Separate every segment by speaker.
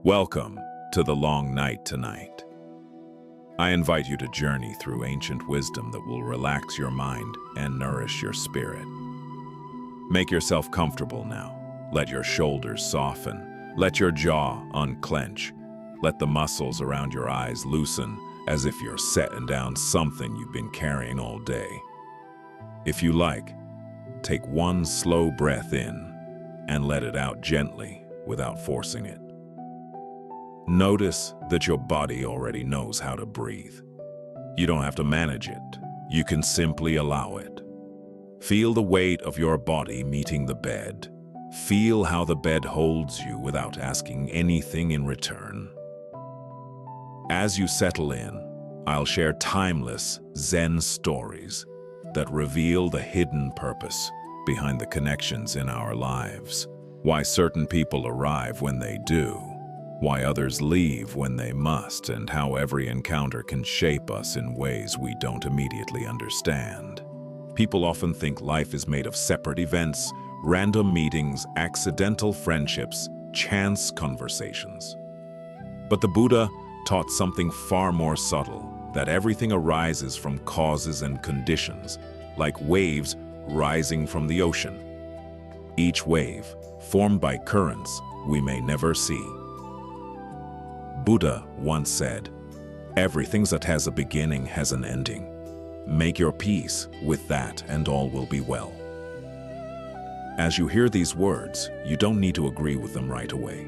Speaker 1: Welcome to the long night tonight. I invite you to journey through ancient wisdom that will relax your mind and nourish your spirit. Make yourself comfortable now. Let your shoulders soften. Let your jaw unclench. Let the muscles around your eyes loosen as if you're setting down something you've been carrying all day. If you like, take one slow breath in and let it out gently without forcing it. Notice that your body already knows how to breathe. You don't have to manage it. You can simply allow it. Feel the weight of your body meeting the bed. Feel how the bed holds you without asking anything in return. As you settle in, I'll share timeless Zen stories that reveal the hidden purpose behind the connections in our lives, why certain people arrive when they do, why others leave when they must, and how every encounter can shape us in ways we don't immediately understand. People often think life is made of separate events, random meetings, accidental friendships, chance conversations. But the Buddha taught something far more subtle, that everything arises from causes and conditions, like waves rising from the ocean. Each wave, formed by currents we may never see. Buddha once said, "Everything that has a beginning has an ending. Make your peace with that and all will be well." As you hear these words, you don't need to agree with them right away.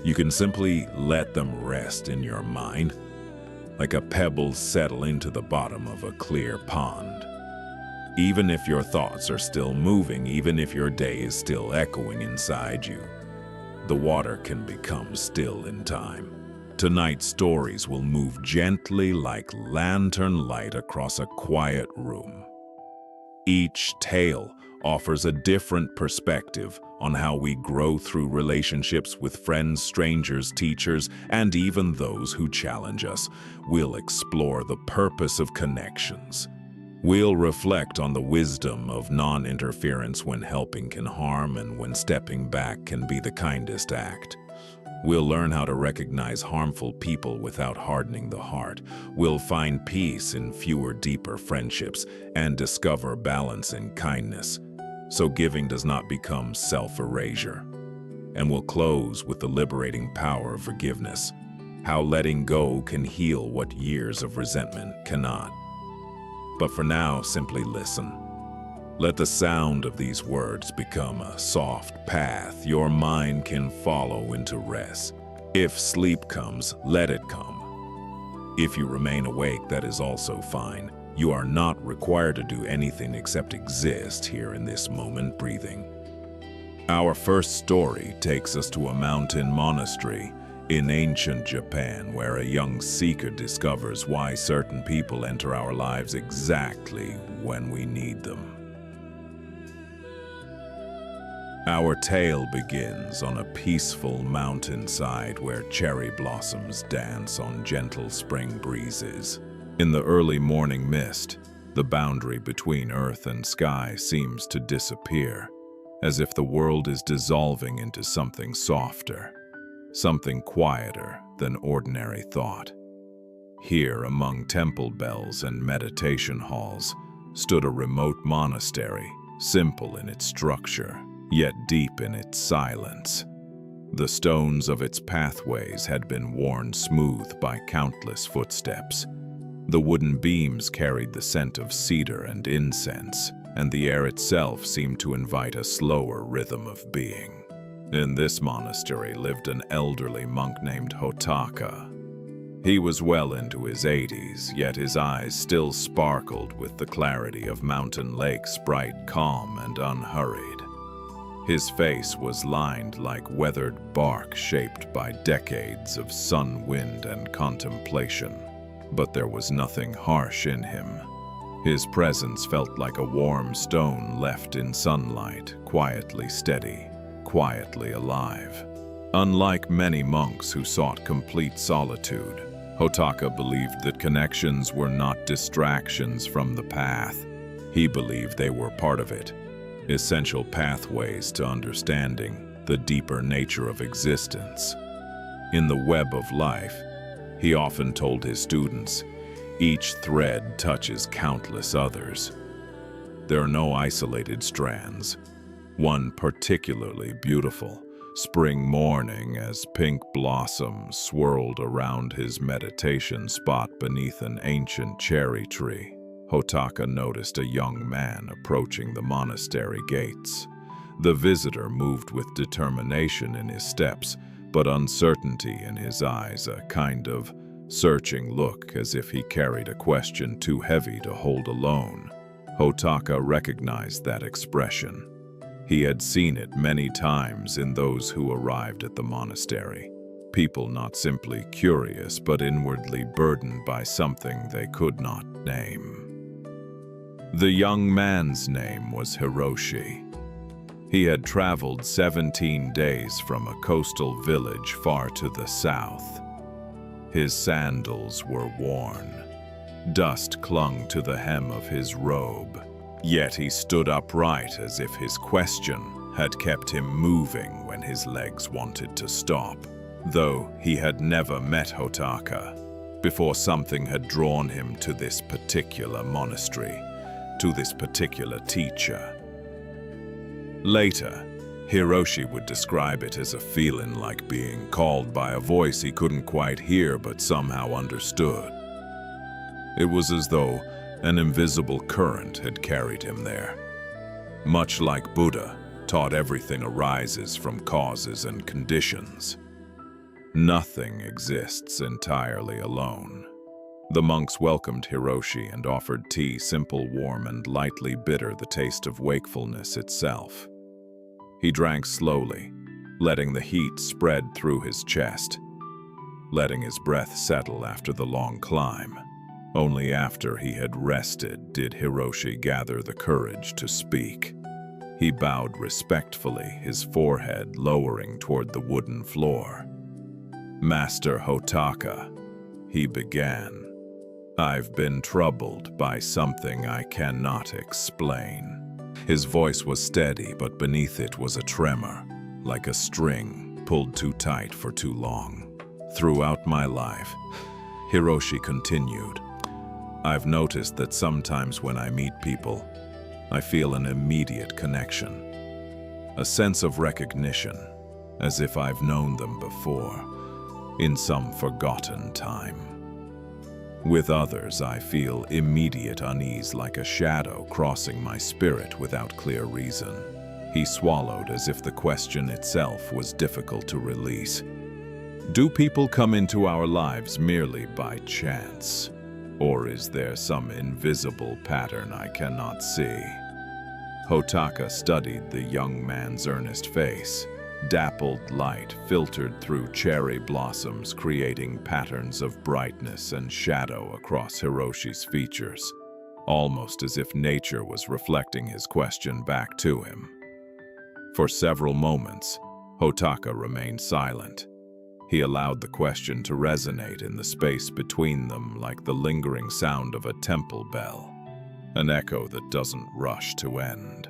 Speaker 1: You can simply let them rest in your mind, like a pebble settle into the bottom of a clear pond. Even if your thoughts are still moving, even if your day is still echoing inside you, the water can become still in time. Tonight's stories will move gently like lantern light across a quiet room. Each tale offers a different perspective on how we grow through relationships with friends, strangers, teachers, and even those who challenge us. We'll explore the purpose of connections. We'll reflect on the wisdom of non-interference when helping can harm and when stepping back can be the kindest act. We'll learn how to recognize harmful people without hardening the heart. We'll find peace in fewer, deeper friendships and discover balance in kindness, so giving does not become self-erasure. And we'll close with the liberating power of forgiveness, how letting go can heal what years of resentment cannot. But for now, simply listen. Let the sound of these words become a soft path your mind can follow into rest. If sleep comes, let it come. If you remain awake, that is also fine. You are not required to do anything except exist here in this moment, breathing. Our first story takes us to a mountain monastery in ancient Japan, where a young seeker discovers why certain people enter our lives exactly when we need them. Our tale begins on a peaceful mountainside where cherry blossoms dance on gentle spring breezes. In the early morning mist, the boundary between earth and sky seems to disappear, as if the world is dissolving into something softer, something quieter than ordinary thought. Here, among temple bells and meditation halls, stood a remote monastery, simple in its structure, yet deep in its silence. The stones of its pathways had been worn smooth by countless footsteps. The wooden beams carried the scent of cedar and incense, and the air itself seemed to invite a slower rhythm of being. In this monastery lived an elderly monk named Hotaka. He was well into his 80s, yet his eyes still sparkled with the clarity of mountain lakes, bright, calm, and unhurried. His face was lined like weathered bark shaped by decades of sun, wind, and contemplation. But there was nothing harsh in him. His presence felt like a warm stone left in sunlight, quietly steady, quietly alive. Unlike many monks who sought complete solitude, Hotaka believed that connections were not distractions from the path. He believed they were part of it, essential pathways to understanding the deeper nature of existence. In the web of life, he often told his students, each thread touches countless others. There are no isolated strands. One particularly beautiful spring morning as pink blossoms swirled around his meditation spot beneath an ancient cherry tree, Hotaka noticed a young man approaching the monastery gates. The visitor moved with determination in his steps, but uncertainty in his eyes, a kind of searching look as if he carried a question too heavy to hold alone. Hotaka recognized that expression. He had seen it many times in those who arrived at the monastery. People not simply curious, but inwardly burdened by something they could not name. The young man's name was Hiroshi. He had traveled 17 days from a coastal village far to the south. His sandals were worn. Dust clung to the hem of his robe. Yet he stood upright as if his question had kept him moving when his legs wanted to stop. Though he had never met Hotaka before, something had drawn him to this particular monastery, to this particular teacher. Later, Hiroshi would describe it as a feeling like being called by a voice he couldn't quite hear but somehow understood. It was as though an invisible current had carried him there. Much like Buddha taught everything arises from causes and conditions. Nothing exists entirely alone. The monks welcomed Hiroshi and offered tea, simple, warm, and lightly bitter, the taste of wakefulness itself. He drank slowly, letting the heat spread through his chest, letting his breath settle after the long climb. Only after he had rested did Hiroshi gather the courage to speak. He bowed respectfully, his forehead lowering toward the wooden floor. "Master Hotaka," he began, "I've been troubled by something I cannot explain." His voice was steady, but beneath it was a tremor, like a string pulled too tight for too long. "Throughout my life," Hiroshi continued, "I've noticed that sometimes when I meet people, I feel an immediate connection, a sense of recognition, as if I've known them before, in some forgotten time. With others, I feel immediate unease, like a shadow crossing my spirit without clear reason." He swallowed as if the question itself was difficult to release. Do people come into our lives merely by chance? Or is there some invisible pattern I cannot see? Hotaka studied the young man's earnest face. Dappled light filtered through cherry blossoms, creating patterns of brightness and shadow across Hiroshi's features, almost as if nature was reflecting his question back to him. For several moments, Hotaka remained silent. He allowed the question to resonate in the space between them like the lingering sound of a temple bell, an echo that doesn't rush to end.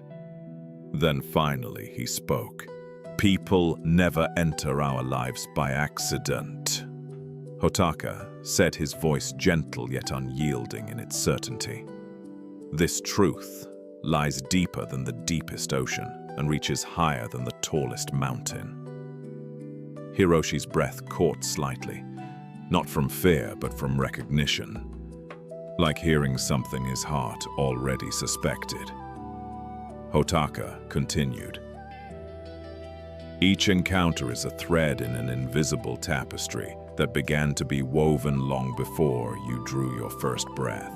Speaker 1: Then finally he spoke. "People never enter our lives by accident." Hotaka said, his voice gentle yet unyielding in its certainty. "This truth lies deeper than the deepest ocean and reaches higher than the tallest mountain." Hiroshi's breath caught slightly, not from fear but from recognition, like hearing something his heart already suspected. Hotaka continued, "Each encounter is a thread in an invisible tapestry that began to be woven long before you drew your first breath."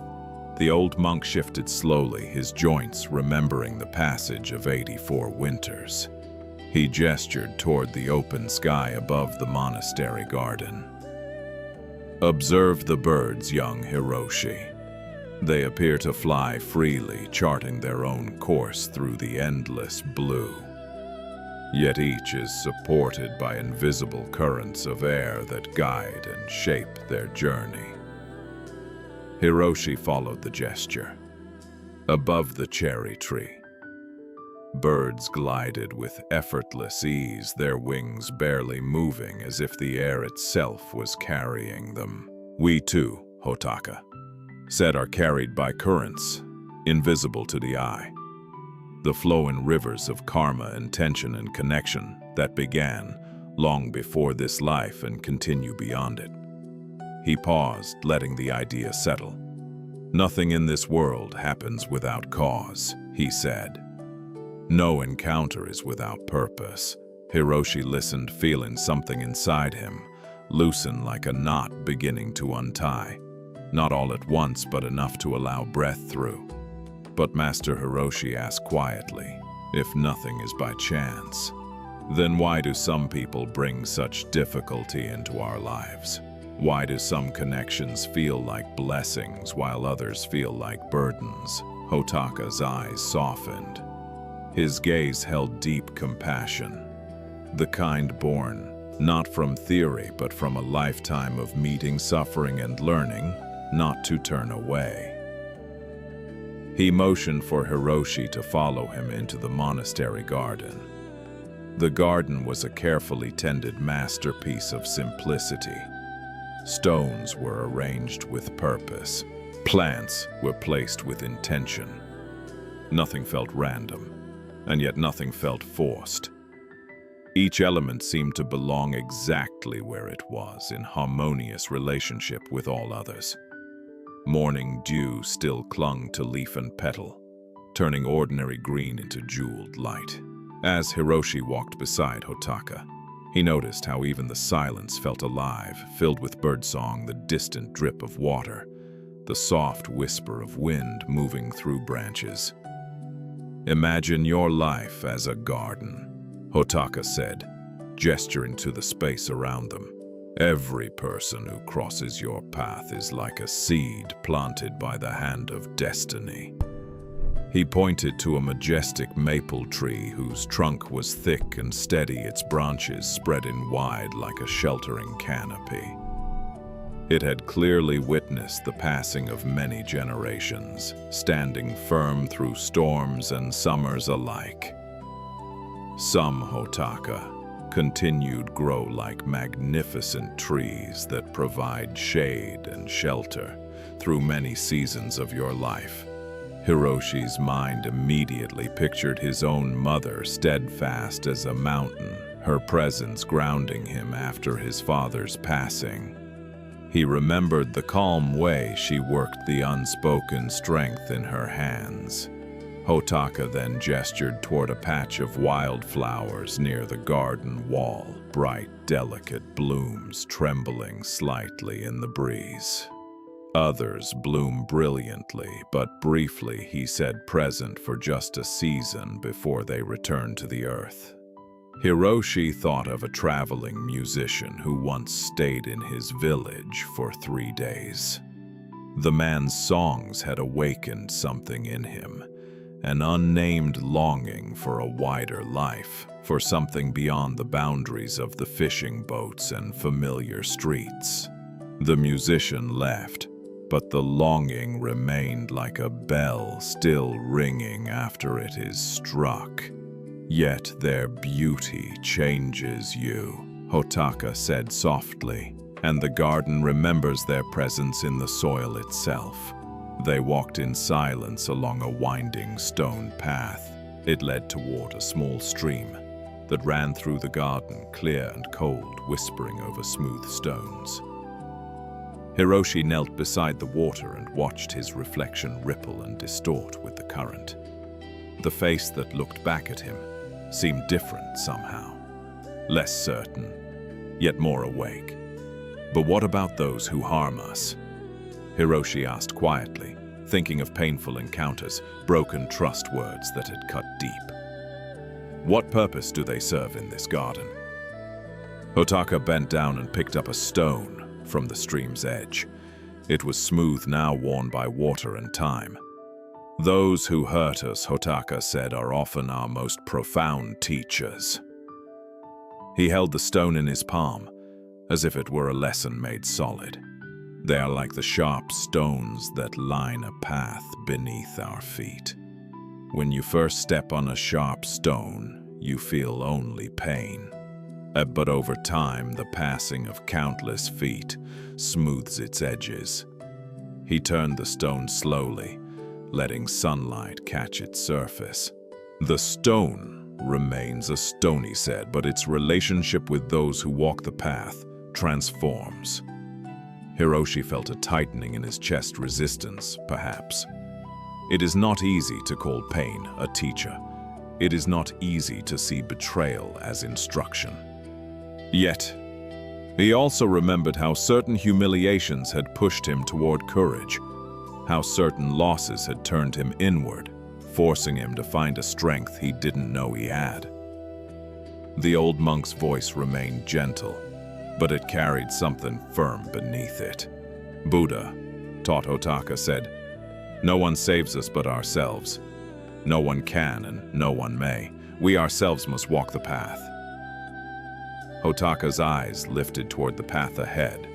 Speaker 1: The old monk shifted slowly, his joints remembering the passage of 84 winters. He gestured toward the open sky above the monastery garden. "Observe the birds, young Hiroshi. They appear to fly freely, charting their own course through the endless blue. Yet each is supported by invisible currents of air that guide and shape their journey." Hiroshi followed the gesture. Above the cherry tree,
Speaker 2: Birds glided with effortless ease, their wings barely moving as if the air itself was carrying them. We too, Hotaka said, are carried by currents, invisible to the eye. The flowing rivers of karma, intention, and connection that began long before this life and continue beyond it. He paused, letting the idea settle. Nothing in this world happens without cause, he said. No encounter is without purpose. Hiroshi listened, feeling something inside him loosen like a knot beginning to untie. Not all at once, but enough to allow breath through. But Master Hiroshi asked quietly, if nothing is by chance, then why do some people bring such difficulty into our lives? Why do some connections feel like blessings while others feel like burdens? Hotaka's eyes softened. His gaze held deep compassion, the kind born not from theory but from a lifetime of meeting suffering and learning not to turn away. He motioned for Hiroshi to follow him into the monastery garden. The garden was a carefully tended masterpiece of simplicity. Stones were arranged with purpose. Plants were placed with intention. Nothing felt random, and yet nothing felt forced. Each element seemed to belong exactly where it was, in harmonious relationship with all others. Morning dew still clung to leaf and petal, turning ordinary green into jeweled light. As Hiroshi walked beside Hotaka, he noticed how even the silence felt alive, filled with birdsong, the distant drip of water, the soft whisper of wind moving through branches. Imagine your life as a garden, Hotaka said, gesturing to the space around them. Every person who crosses your path is like a seed planted by the hand of destiny. He pointed to a majestic maple tree whose trunk was thick and steady, its branches spreading wide like a sheltering canopy. It had clearly witnessed the passing of many generations, standing firm through storms and summers alike. Some, Hotaka continued, grow like magnificent trees that provide shade and shelter through many seasons of your life. Hiroshi's mind immediately pictured his own mother, steadfast as a mountain, her presence grounding him after his father's passing. He remembered the calm way she worked the unspoken strength in her hands. Hotaka then gestured toward a patch of wildflowers near the garden wall, bright, delicate blooms trembling slightly in the breeze. Others bloom brilliantly, but briefly, he said, present for just a season before they return to the earth. Hiroshi thought of a traveling musician who once stayed in his village for 3 days. The man's songs had awakened something in him, an unnamed longing for a wider life, for something beyond the boundaries of the fishing boats and familiar streets. The musician left, but the longing remained like a bell still ringing after it is struck. Yet their beauty changes you, Hotaka said softly, and the garden remembers their presence in the soil itself. They walked in silence along a winding stone path. It led toward a small stream that ran through the garden, clear and cold, whispering over smooth stones. Hiroshi knelt beside the water and watched his reflection ripple and distort with the current. The face that looked back at him seemed different somehow, less certain, yet more awake. But what about those who harm us? Hiroshi asked quietly, thinking of painful encounters, broken trust words that had cut deep. What purpose do they serve in this garden? Hotaka bent down and picked up a stone from the stream's edge. It was smooth, now worn by water and time. Those who hurt us, Hotaka said, are often our most profound teachers. He held the stone in his palm, as if it were a lesson made solid. They are like the sharp stones that line a path beneath our feet. When you first step on a sharp stone, you feel only pain. But over time, the passing of countless feet smooths its edges. He turned the stone slowly, letting sunlight catch its surface. The stone remains a stone, he said, but its relationship with those who walk the path transforms. Hiroshi felt a tightening in his chest, resistance, perhaps. It is not easy to call pain a teacher. It is not easy to see betrayal as instruction. Yet, he also remembered how certain humiliations had pushed him toward courage, how certain losses had turned him inward, forcing him to find a strength he didn't know he had. The old monk's voice remained gentle, but it carried something firm beneath it. Buddha, taught Hotaka, said, "No one saves us but ourselves. No one can and no one may. We ourselves must walk the path." Hotaka's eyes lifted toward the path ahead,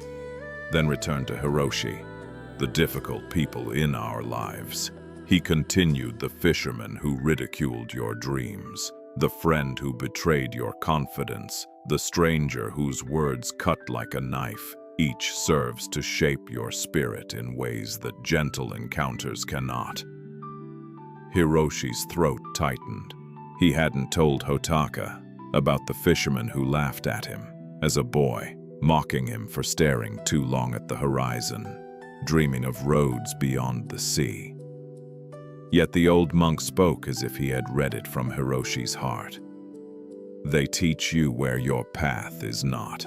Speaker 2: then returned to Hiroshi, the difficult people in our lives. He continued, the fisherman who ridiculed your dreams, the friend who betrayed your confidence, the stranger whose words cut like a knife. Each serves to shape your spirit in ways that gentle encounters cannot. Hiroshi's throat tightened. He hadn't told Hotaka about the fisherman who laughed at him as a boy, mocking him for staring too long at the horizon, dreaming of roads beyond the sea. Yet the old monk spoke as if he had read it from Hiroshi's heart. They teach you where your path is not.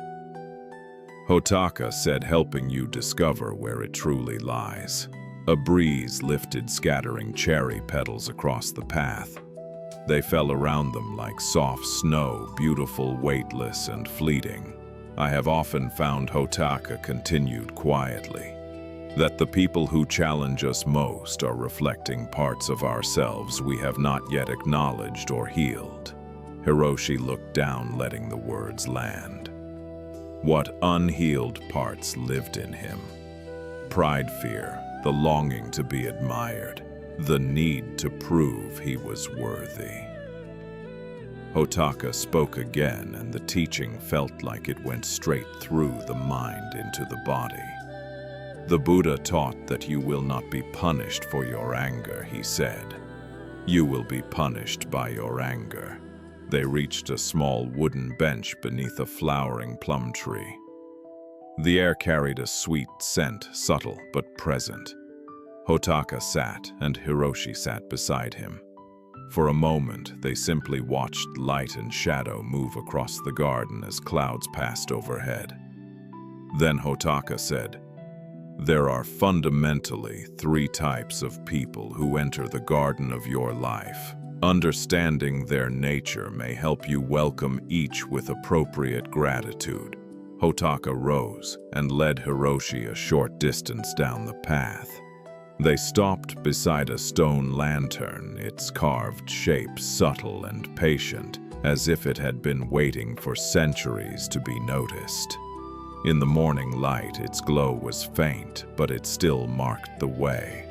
Speaker 2: Hotaka said, helping you discover where it truly lies. A breeze lifted scattering cherry petals across the path. They fell around them like soft snow, beautiful, weightless, and fleeting. I have often found, Hotaka continued quietly, that the people who challenge us most are reflecting parts of ourselves we have not yet acknowledged or healed. Hiroshi looked down, letting the words land. What unhealed parts lived in him? Pride, fear, the longing to be admired, the need to prove he was worthy. Hotaka spoke again, and the teaching felt like it went straight through the mind into the body. The Buddha taught that you will not be punished for your anger, he said. You will be punished by your anger. They reached a small wooden bench beneath a flowering plum tree. The air carried a sweet scent, subtle but present. Hotaka sat, and Hiroshi sat beside him. For a moment, they simply watched light and shadow move across the garden as clouds passed overhead. Then Hotaka said, "There are fundamentally 3 types of people who enter the garden of your life. Understanding their nature may help you welcome each with appropriate gratitude." Hotaka rose and led Hiroshi a short distance down the path. They stopped beside a stone lantern, its carved shape subtle and patient, as if it had been waiting for centuries to be noticed. In the morning light, its glow was faint, but it still marked the way.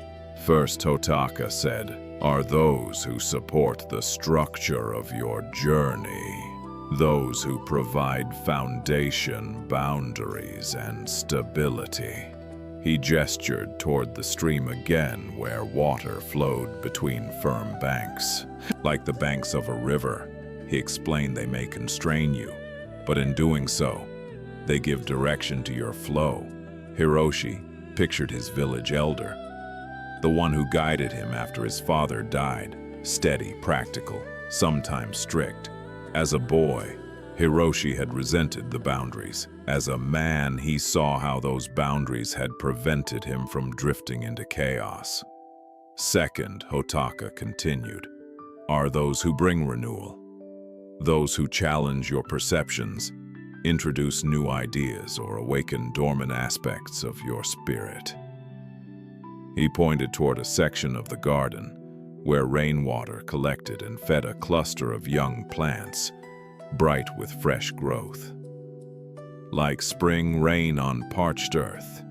Speaker 2: First, Hotaka said, are those who support the structure of your journey, those who provide foundation, boundaries, and stability. He gestured toward the stream again, where water flowed between firm banks. Like the banks of a river, he explained, they may constrain you, but in doing so, they give direction to your flow. Hiroshi pictured his village elder, the one who guided him after his father died, steady, practical, sometimes strict. As a boy, Hiroshi had resented the boundaries. As a man, he saw how those boundaries had prevented him from drifting into chaos. Second, Hotaka continued, are those who bring renewal, those who challenge your perceptions, introduce new ideas, or awaken dormant aspects of your spirit. He pointed toward a section of the garden where rainwater collected and fed a cluster of young plants, bright with fresh growth. Like spring rain on parched earth,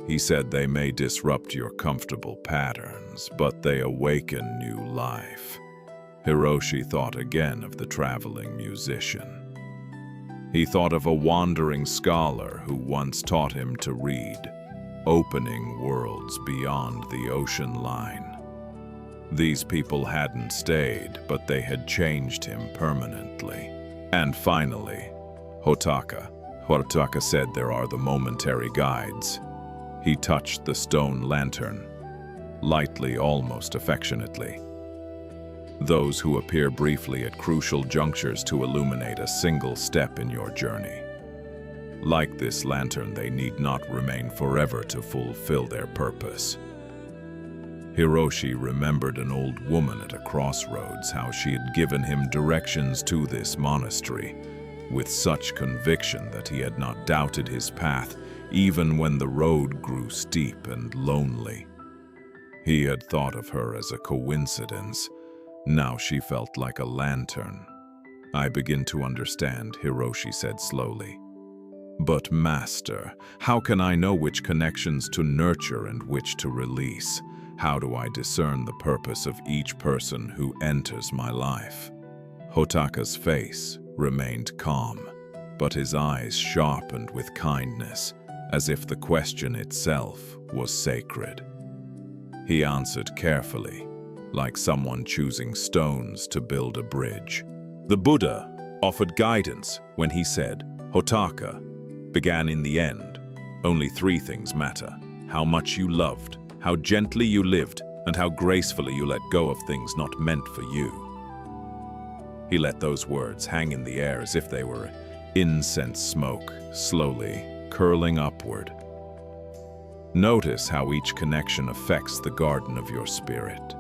Speaker 2: He said they may disrupt your comfortable patterns, but they awaken new life. Hiroshi thought again of the traveling musician. He thought of a wandering scholar who once taught him to read, opening worlds beyond the ocean line. These people hadn't stayed, but they had changed him permanently. And finally, Hotaka. Hotaka said there are the momentary guides. He touched the stone lantern, lightly, almost affectionately. Those who appear briefly at crucial junctures to illuminate a single step in your journey. Like this lantern, they need not remain forever to fulfill their purpose. Hiroshi remembered an old woman at a crossroads, how she had given him directions to this monastery with such conviction that he had not doubted his path, even when the road grew steep and lonely. He had thought of her as a coincidence. Now she felt like a lantern. "I begin to understand," Hiroshi said slowly. "But Master, how can I know which connections to nurture and which to release? How do I discern the purpose of each person who enters my life?" Hotaka's face remained calm, but his eyes sharpened with kindness, as if the question itself was sacred. He answered carefully, like someone choosing stones to build a bridge. The Buddha offered guidance when he said, "Hotaka began in the end. Only three things matter: how much you loved, how gently you lived, and how gracefully you let go of things not meant for you." He let those words hang in the air as if they were incense smoke, slowly curling upward. Notice how each connection affects the garden of your spirit.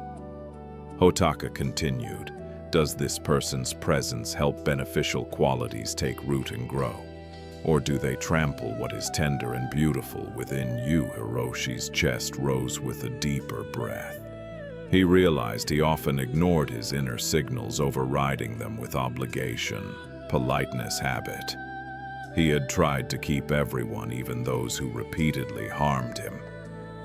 Speaker 2: Hotaka continued, "Does this person's presence help beneficial qualities take root and grow? Or do they trample what is tender and beautiful within you?" Hiroshi's chest rose with a deeper breath. He realized he often ignored his inner signals, overriding them with obligation, politeness, habit. He had tried to keep everyone, even those who repeatedly harmed him.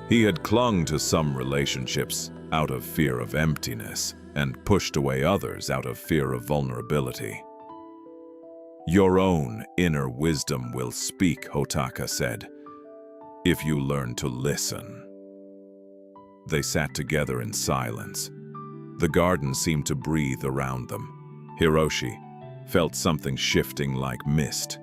Speaker 2: He had clung to some relationships out of fear of emptiness and pushed away others out of fear of vulnerability. "Your own inner wisdom will speak," Hotaka said, "if you learn to listen." They sat together in silence. The garden seemed to breathe around them. Hiroshi felt something shifting like mist,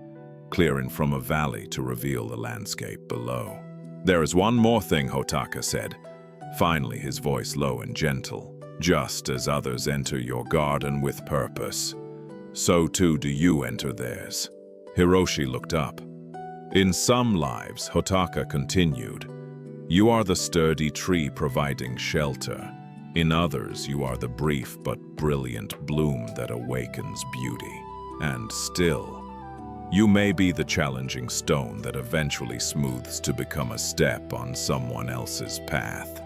Speaker 2: clearing from a valley to reveal the landscape below. "There is one more thing," Hotaka said, finally, his voice low and gentle. "Just as others enter your garden with purpose, so too do you enter theirs." Hiroshi looked up. "In some lives," Hotaka continued, "you are the sturdy tree providing shelter. In others, you are the brief but brilliant bloom that awakens beauty. And still, you may be the challenging stone that eventually smooths to become a step on someone else's path."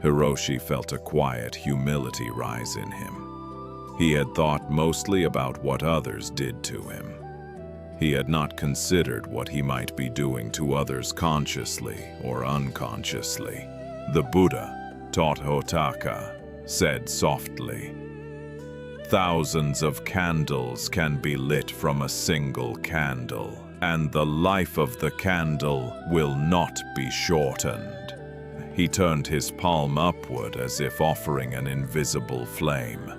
Speaker 2: Hiroshi felt a quiet humility rise in him. He had thought mostly about what others did to him. He had not considered what he might be doing to others consciously or unconsciously. The Buddha taught Hotaka, said softly, "Thousands of candles can be lit from a single candle, and the life of the candle will not be shortened." He turned his palm upward as if offering an invisible flame.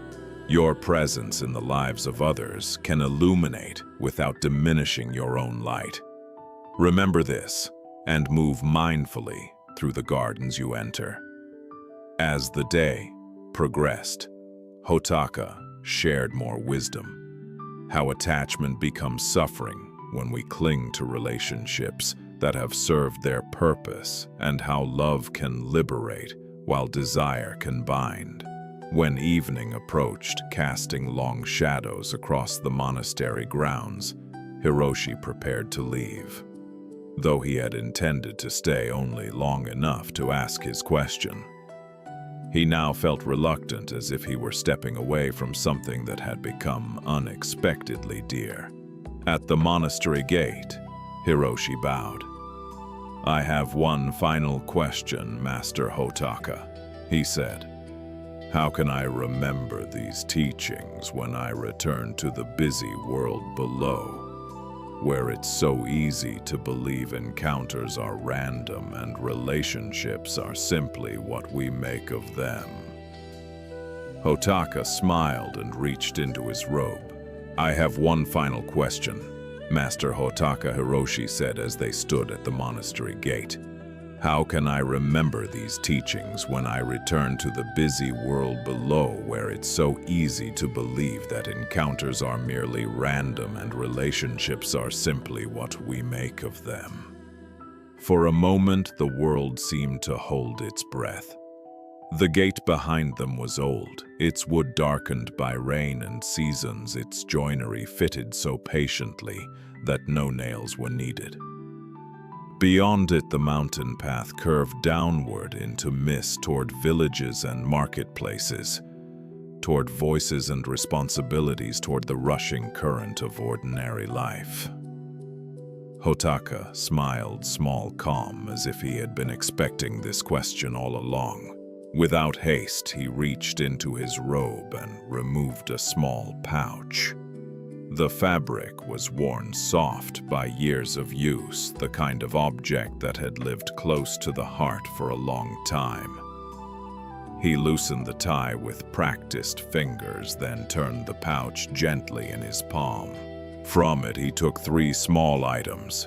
Speaker 2: Your presence in the lives of others can illuminate without diminishing your own light. Remember this, and move mindfully through the gardens you enter. As the day progressed, Hotaka shared more wisdom. How attachment becomes suffering when we cling to relationships that have served their purpose, and how love can liberate while desire can bind. When evening approached, casting long shadows across the monastery grounds, Hiroshi prepared to leave, though he had intended to stay only long enough to ask his question. He now felt reluctant, as if he were stepping away from something that had become unexpectedly dear. At the monastery gate, Hiroshi bowed. "I have one final question, Master Hotaka," he said. "How can I remember these teachings when I return to the busy world below, where it's so easy to believe encounters are random and relationships are simply what we make of them?" Hotaka smiled and reached into his robe. "I have one final question," Master Hotaka Hiroshi said as they stood at the monastery gate. "How can I remember these teachings when I return to the busy world below, where it's so easy to believe that encounters are merely random and relationships are simply what we make of them?" For a moment, the world seemed to hold its breath. The gate behind them was old, its wood darkened by rain and seasons, its joinery fitted so patiently that no nails were needed. Beyond it, the mountain path curved downward into mist toward villages and marketplaces, toward voices and responsibilities, toward the rushing current of ordinary life. Hotaka smiled, small, calm, as if he had been expecting this question all along. Without haste, he reached into his robe and removed a small pouch. The fabric was worn soft by years of use, the kind of object that had lived close to the heart for a long time. He loosened the tie with practiced fingers, then turned the pouch gently in his palm. From it, he took 3 small items.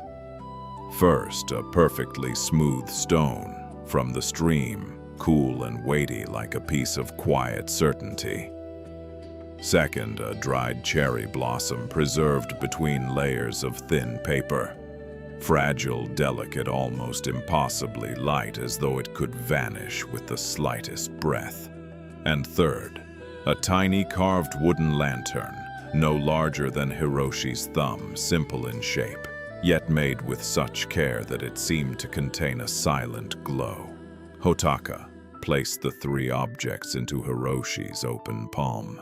Speaker 2: First, a perfectly smooth stone from the stream, cool and weighty like a piece of quiet certainty. Second, a dried cherry blossom preserved between layers of thin paper. Fragile, delicate, almost impossibly light, as though it could vanish with the slightest breath. And third, a tiny carved wooden lantern, no larger than Hiroshi's thumb, simple in shape, yet made with such care that it seemed to contain a silent glow. Hotaka placed the 3 objects into Hiroshi's open palm.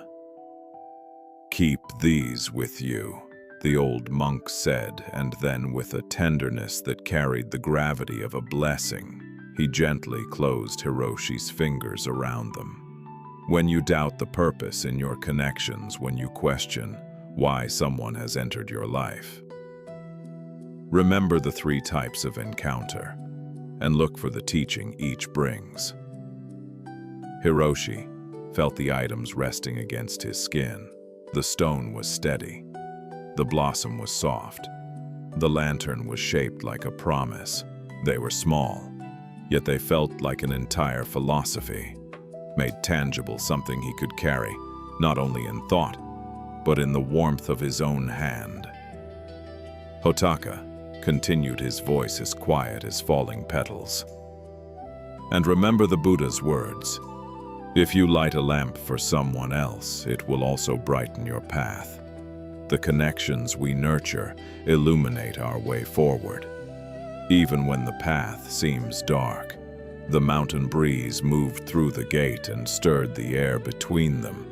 Speaker 2: "Keep these with you," the old monk said, and then with a tenderness that carried the gravity of a blessing, he gently closed Hiroshi's fingers around them. "When you doubt the purpose in your connections, when you question why someone has entered your life, remember the 3 types of encounter and look for the teaching each brings." Hiroshi felt the items resting against his skin. The stone was steady. The blossom was soft. The lantern was shaped like a promise. They were small, yet they felt like an entire philosophy, made tangible, something he could carry, not only in thought, but in the warmth of his own hand. Hotaka continued, his voice as quiet as falling petals. "And remember the Buddha's words. If you light a lamp for someone else, it will also brighten your path. The connections we nurture illuminate our way forward. Even when the path seems dark, the mountain breeze moved through the gate and stirred the air between them.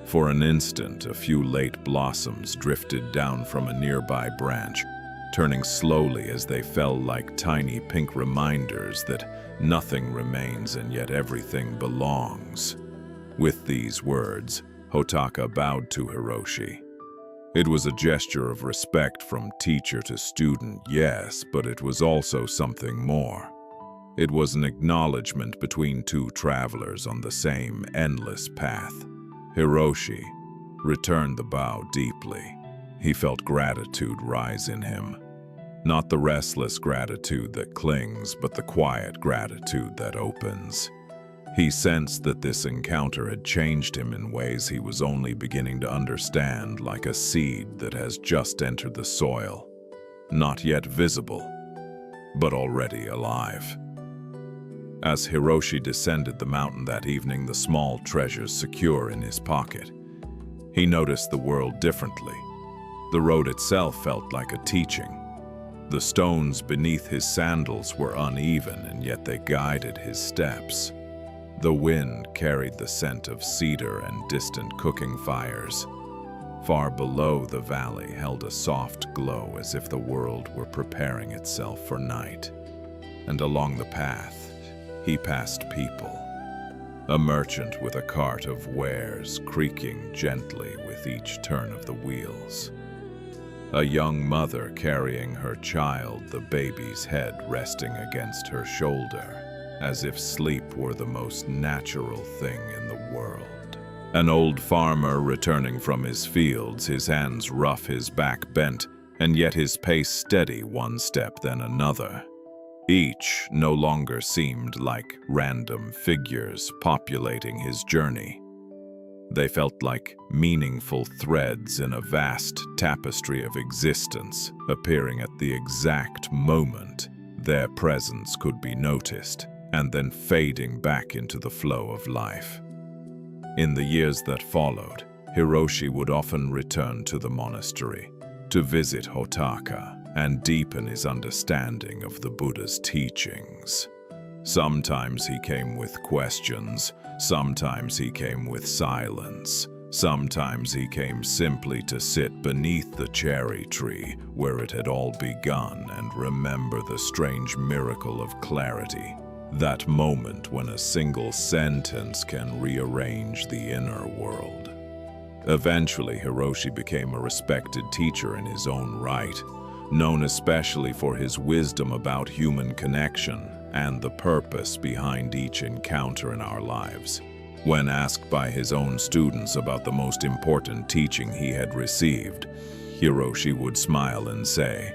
Speaker 2: For an instant, a few late blossoms drifted down from a nearby branch, turning slowly as they fell like tiny pink reminders that nothing remains and yet everything belongs." With these words, Hotaka bowed to Hiroshi. It was a gesture of respect from teacher to student, yes, but it was also something more. It was an acknowledgement between 2 travelers on the same endless path. Hiroshi returned the bow deeply. He felt gratitude rise in him. Not the restless gratitude that clings, but the quiet gratitude that opens. He sensed that this encounter had changed him in ways he was only beginning to understand, like a seed that has just entered the soil, not yet visible, but already alive. As Hiroshi descended the mountain that evening, the small treasures secure in his pocket, he noticed the world differently. The road itself felt like a teaching. The stones beneath his sandals were uneven, and yet they guided his steps. The wind carried the scent of cedar and distant cooking fires. Far below, the valley held a soft glow, as if the world were preparing itself for night. and along the path, he passed people. A merchant with a cart of wares creaking gently with each turn of the wheels. A young mother carrying her child, the baby's head resting against her shoulder, as if sleep were the most natural thing in the world. An old farmer returning from his fields, his hands rough, his back bent, and yet his pace steady, one step then another. Each no longer seemed like random figures populating his journey. They felt like meaningful threads in a vast tapestry of existence, appearing at the exact moment their presence could be noticed, and then fading back into the flow of life. In the years that followed, Hiroshi would often return to the monastery to visit Hotaka and deepen his understanding of the Buddha's teachings. Sometimes he came with questions, sometimes he came with silence, sometimes he came simply to sit beneath the cherry tree where it had all begun and remember the strange miracle of clarity, that moment when a single sentence can rearrange the inner world. Eventually, Hiroshi became a respected teacher in his own right, known especially for his wisdom about human connection and the purpose behind each encounter in our lives. When asked by his own students about the most important teaching he had received, Hiroshi would smile and say,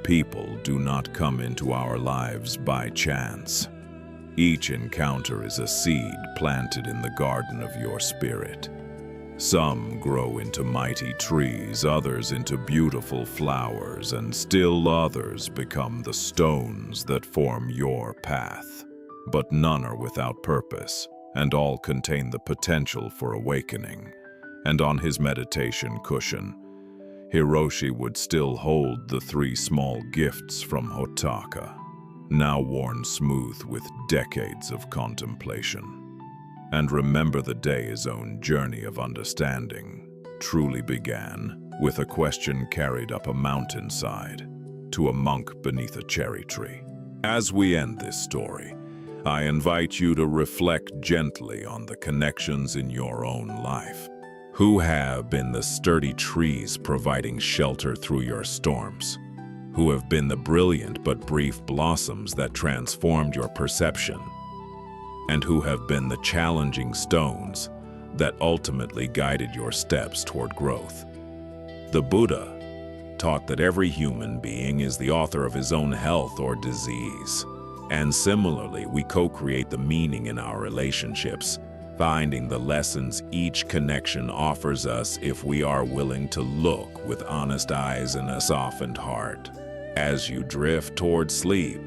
Speaker 2: "People do not come into our lives by chance. Each encounter is a seed planted in the garden of your spirit. Some grow into mighty trees, others into beautiful flowers, and still others become the stones that form your path. But none are without purpose, and all contain the potential for awakening." And on his meditation cushion, Hiroshi would still hold the 3 small gifts from Hotaka, now worn smooth with decades of contemplation. And remember the day his own journey of understanding truly began with a question carried up a mountainside to a monk beneath a cherry tree. As we end this story, I invite you to reflect gently on the connections in your own life. Who have been the sturdy trees providing shelter through your storms? Who have been the brilliant but brief blossoms that transformed your perception? And who have been the challenging stones that ultimately guided your steps toward growth? The Buddha taught that every human being is the author of his own health or disease. And similarly, we co-create the meaning in our relationships, finding the lessons each connection offers us if we are willing to look with honest eyes and a softened heart. As you drift toward sleep,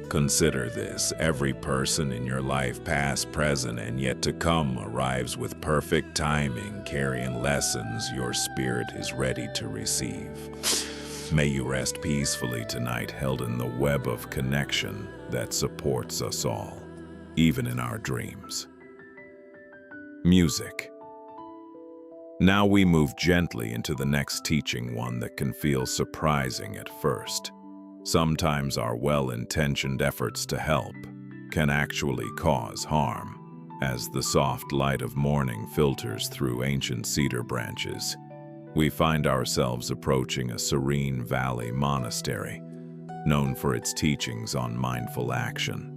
Speaker 2: consider this: every person in your life, past, present, and yet to come, arrives with perfect timing, carrying lessons your spirit is ready to receive. May you rest peacefully tonight, held in the web of connection that supports us all, even in our dreams. Music. Now we move gently into the next teaching, one that can feel surprising at first. Sometimes our well-intentioned efforts to help can actually cause harm. As the soft light of morning filters through ancient cedar branches, we find ourselves approaching a serene valley monastery, known for its teachings on mindful action.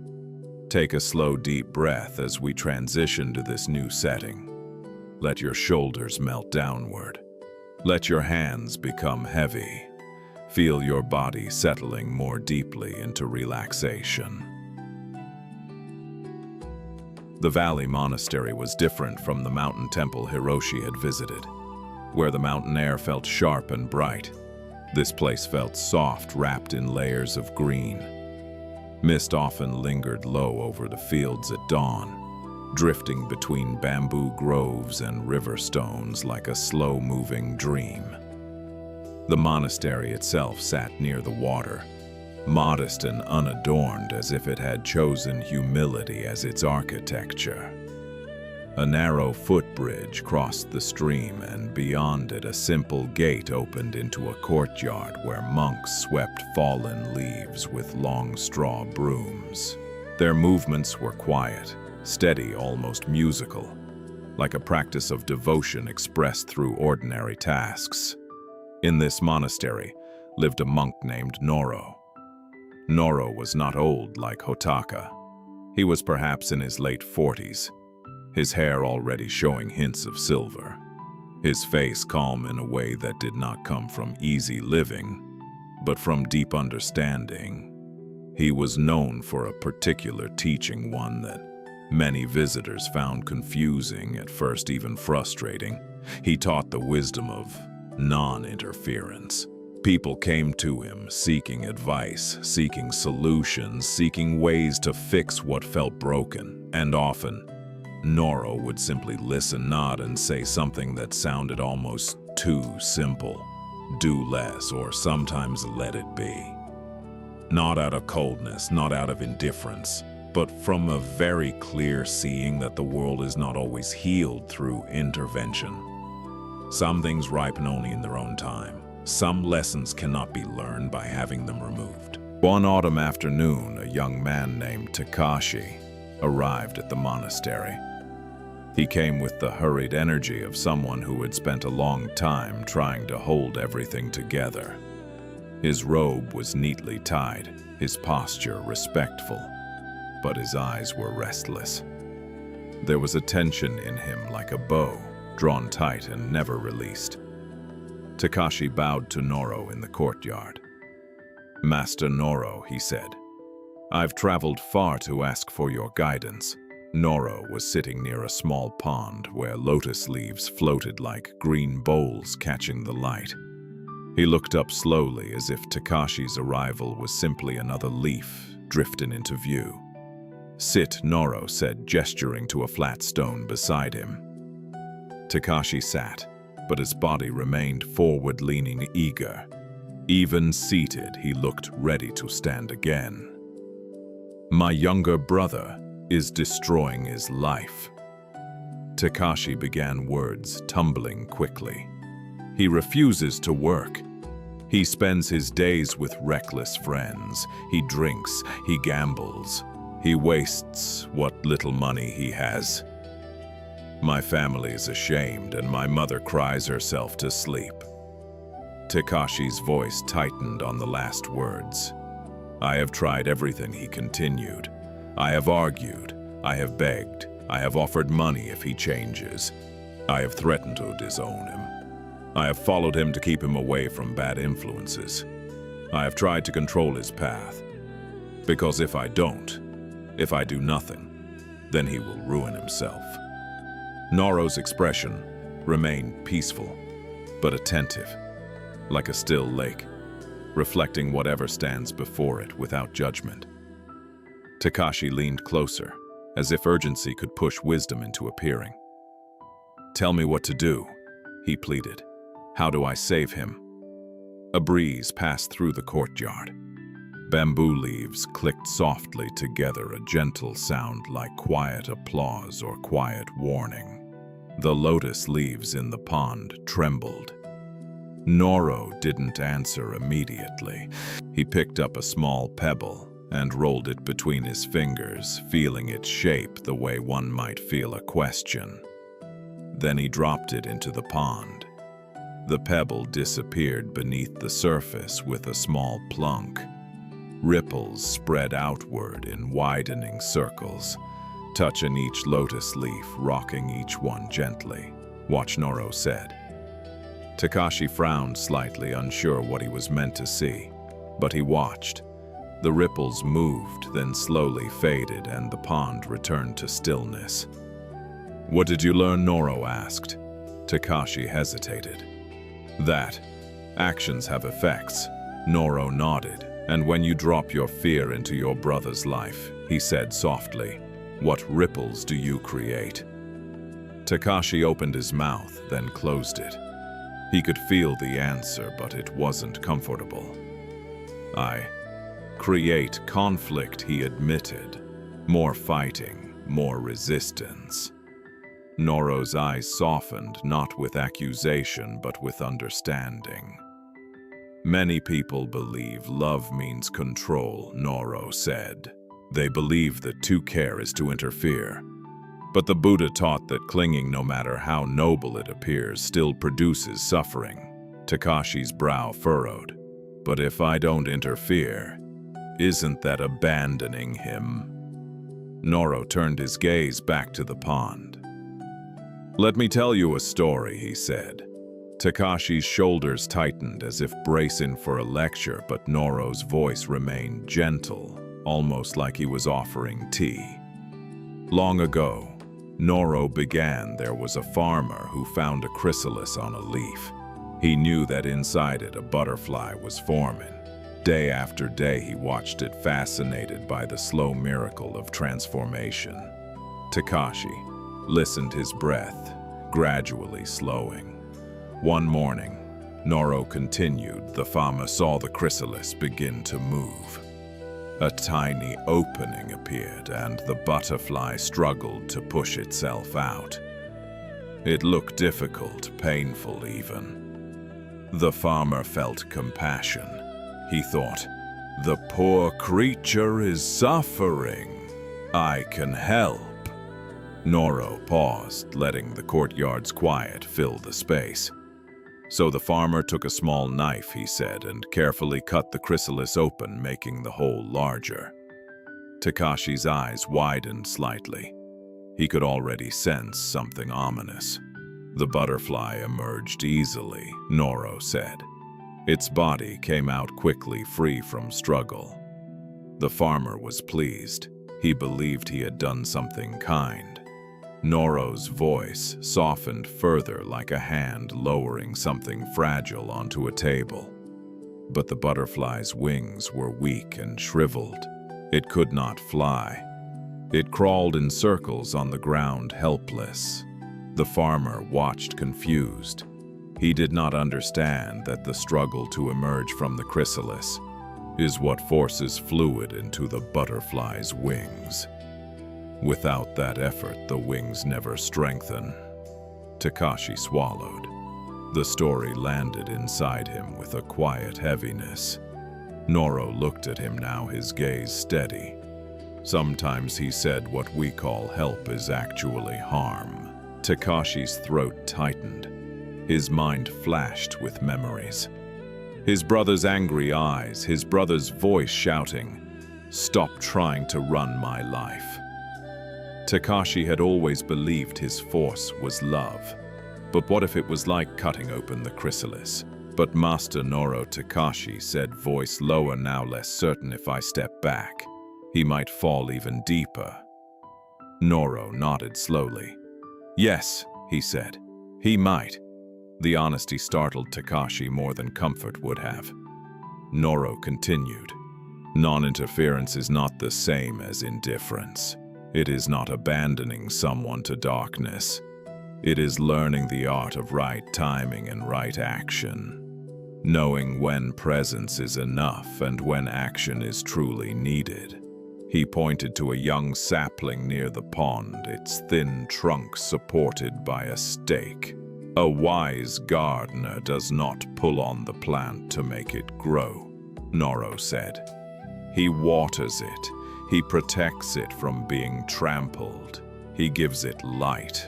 Speaker 2: Take a slow, deep breath as we transition to this new setting. Let your shoulders melt downward. Let your hands become heavy. Feel your body settling more deeply into relaxation. The Valley Monastery was different from the mountain temple Hiroshi had visited, where the mountain air felt sharp and bright. This place felt soft, wrapped in layers of green. Mist often lingered low over the fields at dawn, drifting between bamboo groves and river stones like a slow-moving dream. The monastery itself sat near the water, modest and unadorned, as if it had chosen humility as its architecture. A narrow footbridge crossed the stream, and beyond it a simple gate opened into a courtyard where monks swept fallen leaves with long straw brooms. Their movements were quiet, steady, almost musical, like a practice of devotion expressed through ordinary tasks. In this monastery lived a monk named Noro. Noro was not old like Hotaka. He was perhaps in his late 40s, his hair already showing hints of silver, his face calm in a way that did not come from easy living, but from deep understanding. He was known for a particular teaching, one that many visitors found confusing, at first even frustrating. He taught the wisdom of non-interference. People came to him seeking advice, seeking solutions, seeking ways to fix what felt broken, and often Noro would simply listen, nod, and say something that sounded almost too simple. Do less, or sometimes let it be. Not out of coldness, not out of indifference, but from a very clear seeing that the world is not always healed through intervention. Some things ripen only in their own time. Some lessons cannot be learned by having them removed. One autumn afternoon, a young man named Takashi arrived at the monastery. He came with the hurried energy of someone who had spent a long time trying to hold everything together. His robe was neatly tied, his posture respectful, but his eyes were restless. There was a tension in him like a bow, drawn tight and never released. Takashi bowed to Noro in the courtyard. "Master Noro," he said, "I've traveled far to ask for your guidance." Noro was sitting near a small pond where lotus leaves floated like green bowls catching the light. He looked up slowly, as if Takashi's arrival was simply another leaf drifting into view. "Sit," Noro said, gesturing to a flat stone beside him. Takashi sat, but his body remained forward-leaning, eager. Even seated, he looked ready to stand again. "My younger brother is destroying his life." Takashi began, words tumbling quickly. "He refuses to work. He spends his days with reckless friends. He drinks, he gambles. He wastes what little money he has. My family is ashamed, and my mother cries herself to sleep." Takashi's voice tightened on the last words. "I have tried everything," he continued. "I have argued, I have begged, I have offered money if he changes. I have threatened to disown him. I have followed him to keep him away from bad influences. I have tried to control his path, because if I don't, if I do nothing, then he will ruin himself." Noro's expression remained peaceful, but attentive, like a still lake, reflecting whatever stands before it without judgment. Takashi leaned closer, as if urgency could push wisdom into appearing. "Tell me what to do," he pleaded. "How do I save him?" A breeze passed through the courtyard. Bamboo leaves clicked softly together, a gentle sound like quiet applause or quiet warning. The lotus leaves in the pond trembled. Noro didn't answer immediately. He picked up a small pebble and rolled it between his fingers, feeling its shape the way one might feel a question. Then he dropped it into the pond. The pebble disappeared beneath the surface with a small plunk. Ripples spread outward in widening circles, touching each lotus leaf, rocking each one gently. "Watch," Noro said. Takashi frowned slightly, unsure what he was meant to see, but he watched. The ripples moved, then slowly faded, and the pond returned to stillness. "What did you learn?" Noro asked. Takashi hesitated. "That actions have effects." Noro nodded. "And when you drop your fear into your brother's life," he said softly, "what ripples do you create?" Takashi opened his mouth, then closed it. He could feel the answer, but it wasn't comfortable. "I create conflict," he admitted. "More fighting, more resistance." Noro's eyes softened, not with accusation, but with understanding. Many people believe love means control, Noro said. They believe that to care is to interfere. But the Buddha taught that clinging, no matter how noble it appears, still produces suffering. Takashi's brow furrowed. But if I don't interfere, isn't that abandoning him? Noro turned his gaze back to the pond. Let me tell you a story, he said. Takashi's shoulders tightened as if bracing for a lecture, but Noro's voice remained gentle, almost like he was offering tea. Long ago, Noro began, there was a farmer who found a chrysalis on a leaf. He knew that inside it a butterfly was forming. Day after day he watched it, fascinated by the slow miracle of transformation. Takashi listened, his breath gradually slowing. One morning, Noro continued, the farmer saw the chrysalis begin to move. A tiny opening appeared, and the butterfly struggled to push itself out. It looked difficult, painful even. The farmer felt compassion. He thought, the poor creature is suffering. I can help. Noro paused, letting the courtyard's quiet fill the space. So the farmer took a small knife, he said, and carefully cut the chrysalis open, making the hole larger. Takashi's eyes widened slightly. He could already sense something ominous. The butterfly emerged easily, Noro said. Its body came out quickly, free from struggle. The farmer was pleased. He believed he had done something kind. Noro's voice softened further, like a hand lowering something fragile onto a table. But the butterfly's wings were weak and shriveled. It could not fly. It crawled in circles on the ground, helpless. The farmer watched, confused. He did not understand that the struggle to emerge from the chrysalis is what forces fluid into the butterfly's wings. Without that effort, the wings never strengthen. Takashi swallowed. The story landed inside him with a quiet heaviness. Noro looked at him now, his gaze steady. Sometimes, he said, what we call help is actually harm. Takashi's throat tightened. His mind flashed with memories. His brother's angry eyes, his brother's voice shouting, "Stop trying to run my life." Takashi had always believed his force was love. But what if it was like cutting open the chrysalis? But Master Noro, Takashi said, voice lower now, less certain, if I step back, he might fall even deeper. Noro nodded slowly. Yes, he said, he might. The honesty startled Takashi more than comfort would have. Noro continued. Non-interference is not the same as indifference. It is not abandoning someone to darkness. It is learning the art of right timing and right action. Knowing when presence is enough and when action is truly needed. He pointed to a young sapling near the pond, its thin trunk supported by a stake. A wise gardener does not pull on the plant to make it grow, Noro said. He waters it. He protects it from being trampled. He gives it light.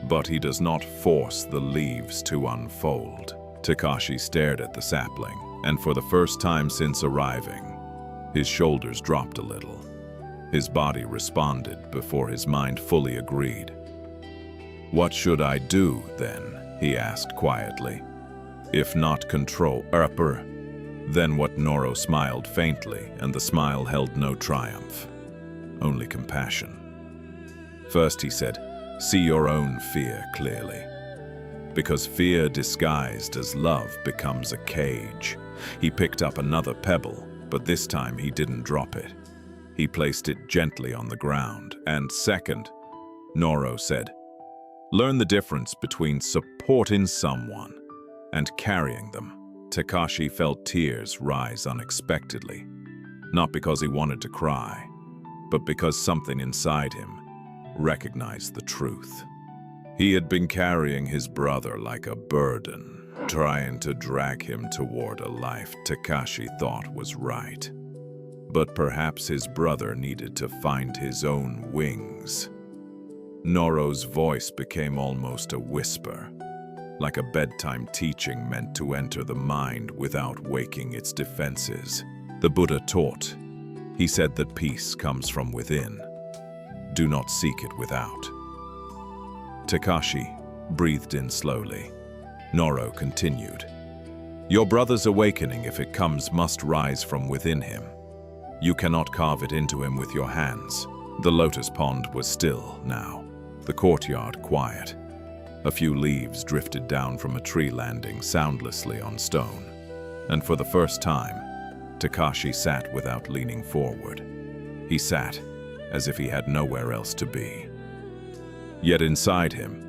Speaker 2: But he does not force the leaves to unfold. Takashi stared at the sapling, and for the first time since arriving, his shoulders dropped a little. His body responded before his mind fully agreed. What should I do, then? He asked quietly. If not control, then what? Noro smiled faintly, and the smile held no triumph, only compassion. First, he said, see your own fear clearly. Because fear disguised as love becomes a cage. He picked up another pebble, but this time he didn't drop it. He placed it gently on the ground, and second, Noro said, learn the difference between supporting someone and carrying them. Takashi felt tears rise unexpectedly, not because he wanted to cry, but because something inside him recognized the truth. He had been carrying his brother like a burden, trying to drag him toward a life Takashi thought was right. But perhaps his brother needed to find his own wings. Noro's voice became almost a whisper, like a bedtime teaching meant to enter the mind without waking its defenses. The Buddha taught. He said that peace comes from within. Do not seek it without. Takashi breathed in slowly. Noro continued. Your brother's awakening, if it comes, must rise from within him. You cannot carve it into him with your hands. The lotus pond was still now, the courtyard quiet. A few leaves drifted down from a tree landing soundlessly on stone. And for the first time, Takashi sat without leaning forward. He sat as if he had nowhere else to be. Yet inside him,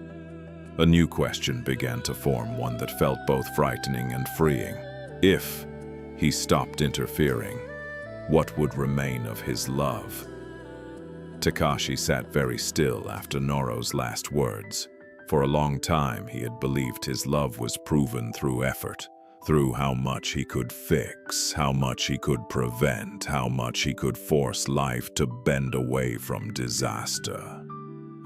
Speaker 2: a new question began to form, one that felt both frightening and freeing. If he stopped interfering, what would remain of his love? Takashi sat very still after Noro's last words. For a long time, he had believed his love was proven through effort, through how much he could fix, how much he could prevent, how much he could force life to bend away from disaster.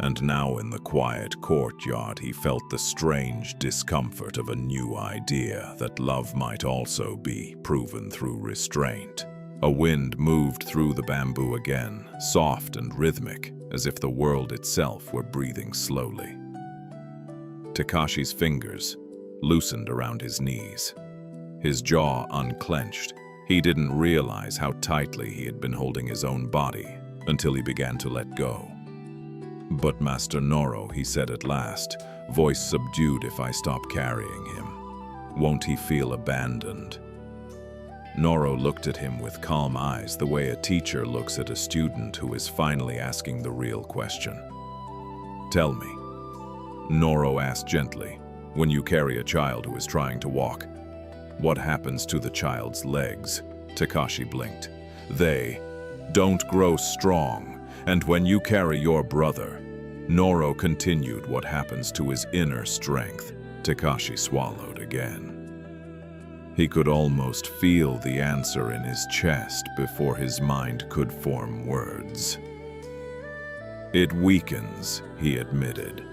Speaker 2: And now in the quiet courtyard, he felt the strange discomfort of a new idea that love might also be proven through restraint. A wind moved through the bamboo again, soft and rhythmic, as if the world itself were breathing slowly. Takashi's fingers loosened around his knees. His jaw unclenched. He didn't realize how tightly he had been holding his own body until he began to let go. But Master Noro, he said at last, voice subdued, if I stop carrying him, won't he feel abandoned? Noro looked at him with calm eyes, the way a teacher looks at a student who is finally asking the real question. Tell me, Noro asked gently, when you carry a child who is trying to walk, what happens to the child's legs? Takashi blinked. They don't grow strong. And when you carry your brother, Noro continued, what happens to his inner strength? Takashi swallowed again. He could almost feel the answer in his chest before his mind could form words. It weakens, he admitted.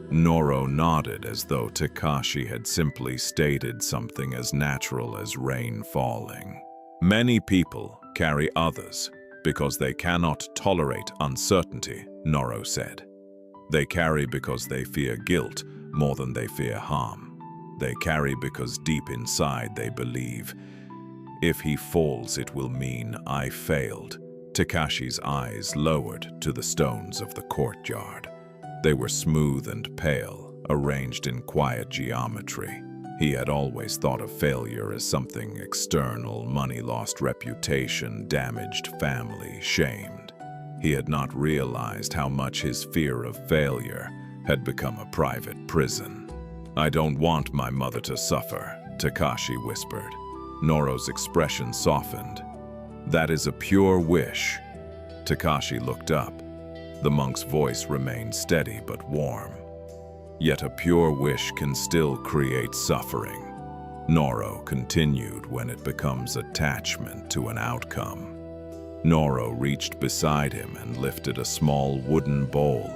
Speaker 2: Noro nodded as though Takashi had simply stated something as natural as rain falling. Many people carry others because they cannot tolerate uncertainty, Noro said. They carry because they fear guilt more than they fear harm. They carry because deep inside they believe, if he falls it will mean I failed. Takashi's eyes lowered to the stones of the courtyard. They were smooth and pale, arranged in quiet geometry. He had always thought of failure as something external, money lost, reputation, damaged family, shamed. He had not realized how much his fear of failure had become a private prison. I don't want my mother to suffer, Takashi whispered. Noro's expression softened. That is a pure wish. Takashi looked up. The monk's voice remained steady but warm. Yet a pure wish can still create suffering. Noro continued, when it becomes attachment to an outcome. Noro reached beside him and lifted a small wooden bowl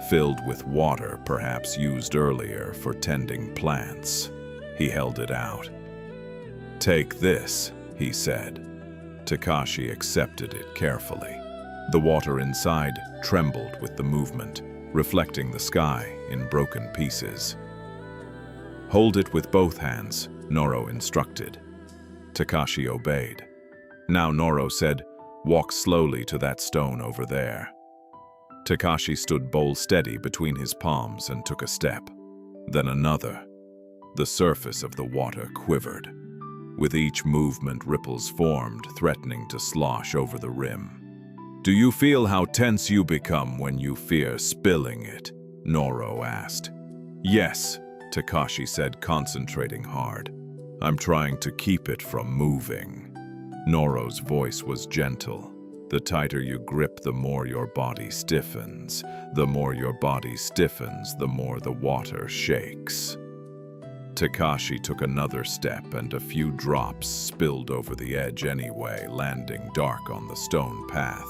Speaker 2: filled with water, perhaps used earlier for tending plants. He held it out. Take this, he said. Takashi accepted it carefully. The water inside trembled with the movement, reflecting the sky in broken pieces. Hold it with both hands, Noro instructed. Takashi obeyed. Now Noro said, walk slowly to that stone over there. Takashi stood bowl steady between his palms and took a step, then another. The surface of the water quivered. With each movement, ripples formed, threatening to slosh over the rim. Do you feel how tense you become when you fear spilling it? Noro asked. Yes, Takashi said, concentrating hard. I'm trying to keep it from moving. Noro's voice was gentle. The tighter you grip, the more your body stiffens. The more your body stiffens, the more the water shakes. Takashi took another step, and a few drops spilled over the edge anyway, landing dark on the stone path.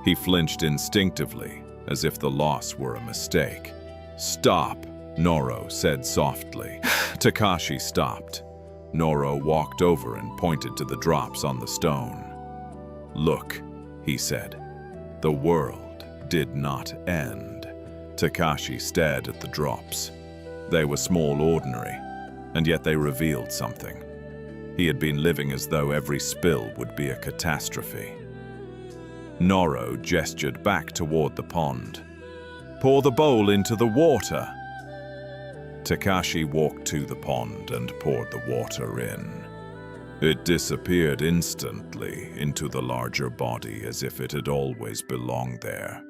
Speaker 2: He flinched instinctively, as if the loss were a mistake. "Stop," Noro said softly. Takashi stopped. Noro walked over and pointed to the drops on the stone. "Look," he said. The world did not end. Takashi stared at the drops. They were small, ordinary, and yet they revealed something. He had been living as though every spill would be a catastrophe. Noro gestured back toward the pond. "Pour the bowl into the water." Takashi walked to the pond and poured the water in. It disappeared instantly into the larger body, as if it had always belonged there.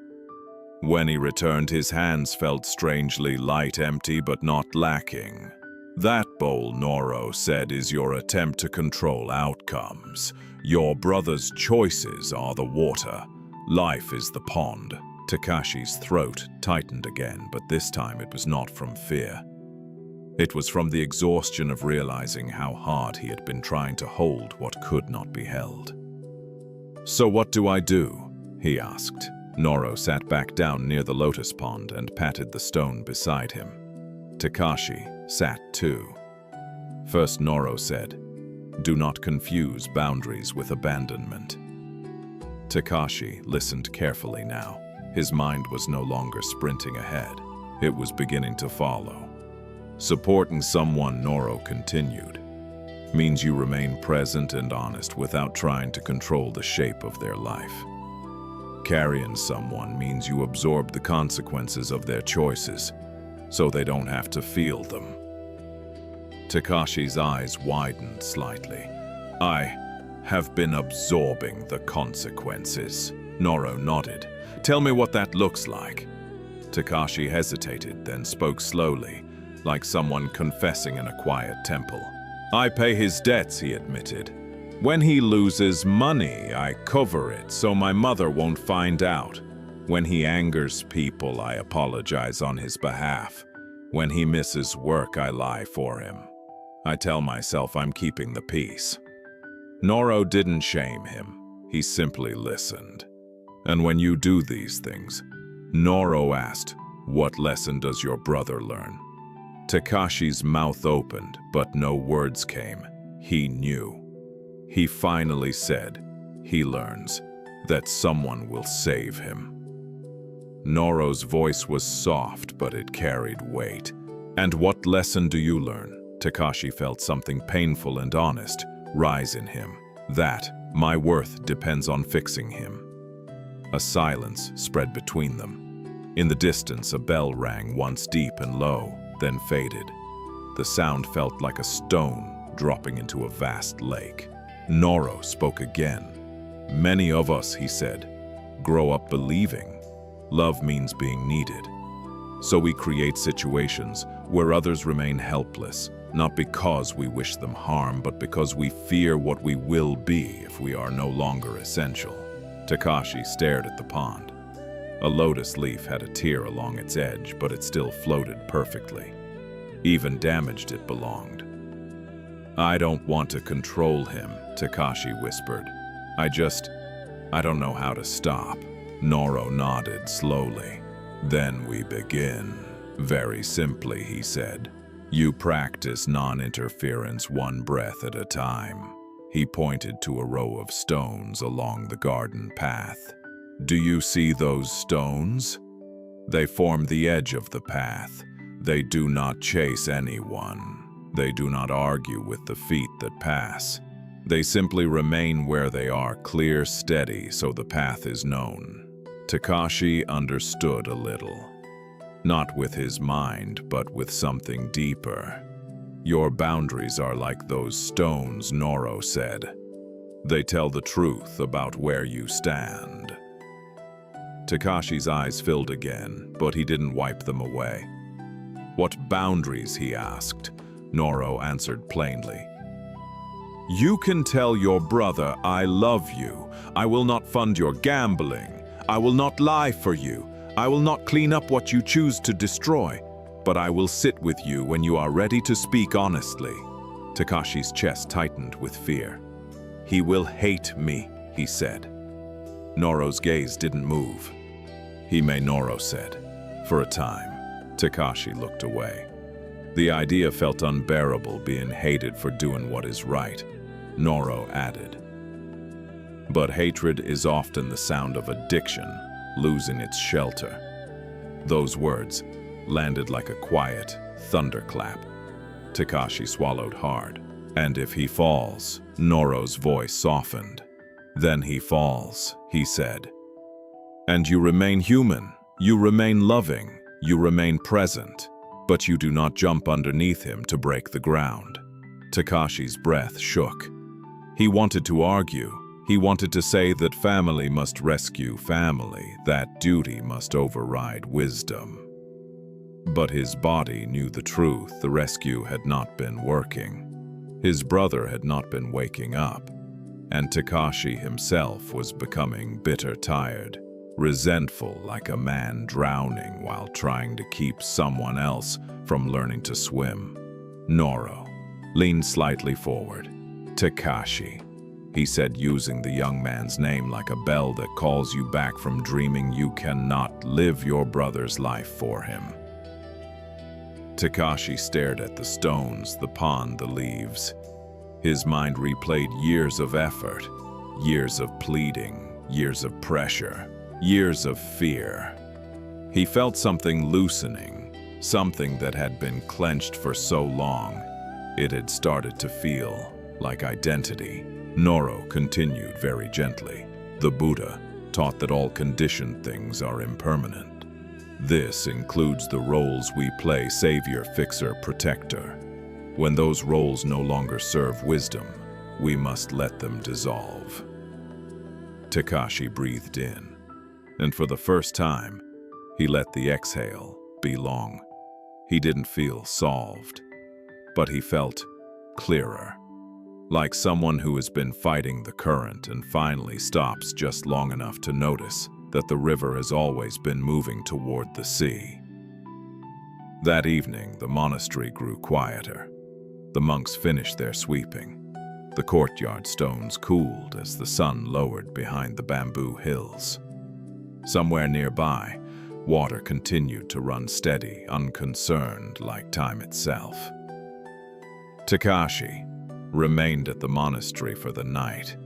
Speaker 2: When he returned, his hands felt strangely light, empty but not lacking. "That bowl," Noro said, "is your attempt to control outcomes. Your brother's choices are the water. Life is the pond." Takashi's throat tightened again, but this time it was not from fear. It was from the exhaustion of realizing how hard he had been trying to hold what could not be held. "So what do I do?" he asked. Noro sat back down near the lotus pond and patted the stone beside him. Takashi sat too. First, Noro said, "Do not confuse boundaries with abandonment." Takashi listened carefully now. His mind was no longer sprinting ahead. It was beginning to follow. "Supporting someone," Noro continued, "means you remain present and honest without trying to control the shape of their life. Carrying someone means you absorb the consequences of their choices, so they don't have to feel them." Takashi's eyes widened slightly. "I have been absorbing the consequences." Noro nodded. "Tell me what that looks like." Takashi hesitated, then spoke slowly, like someone confessing in a quiet temple. "I pay his debts," he admitted. "When he loses money, I cover it so my mother won't find out. When he angers people, I apologize on his behalf. When he misses work, I lie for him. I tell myself I'm keeping the peace." Noro didn't shame him. He simply listened. "And when you do these things," Noro asked, "what lesson does your brother learn?" Takashi's mouth opened, but no words came. He knew. He finally said, "He learns that someone will save him." Noro's voice was soft, but it carried weight. "And what lesson do you learn?" Takashi felt something painful and honest rise in him. "That my worth depends on fixing him." A silence spread between them. In the distance, a bell rang, once deep and low, then faded. The sound felt like a stone dropping into a vast lake. Noro spoke again. "Many of us," he said, "grow up believing love means being needed. So we create situations where others remain helpless, not because we wish them harm, but because we fear what we will be if we are no longer essential." Takashi stared at the pond. A lotus leaf had a tear along its edge, but it still floated perfectly. Even damaged, it belonged. "I don't want to control him," Takashi whispered. I don't know how to stop." Noro nodded slowly. "Then we begin. Very simply," he said. "You practice non-interference, one breath at a time." He pointed to a row of stones along the garden path. "Do you see those stones? They form the edge of the path. They do not chase anyone. They do not argue with the feet that pass. They simply remain where they are, clear, steady, so the path is known." Takashi understood a little. Not with his mind, but with something deeper. "Your boundaries are like those stones," Noro said. "They tell the truth about where you stand." Takashi's eyes filled again, but he didn't wipe them away. "What boundaries?" he asked. Noro answered plainly. You can tell your brother I love you. I will not fund your gambling. I will not lie for you. I will not clean up what you choose to destroy. But I will sit with you when you are ready to speak honestly. Takashi's chest tightened with fear. He will hate me, he said. Noro's gaze didn't move. Hime, Noro said. For a time, Takashi looked away. The idea felt unbearable, being hated for doing what is right. Noro added. But hatred is often the sound of addiction, losing its shelter. Those words landed like a quiet thunderclap. Takashi swallowed hard. And if he falls, Noro's voice softened. Then he falls, he said. And you remain human, you remain loving, you remain present, but you do not jump underneath him to break the ground. Takashi's breath shook. He wanted to argue. He wanted to say that family must rescue family, that duty must override wisdom. But his body knew the truth. The rescue had not been working. His brother had not been waking up, and Takashi himself was becoming bitter tired, resentful like a man drowning while trying to keep someone else from learning to swim. Noro leaned slightly forward. Takashi, he said, using the young man's name like a bell that calls you back from dreaming. You cannot live your brother's life for him. Takashi stared at the stones, the pond, the leaves. His mind replayed years of effort, years of pleading, years of pressure, years of fear. He felt something loosening, something that had been clenched for so long. It had started to feel like identity. Noro continued very gently. The Buddha taught that all conditioned things are impermanent. This includes the roles we play: savior, fixer, protector. When those roles no longer serve wisdom, we must let them dissolve. Takashi breathed in, and for the first time, he let the exhale be long. He didn't feel solved, but he felt clearer, like someone who has been fighting the current and finally stops just long enough to notice that the river has always been moving toward the sea. That evening, the monastery grew quieter. The monks finished their sweeping. The courtyard stones cooled as the sun lowered behind the bamboo hills. Somewhere nearby, water continued to run steady, unconcerned, like time itself. Takashi remained at the monastery for the night.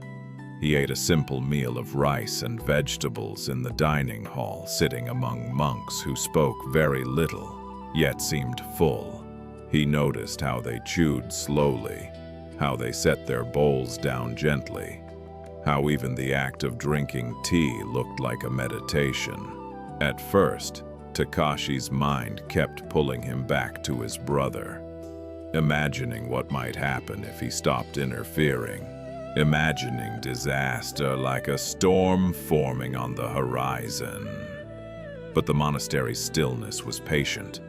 Speaker 2: He ate a simple meal of rice and vegetables in the dining hall, sitting among monks who spoke very little, yet seemed full. He noticed how they chewed slowly, how they set their bowls down gently, how even the act of drinking tea looked like a meditation. At first, Takashi's mind kept pulling him back to his brother, imagining what might happen if he stopped interfering, imagining disaster like a storm forming on the horizon. But the monastery's stillness was patient.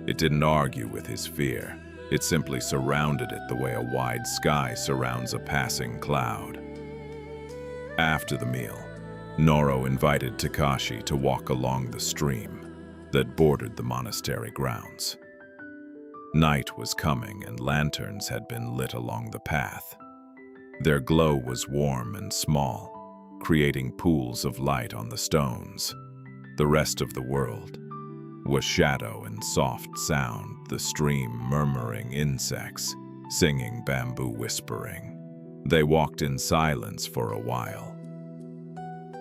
Speaker 2: It didn't argue with his fear. It simply surrounded it the way a wide sky surrounds a passing cloud. After the meal, Noro invited Takashi to walk along the stream that bordered the monastery grounds. Night was coming and lanterns had been lit along the path. Their glow was warm and small, creating pools of light on the stones. The rest of the world was shadow and soft sound, the stream murmuring insects, singing bamboo whispering. They walked in silence for a while.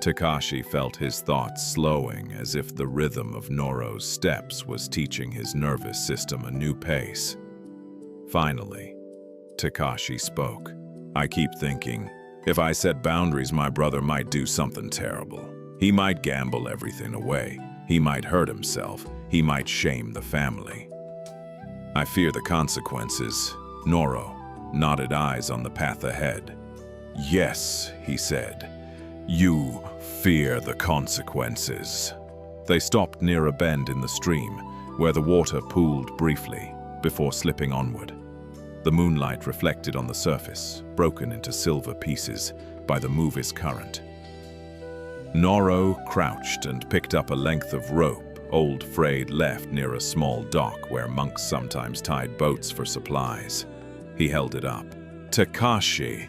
Speaker 2: Takashi felt his thoughts slowing, as if the rhythm of Noro's steps was teaching his nervous system a new pace. Finally, Takashi spoke. I keep thinking, if I set boundaries, my brother might do something terrible. He might gamble everything away. He might hurt himself. He might shame the family. I fear the consequences. Noro nodded, eyes on the path ahead. Yes, he said. You fear the consequences. They stopped near a bend in the stream, where the water pooled briefly before slipping onward. The moonlight reflected on the surface, broken into silver pieces by the move's current. Noro crouched and picked up a length of rope, old frayed left near a small dock where monks sometimes tied boats for supplies. He held it up. "Takashi,"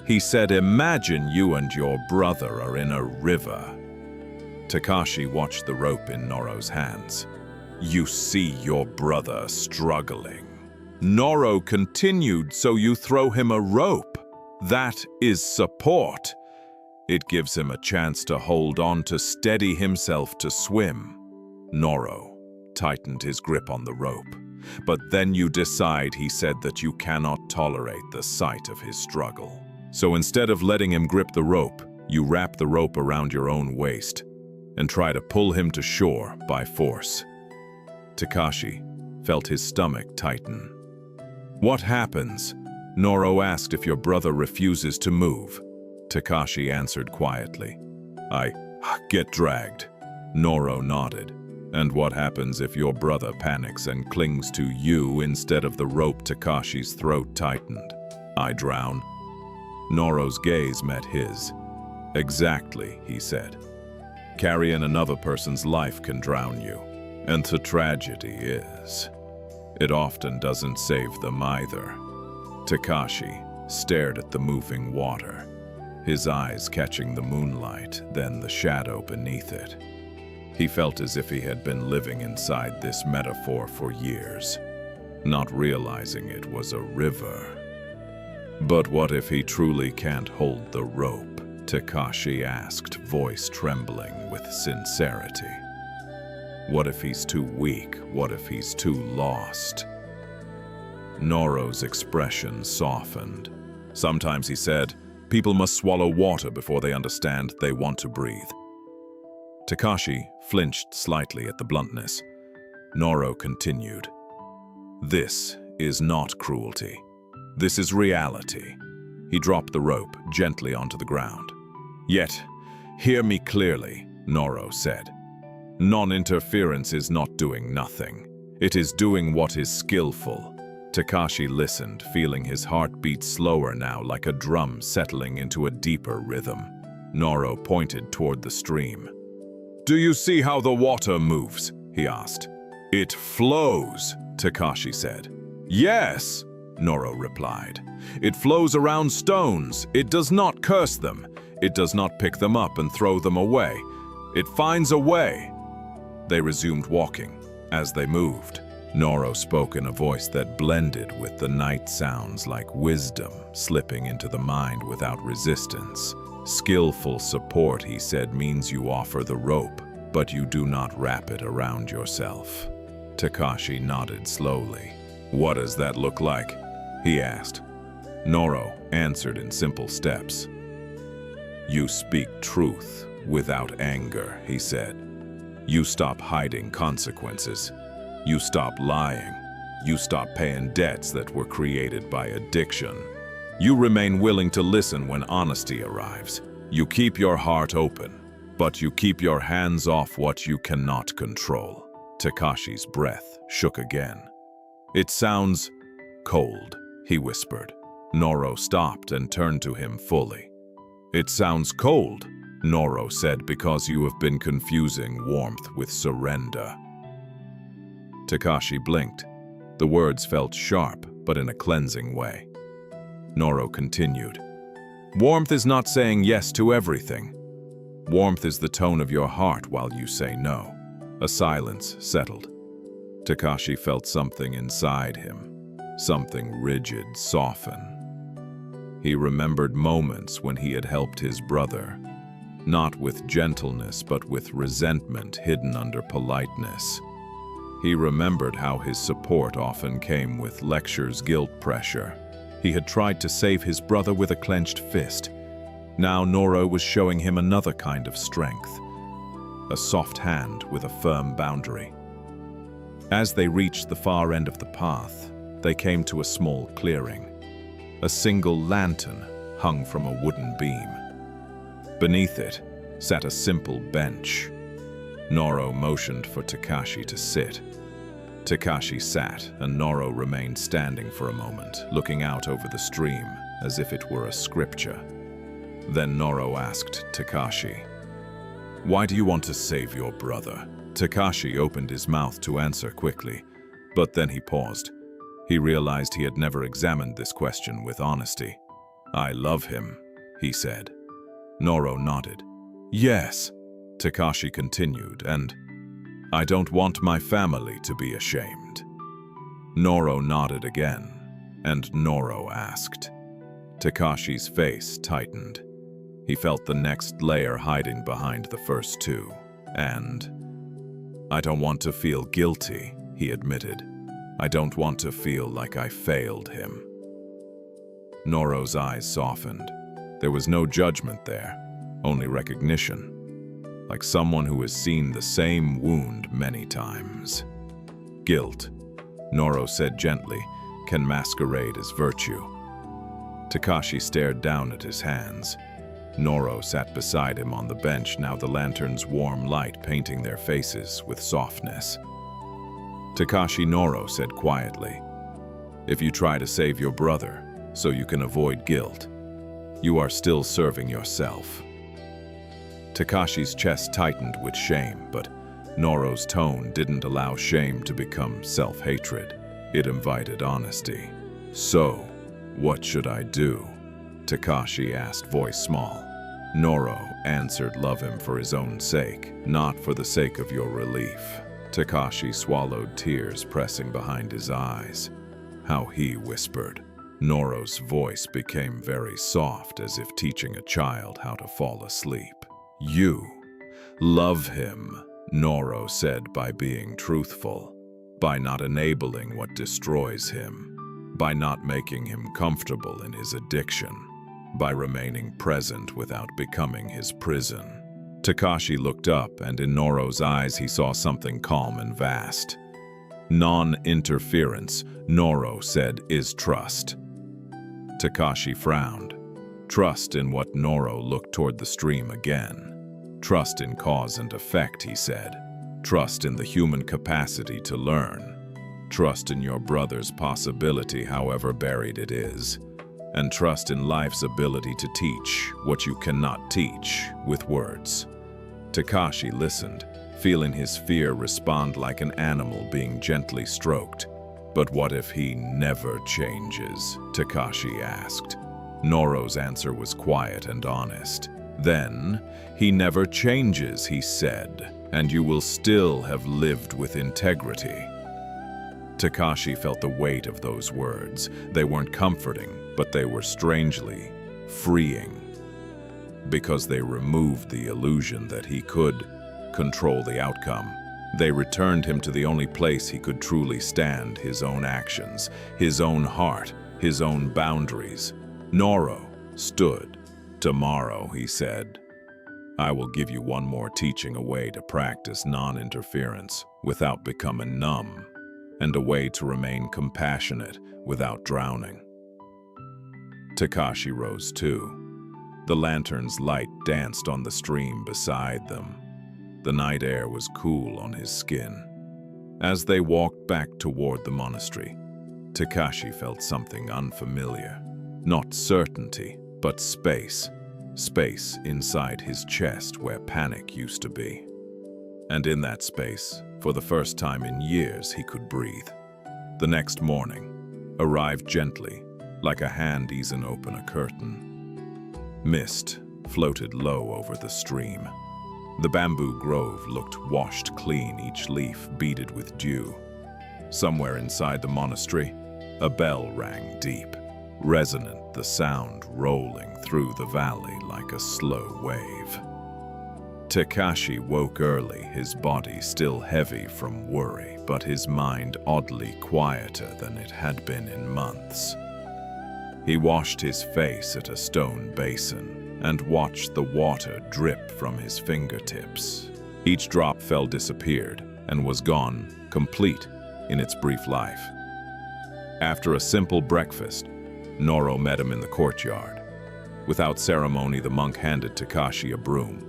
Speaker 2: he said, "imagine you and your brother are in a river." Takashi watched the rope in Noro's hands. "You see your brother struggling." Noro continued, "So you throw him a rope. That is support. It gives him a chance to hold on to steady himself to swim." Noro tightened his grip on the rope. "But then you decide," he said, "that you cannot tolerate the sight of his struggle. So instead of letting him grip the rope, you wrap the rope around your own waist and try to pull him to shore by force." Takashi felt his stomach tighten. "What happens?" Noro asked. "If your brother refuses to move?" Takashi answered quietly. "I get dragged." Noro nodded. "And what happens if your brother panics and clings to you instead of the rope?" Takashi's throat tightened. "I drown." Noro's gaze met his. "Exactly," he said. "Carrying another person's life can drown you. And the tragedy is, it often doesn't save them either." Takashi stared at the moving water, his eyes catching the moonlight, then the shadow beneath it. He felt as if he had been living inside this metaphor for years, not realizing it was a river. "But what if he truly can't hold the rope?" Takashi asked, voice trembling with sincerity. "What if he's too weak? What if he's too lost?" Noro's expression softened. "Sometimes," he said, "people must swallow water before they understand they want to breathe." Takashi flinched slightly at the bluntness. Noro continued, "This is not cruelty. This is reality." He dropped the rope gently onto the ground. "Yet, hear me clearly," Noro said. "Non-interference is not doing nothing. It is doing what is skillful." Takashi listened, feeling his heart beat slower now, like a drum settling into a deeper rhythm. Noro pointed toward the stream. "Do you see how the water moves?" he asked. "It flows," Takashi said. "Yes," Noro replied. "It flows around stones. It does not curse them. It does not pick them up and throw them away. It finds a way." They resumed walking. As they moved, Noro spoke in a voice that blended with the night sounds, like wisdom slipping into the mind without resistance. "Skillful support," he said, "means you offer the rope, but you do not wrap it around yourself." Takashi nodded slowly. "What does that look like?" he asked. Noro answered in simple steps. "You speak truth without anger," he said. "You stop hiding consequences. You stop lying. You stop paying debts that were created by addiction. You remain willing to listen when honesty arrives. You keep your heart open, but you keep your hands off what you cannot control." Takashi's breath shook again. "It sounds cold," he whispered. Noro stopped and turned to him fully. "It sounds cold," Noro said, "because you have been confusing warmth with surrender." Takashi blinked. The words felt sharp, but in a cleansing way. Noro continued, "Warmth is not saying yes to everything. Warmth is the tone of your heart while you say no." A silence settled. Takashi felt something inside him, something rigid soften. He remembered moments when he had helped his brother, not with gentleness but with resentment hidden under politeness. He remembered how his support often came with lectures, guilt pressure. He had tried to save his brother with a clenched fist. Now Noro was showing him another kind of strength, a soft hand with a firm boundary. As they reached the far end of the path, they came to a small clearing. A single lantern hung from a wooden beam. Beneath it sat a simple bench. Noro motioned for Takashi to sit. Takashi sat, and Noro remained standing for a moment, looking out over the stream as if it were a scripture. Then Noro asked Takashi, "Why do you want to save your brother?" Takashi opened his mouth to answer quickly, but then he paused. He realized he had never examined this question with honesty. "I love him," he said. Noro nodded. "Yes," Takashi continued, "and I don't want my family to be ashamed." Noro nodded again, and Noro asked. Takashi's face tightened. He felt the next layer hiding behind the first two, and "I don't want to feel guilty," he admitted. "I don't want to feel like I failed him." Noro's eyes softened. There was no judgment there, only recognition, like someone who has seen the same wound many times. "Guilt," Noro said gently, "can masquerade as virtue." Takashi stared down at his hands. Noro sat beside him on the bench, now the lantern's warm light painting their faces with softness. Takashi, Noro said quietly, "If you try to save your brother so you can avoid guilt, you are still serving yourself." Takashi's chest tightened with shame, but Noro's tone didn't allow shame to become self-hatred. It invited honesty. "So, what should I do?" Takashi asked, voice small. Noro answered, "Love him for his own sake, not for the sake of your relief." Takashi swallowed, tears pressing behind his eyes. How he whispered. Noro's voice became very soft, as if teaching a child how to fall asleep. "You love him," Noro said, "by being truthful, by not enabling what destroys him, by not making him comfortable in his addiction, by remaining present without becoming his prison." Takashi looked up, and in Noro's eyes he saw something calm and vast. "Non-interference," Noro said, "is trust." Takashi frowned. Trust in what? Noro looked toward the stream again. "Trust in cause and effect," he said. "Trust in the human capacity to learn. Trust in your brother's possibility, however buried it is. And trust in life's ability to teach what you cannot teach with words." Takashi listened, feeling his fear respond like an animal being gently stroked. "But what if he never changes?" Takashi asked. Noro's answer was quiet and honest. "Then, he never changes," he said, "and you will still have lived with integrity." Takashi felt the weight of those words. They weren't comforting, but they were strangely freeing, because they removed the illusion that he could control the outcome. They returned him to the only place he could truly stand: his own actions, his own heart, his own boundaries. Noro stood. "Tomorrow," he said, "I will give you one more teaching, a way to practice non-interference without becoming numb, and a way to remain compassionate without drowning." Takashi rose too. The lantern's light danced on the stream beside them. The night air was cool on his skin. As they walked back toward the monastery, Takashi felt something unfamiliar. Not certainty, but space. Space inside his chest where panic used to be. And in that space, for the first time in years, he could breathe. The next morning arrived gently, like a hand easing open a curtain. Mist floated low over the stream. The bamboo grove looked washed clean, each leaf beaded with dew. Somewhere inside the monastery, a bell rang deep, resonant, the sound rolling through the valley like a slow wave. Takashi woke early, his body still heavy from worry, but his mind oddly quieter than it had been in months. He washed his face at a stone basin and watched the water drip from his fingertips. Each drop disappeared and was gone, complete in its brief life. After a simple breakfast, Noro met him in the courtyard. Without ceremony, the monk handed Takashi a broom.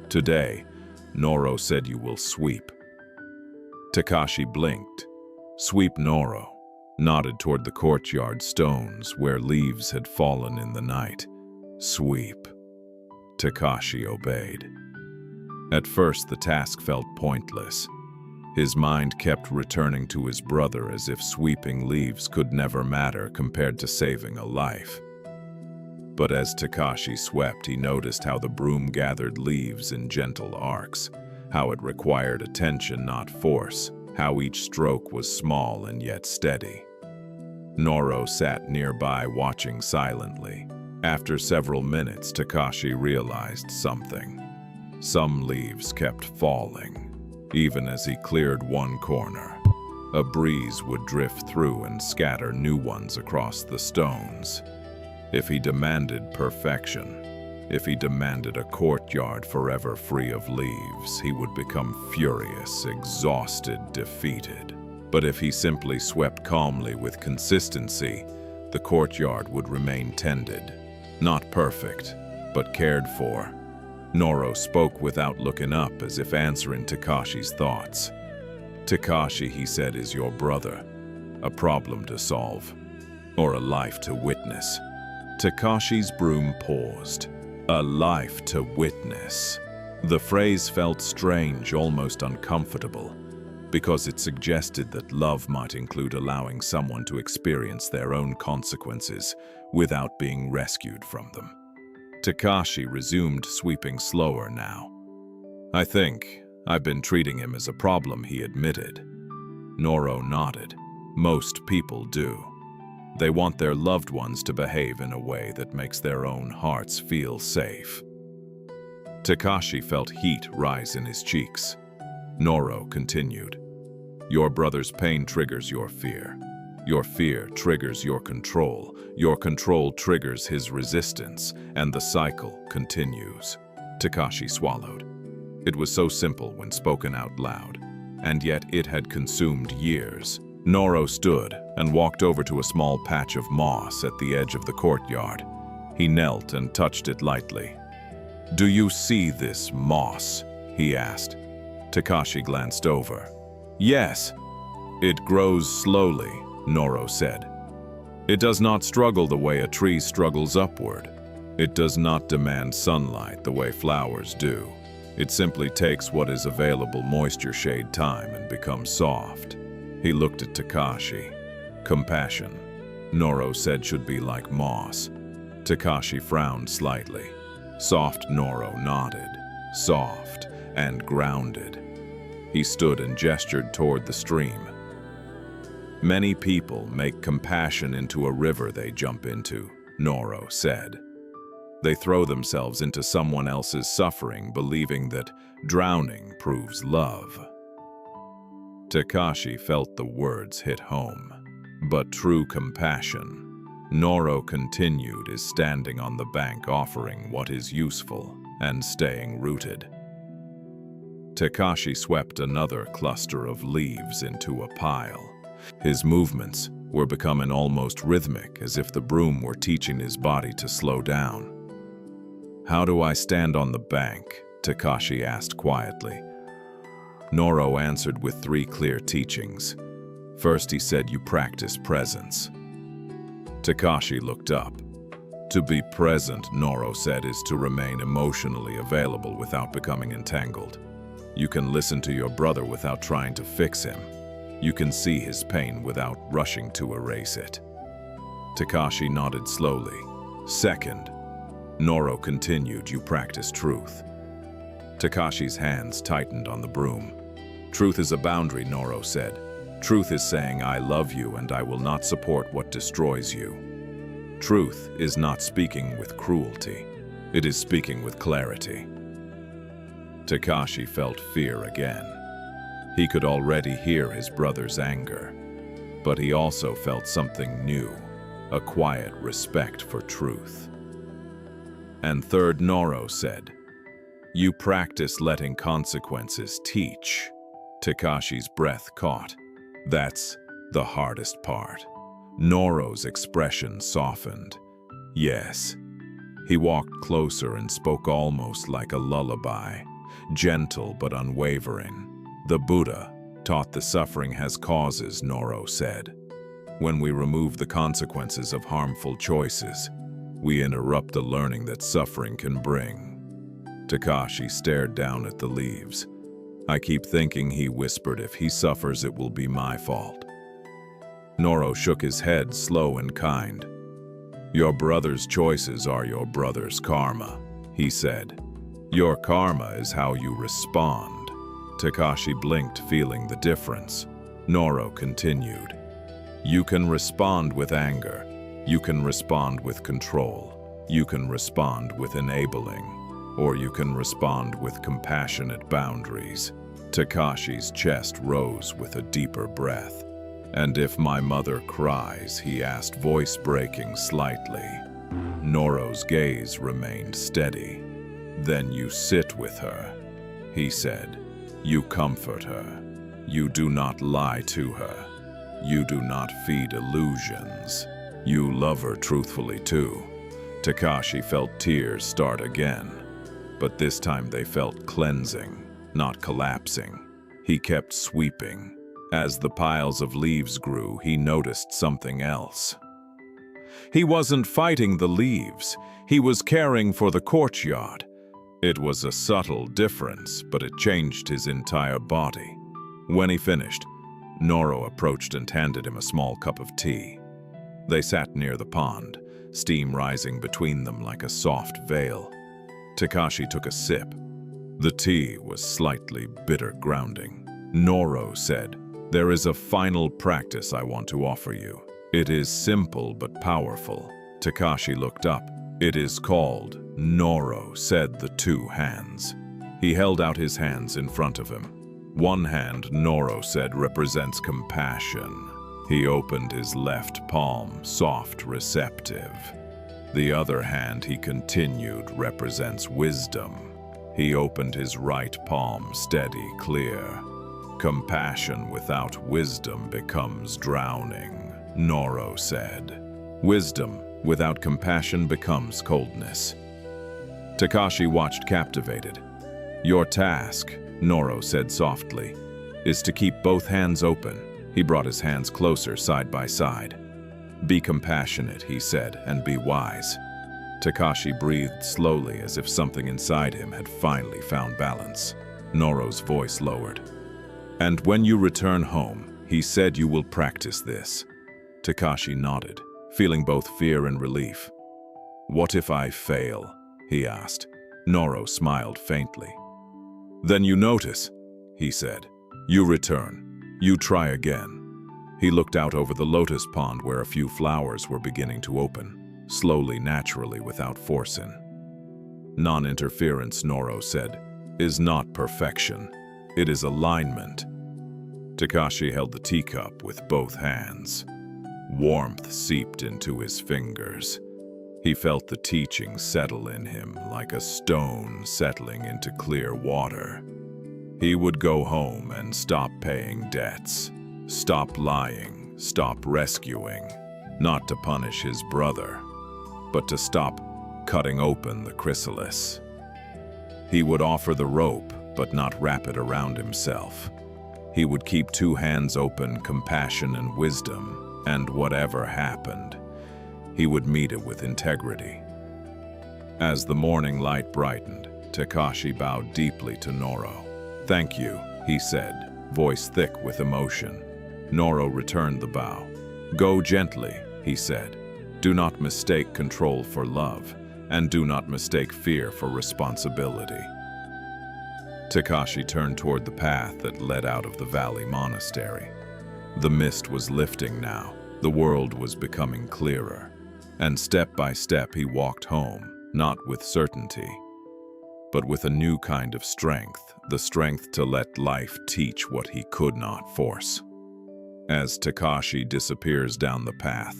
Speaker 2: "Today," Noro said, "you will sweep." Takashi blinked. Sweep Noro nodded toward the courtyard stones where leaves had fallen in the night. Sweep. Takashi obeyed. At first, the task felt pointless. His mind kept returning to his brother as if sweeping leaves could never matter compared to saving a life. But as Takashi swept, he noticed how the broom gathered leaves in gentle arcs, how it required attention, not force, how each stroke was small and yet steady. Noro sat nearby watching silently. After several minutes, Takashi realized something. Some leaves kept falling. Even as he cleared one corner, a breeze would drift through and scatter new ones across the stones. If he demanded perfection, if he demanded a courtyard forever free of leaves, he would become furious, exhausted, defeated. But if he simply swept calmly with consistency, the courtyard would remain tended. Not perfect, but cared for. Noro spoke without looking up, as if answering Takashi's thoughts. Takashi, he said, is your brother. A problem to solve, or a life to witness. Takashi's broom paused. A life to witness. The phrase felt strange, almost uncomfortable, because it suggested that love might include allowing someone to experience their own consequences without being rescued from them. Takashi resumed, sweeping slower now. I think I've been treating him as a problem, he admitted. Noro nodded. Most people do. They want their loved ones to behave in a way that makes their own hearts feel safe. Takashi felt heat rise in his cheeks. Noro continued. Your brother's pain triggers your fear. Your fear triggers your control. Your control triggers his resistance, and the cycle continues. Takashi swallowed. It was so simple when spoken out loud, and yet it had consumed years. Noro stood and walked over to a small patch of moss at the edge of the courtyard. He knelt and touched it lightly. Do you see this moss? He asked. Takashi glanced over. Yes. It grows slowly, Noro said. It does not struggle the way a tree struggles upward. It does not demand sunlight the way flowers do. It simply takes what is available moisture shade time and becomes soft. He looked at Takashi. Compassion, Noro said, should be like moss. Takashi frowned slightly. Soft Noro nodded. Soft and grounded. He stood and gestured toward the stream. Many people make compassion into a river they jump into, Noro said. They throw themselves into someone else's suffering, believing that drowning proves love. Takashi felt the words hit home. But true compassion, Noro continued, is standing on the bank offering what is useful and staying rooted. Takashi swept another cluster of leaves into a pile. His movements were becoming almost rhythmic, as if the broom were teaching his body to slow down. How do I stand on the bank? Takashi asked quietly. Noro answered with 3 clear teachings. First, he said, you practice presence. Takashi looked up. To be present, Noro said, is to remain emotionally available without becoming entangled. You can listen to your brother without trying to fix him. You can see his pain without rushing to erase it. Takashi nodded slowly. Second, Noro continued, you practice truth. Takashi's hands tightened on the broom. Truth is a boundary, Noro said. Truth is saying, I love you and I will not support what destroys you. Truth is not speaking with cruelty. It is speaking with clarity. Takashi felt fear again. He could already hear his brother's anger, but he also felt something new, a quiet respect for truth. And third, Noro said, you practice letting consequences teach. Takashi's breath caught. That's the hardest part. Noro's expression softened. Yes. He walked closer and spoke almost like a lullaby, gentle but unwavering. The Buddha, taught the suffering has causes, Noro said. When we remove the consequences of harmful choices, we interrupt the learning that suffering can bring. Takashi stared down at the leaves. I keep thinking, he whispered, if he suffers, it will be my fault. Noro shook his head, slow and kind. Your brother's choices are your brother's karma, he said. Your karma is how you respond. Takashi blinked, feeling the difference. Noro continued. You can respond with anger. You can respond with control. You can respond with enabling. Or you can respond with compassionate boundaries. Takashi's chest rose with a deeper breath. And if my mother cries, he asked, voice breaking slightly. Noro's gaze remained steady. Then you sit with her, he said. You comfort her. You do not lie to her. You do not feed illusions. You love her truthfully too. Takashi felt tears start again, but this time they felt cleansing, not collapsing. He kept sweeping. As the piles of leaves grew, he noticed something else. He wasn't fighting the leaves. He was caring for the courtyard. It was a subtle difference, but it changed his entire body. When he finished, Noro approached and handed him a small cup of tea. They sat near the pond, steam rising between them like a soft veil. Takashi took a sip. The tea was slightly bitter grounding. Noro said, there is a final practice I want to offer you. It is simple but powerful. Takashi looked up. It is called Noro, said the two hands. He held out his hands in front of him. One hand, Noro said, represents compassion. He opened his left palm, soft, receptive. The other hand, he continued, represents wisdom. He opened his right palm, steady, clear. Compassion without wisdom becomes drowning, Noro said. Wisdom without compassion becomes coldness. Takashi watched captivated. Your task, Noro said softly, is to keep both hands open. He brought his hands closer, side by side. Be compassionate, he said, and be wise. Takashi breathed slowly, as if something inside him had finally found balance. Noro's voice lowered. And when you return home, he said, you will practice this. Takashi nodded, feeling both fear and relief. What if I fail? He asked. Noro smiled faintly. Then you notice, he said. You return. You try again. He looked out over the lotus pond where a few flowers were beginning to open, slowly, naturally, without forcing. Non-interference, Noro said, is not perfection. It is alignment. Takashi held the teacup with both hands. Warmth seeped into his fingers. He felt the teaching settle in him like a stone settling into clear water. He would go home and stop paying debts, stop lying, stop rescuing, not to punish his brother, but to stop cutting open the chrysalis. He would offer the rope, but not wrap it around himself. He would keep two hands open, compassion and wisdom, and whatever happened, he would meet it with integrity. As the morning light brightened, Takashi bowed deeply to Noro. Thank you, he said, voice thick with emotion. Noro returned the bow. Go gently, he said. Do not mistake control for love, and do not mistake fear for responsibility. Takashi turned toward the path that led out of the valley monastery. The mist was lifting now. The world was becoming clearer. And step by step he walked home, not with certainty, but with a new kind of strength, the strength to let life teach what he could not force. As Takashi disappears down the path,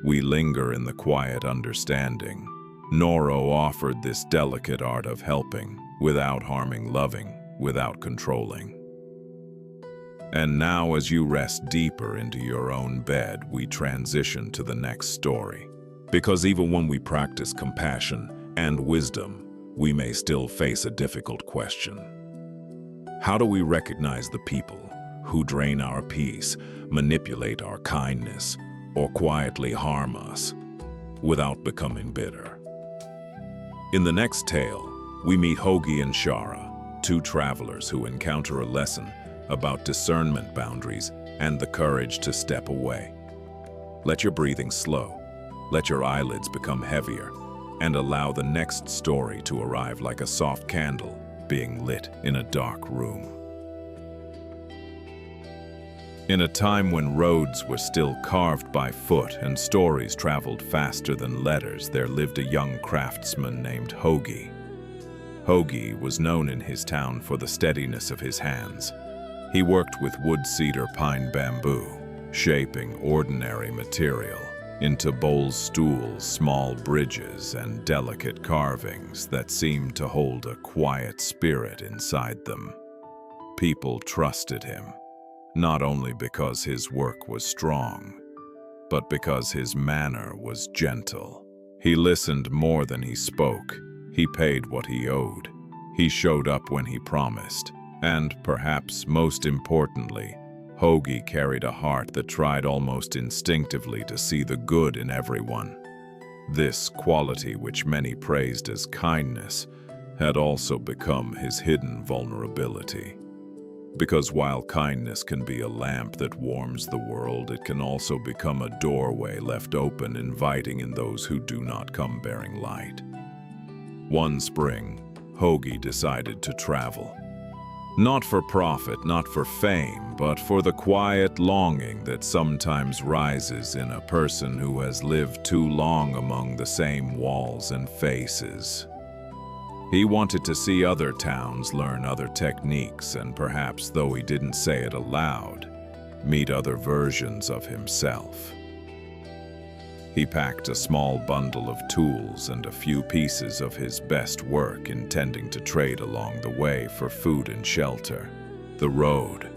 Speaker 2: we linger in the quiet understanding. Noro offered this delicate art of helping, without harming, loving, without controlling. And now, as you rest deeper into your own bed, we transition to the next story. Because even when we practice compassion and wisdom, we may still face a difficult question. How do we recognize the people
Speaker 1: who drain our peace, manipulate our kindness, or quietly harm us without becoming bitter. In the next tale, we meet Hogi and Shara, two travelers who encounter a lesson about discernment boundaries and the courage to step away. Let your breathing slow, let your eyelids become heavier, and allow the next story to arrive like a soft candle being lit in a dark room. In a time when roads were still carved by foot and stories traveled faster than letters, there lived a young craftsman named Hogi. Hogi was known in his town for the steadiness of his hands. He worked with wood, cedar, pine, bamboo, shaping ordinary material into bowls, stools, small bridges, and delicate carvings that seemed to hold a quiet spirit inside them. People trusted him, not only because his work was strong, but because his manner was gentle. He listened more than he spoke. He paid what he owed. He showed up when he promised. And, perhaps most importantly, Hogi carried a heart that tried almost instinctively to see the good in everyone. This quality, which many praised as kindness, had also become his hidden vulnerability. Because while kindness can be a lamp that warms the world, it can also become a doorway left open, inviting in those who do not come bearing light. One spring, Hogi decided to travel. Not for profit, not for fame, but for the quiet longing that sometimes rises in a person who has lived too long among the same walls and faces. He wanted to see other towns, learn other techniques, and perhaps, though he didn't say it aloud, meet other versions of himself. He packed a small bundle of tools and a few pieces of his best work, intending to trade along the way for food and shelter. The road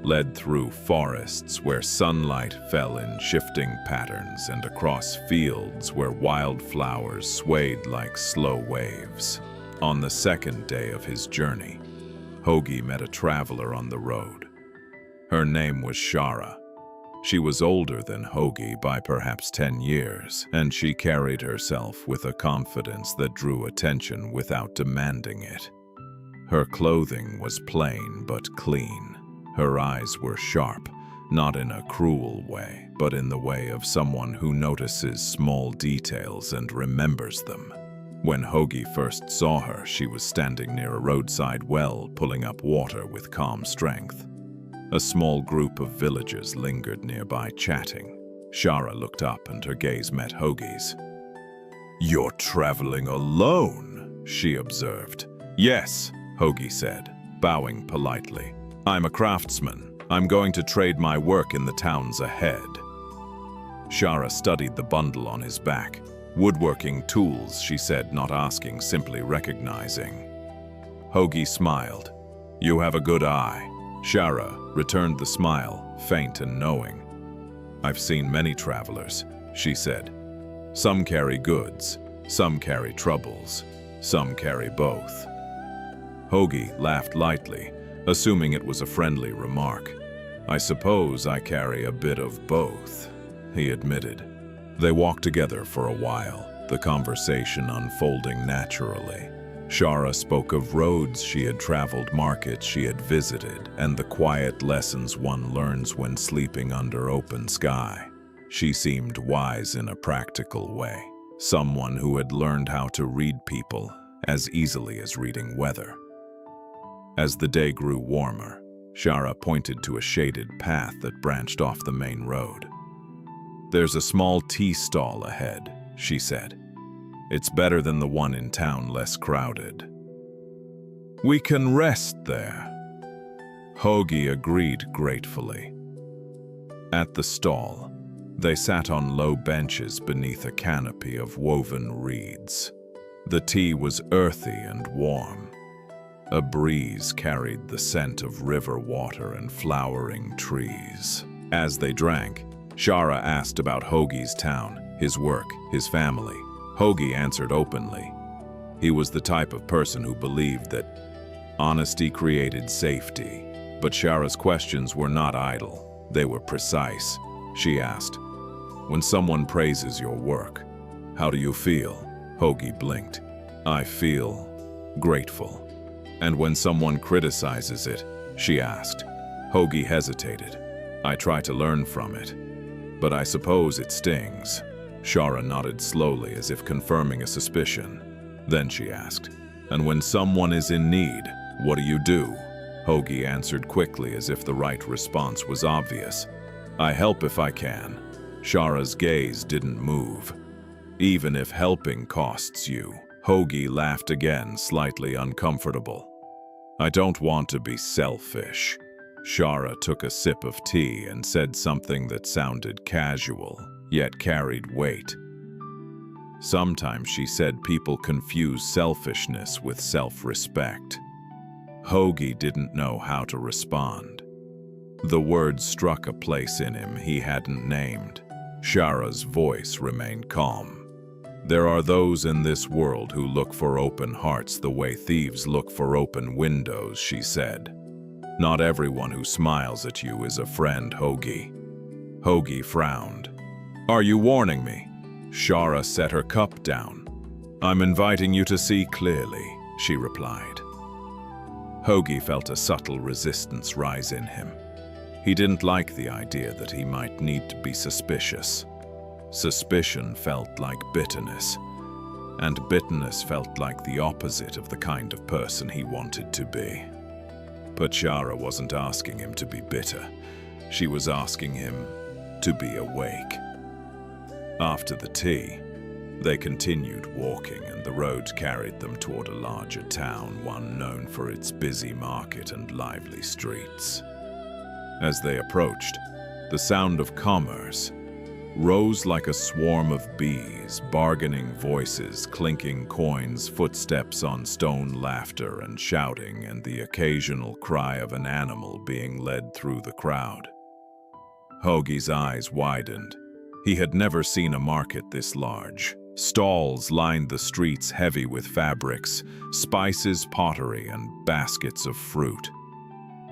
Speaker 1: led through forests where sunlight fell in shifting patterns and across fields where wildflowers swayed like slow waves. On the second day of his journey, Hogi met a traveler on the road. Her name was Shara. She was older than Hogi by perhaps 10 years, and she carried herself with a confidence that drew attention without demanding it. Her clothing was plain but clean. Her eyes were sharp, not in a cruel way, but in the way of someone who notices small details and remembers them. When Hogi first saw her, she was standing near a roadside well, pulling up water with calm strength. A small group of villagers lingered nearby, chatting. Shara looked up and her gaze met Hogi's. "You're traveling alone," she observed. "Yes," Hogi said, bowing politely. "I'm a craftsman. I'm going to trade my work in the towns ahead." Shara studied the bundle on his back. "Woodworking tools," she said, not asking, simply recognizing. Hogi smiled. "You have a good eye." Shara returned the smile, faint and knowing. "I've seen many travelers," she said. "Some carry goods, some carry troubles, some carry both." Hogi laughed lightly, assuming it was a friendly remark. "I suppose I carry a bit of both," he admitted. They walked together for a while, the conversation unfolding naturally. Shara spoke of roads she had traveled, markets she had visited, and the quiet lessons one learns when sleeping under open sky. She seemed wise in a practical way, someone who had learned how to read people as easily as reading weather. As the day grew warmer, Shara pointed to a shaded path that branched off the main road. "There's a small tea stall ahead," she said. "It's better than the one in town, less crowded." "We can rest there," Hogi agreed gratefully. At the stall, they sat on low benches beneath a canopy of woven reeds. The tea was earthy and warm. A breeze carried the scent of river water and flowering trees. As they drank, Shara asked about Hogi's town, his work, his family. Hogi answered openly. He was the type of person who believed that honesty created safety,
Speaker 2: But Shara's questions were not idle. They were precise. She asked, "When someone praises your work, how do you feel?" Hoagie blinked. "I feel grateful." "And when someone criticizes it?" she asked. Hoagie hesitated. "I try to learn from it, but I suppose it stings." Shara nodded slowly as if confirming a suspicion. Then she asked, "And when someone is in need, what do you do?" Hoagie answered quickly as if the right response was obvious. "I help if I can." Shara's gaze didn't move. "Even if helping costs you." Hoagie laughed again, slightly uncomfortable. "I don't want to be selfish." Shara took a sip of tea and said something that sounded casual, yet carried weight. Sometimes, she said, people confuse selfishness with self-respect. Hoagie didn't know how to respond. The words struck a place in him he hadn't named. Shara's voice remained calm. "There are those in this world who look for open hearts the way thieves look for open windows," she said. "Not everyone who smiles at you is a friend, Hoagie." Hoagie frowned. "Are you warning me?" Shara set her cup down. "I'm inviting you to see clearly," she replied. Hoagie felt a subtle resistance rise in him. He didn't like the idea that he might need to be suspicious. Suspicion felt like bitterness, and bitterness felt like the opposite of the kind of person he wanted to be. But Shara wasn't asking him to be bitter. She was asking him to be awake. After the tea, they continued walking, and the road carried them toward a larger town, one known for its busy market and lively streets. As they approached, the sound of commerce rose like a swarm of bees, bargaining voices, clinking coins, footsteps on stone, laughter and shouting, and the occasional cry of an animal being led through the crowd. Hoagie's eyes widened. He had never seen a market this large. Stalls lined the streets, heavy with fabrics, spices, pottery, and baskets of fruit.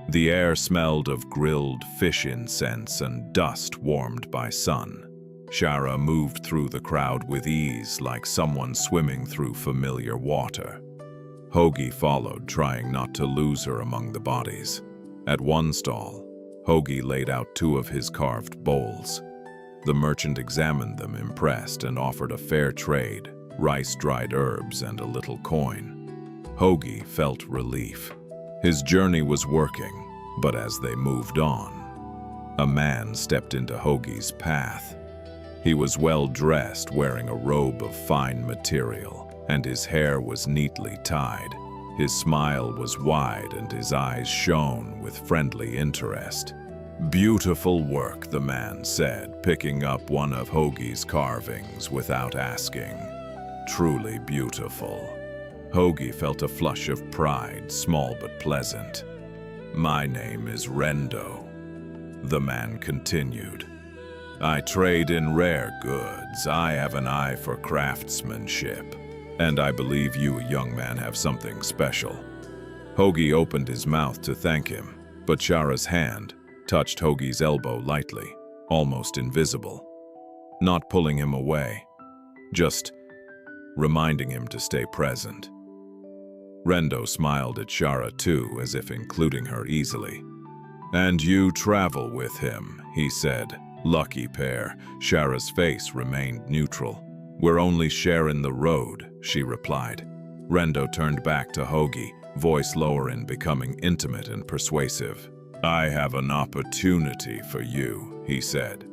Speaker 2: The air smelled of grilled fish incense and dust warmed by sun. Shara moved through the crowd with ease, like someone swimming through familiar water. Hoagie followed, trying not to lose her among the bodies. At one stall, Hoagie laid out 2 of his carved bowls. The merchant examined them, impressed, and offered a fair trade, rice, dried herbs, and a little coin. Hoagie felt relief. His journey was working, but as they moved on, a man stepped into Hoagie's path. He was well dressed, wearing a robe of fine material, and his hair was neatly tied. His smile was wide, and his eyes shone with friendly interest. "Beautiful work," the man said, picking up one of Hoagie's carvings without asking. "Truly beautiful." Hoagie felt a flush of pride, small but pleasant. "My name is Rendo," the man continued. "I trade in rare goods. I have an eye for craftsmanship, and I believe you, young man, have something special." Hoagie opened his mouth to thank him, but Shara's hand touched Hoagie's elbow lightly, almost invisible. Not pulling him away, just reminding him to stay present. Rendo smiled at Shara too, as if including her easily. "And you travel with him," he said. "Lucky pair." Shara's face remained neutral. "We're only sharing the road," she replied. Rendo turned back to Hoagie, voice lower and becoming intimate and persuasive. "I have an opportunity for you," he said.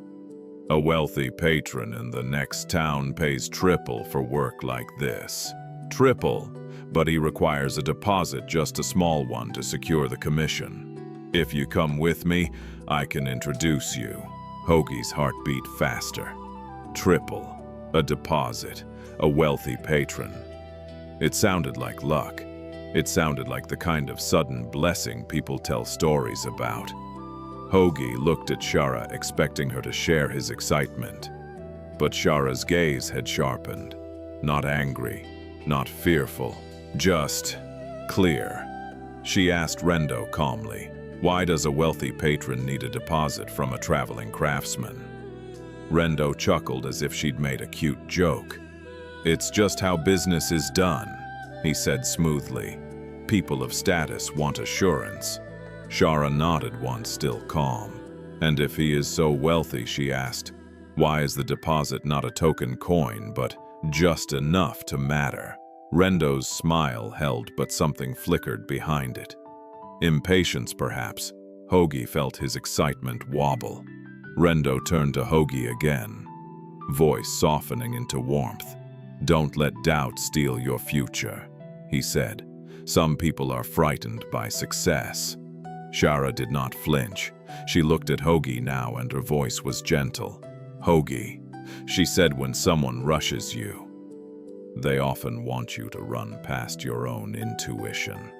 Speaker 2: "A wealthy patron in the next town pays triple for work like this. Triple, but he requires a deposit, just a small one, to secure the commission. If you come with me, I can introduce you." Hoagie's heart beat faster. Triple, a deposit, a wealthy patron. It sounded like luck. It sounded like the kind of sudden blessing people tell stories about. Hoagie looked at Shara, expecting her to share his excitement. But Shara's gaze had sharpened. Not angry, not fearful, just clear. She asked Rendo calmly, Why does a wealthy patron need a deposit from a traveling craftsman? Rendo chuckled as if she'd made a cute joke. It's just how business is done, he said smoothly. People of status want assurance. Shara nodded once, still calm. And if he is so wealthy, she asked, why is the deposit not a token coin, but just enough to matter? Rendo's smile held, but something flickered behind it. Impatience, perhaps. Hoagie felt his excitement wobble. Rendo turned to Hoagie again, voice softening into warmth. Don't let doubt steal your future, he said. Some people are frightened by success. Shara did not flinch. She looked at Hoagie now and her voice was gentle. Hoagie, she said, when someone rushes you, they often want you to run past your own intuition.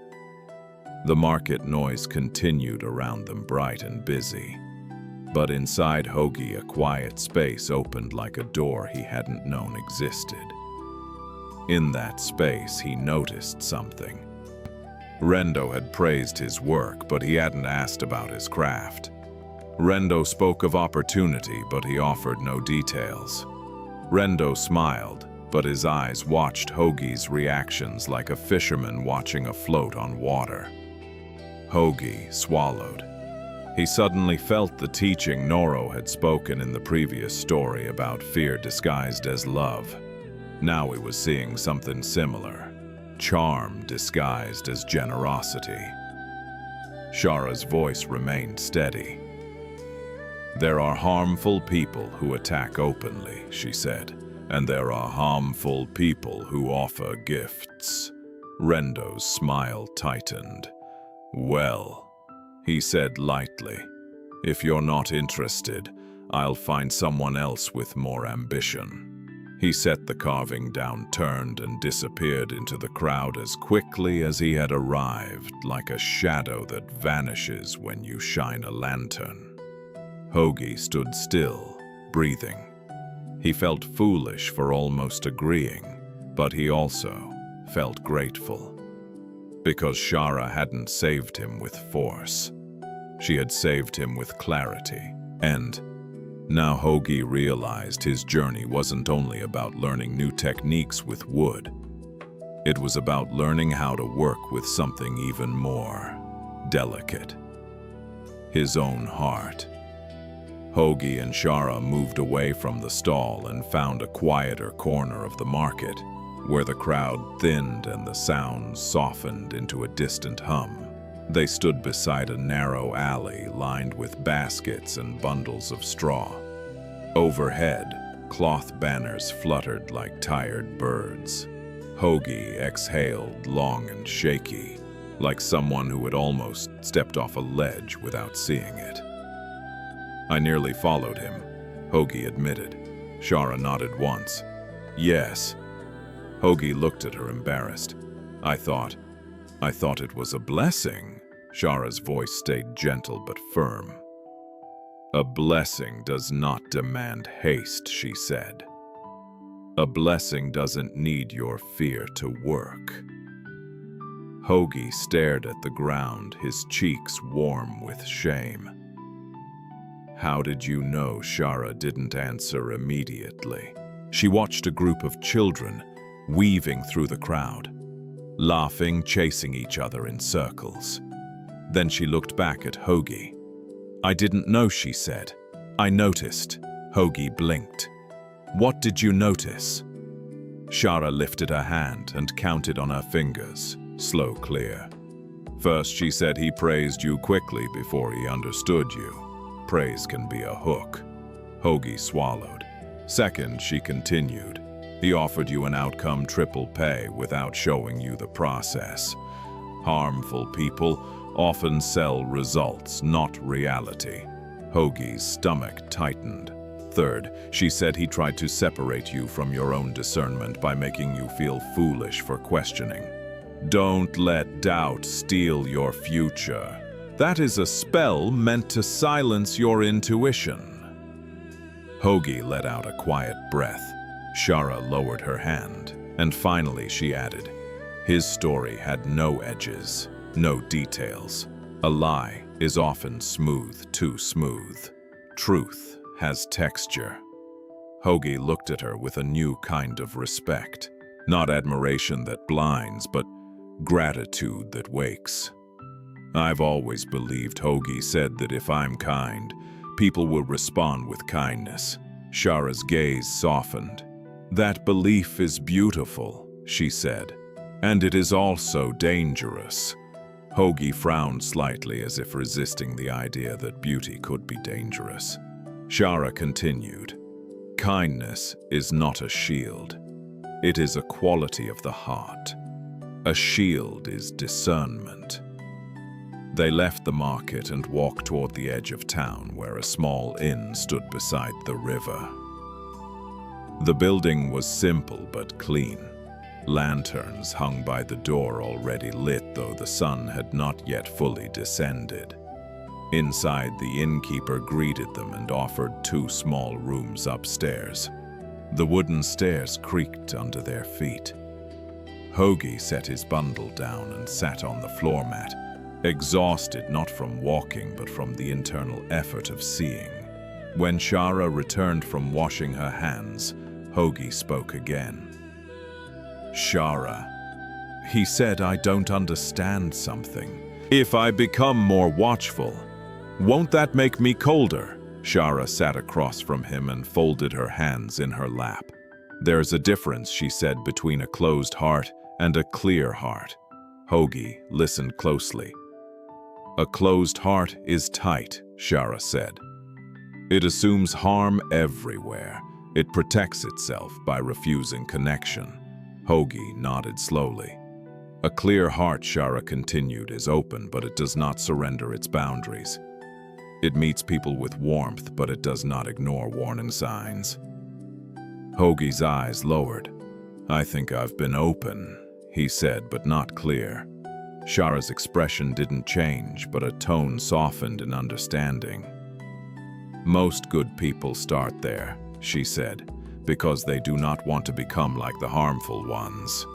Speaker 2: The market noise continued around them, bright and busy. But inside Hoagie, a quiet space opened like a door he hadn't known existed. In that space, he noticed something. Rendo had praised his work, but he hadn't asked about his craft. Rendo spoke of opportunity, but he offered no details. Rendo smiled, but his eyes watched Hoagie's reactions like a fisherman watching a float on water. Hoagie swallowed. He suddenly felt the teaching Noro had spoken in the previous story about fear disguised as love. Now he was seeing something similar. Charm disguised as generosity. Shara's voice remained steady. There are harmful people who attack openly, she said, and there are harmful people who offer gifts. Rendo's smile tightened. Well, he said lightly, if you're not interested, I'll find someone else with more ambition. He set the carving down, turned, and disappeared into the crowd as quickly as he had arrived, like a shadow that vanishes when you shine a lantern. Hoagie stood still, breathing. He felt foolish for almost agreeing, but he also felt grateful. Because Shara hadn't saved him with force. She had saved him with clarity. And now Hoagie realized his journey wasn't only about learning new techniques with wood. It was about learning how to work with something even more delicate. His own heart. Hoagie and Shara moved away from the stall and found a quieter corner of the market, where the crowd thinned and the sounds softened into a distant hum. They stood beside a narrow alley lined with baskets and bundles of straw. Overhead, cloth banners fluttered like tired birds. Hoagie exhaled long and shaky, like someone who had almost stepped off a ledge without seeing it. I nearly followed him, Hoagie admitted. Shara nodded once. Yes. Hoagie looked at her, embarrassed. I thought it was a blessing. Shara's voice stayed gentle but firm. A blessing does not demand haste, she said. A blessing doesn't need your fear to work. Hoagie stared at the ground, his cheeks warm with shame. How did you know? Shara didn't answer immediately. She watched a group of children weaving through the crowd, laughing, chasing each other in circles. Then she looked back at Hoagie. I didn't know, she said. I noticed. Hoagie blinked. What did you notice? Shara lifted her hand and counted on her fingers, slow, clear. First, she said he praised you quickly before he understood you. Praise can be a hook. Hoagie swallowed. Second, she continued, he offered you an outcome triple pay without showing you the process. Harmful people often sell results, not reality. Hoagie's stomach tightened. Third, she said he tried to separate you from your own discernment by making you feel foolish for questioning. Don't let doubt steal your future. That is a spell meant to silence your intuition. Hoagie let out a quiet breath. Shara lowered her hand, and finally she added, his story had no edges, no details. A lie is often smooth, too smooth. Truth has texture. Hoagie looked at her with a new kind of respect. Not admiration that blinds, but gratitude that wakes. I've always believed, Hoagie said, that if I'm kind, people will respond with kindness. Shara's gaze softened. That belief is beautiful, she said, and it is also dangerous. Hoagie frowned slightly as if resisting the idea that beauty could be dangerous. Shara continued, kindness is not a shield. It is a quality of the heart. A shield is discernment. They left the market and walked toward the edge of town where a small inn stood beside the river. The building was simple but clean. Lanterns hung by the door already lit, though the sun had not yet fully descended. Inside, the innkeeper greeted them and offered 2 small rooms upstairs. The wooden stairs creaked under their feet. Hoagie set his bundle down and sat on the floor mat, exhausted not from walking but from the internal effort of seeing. When Shara returned from washing her hands, Hoagie spoke again. Shara, he said, I don't understand something. If I become more watchful, won't that make me colder? Shara sat across from him and folded her hands in her lap. There's a difference, she said, between a closed heart and a clear heart. Hoagie listened closely. A closed heart is tight, Shara said. It assumes harm everywhere. It protects itself by refusing connection. Hoagie nodded slowly. A clear heart, Shara continued, is open, but it does not surrender its boundaries. It meets people with warmth, but it does not ignore warning signs. Hoagie's eyes lowered. I think I've been open, he said, but not clear. Shara's expression didn't change, but a tone softened in understanding. Most good people start there, she said, because they do not want to become like the harmful ones.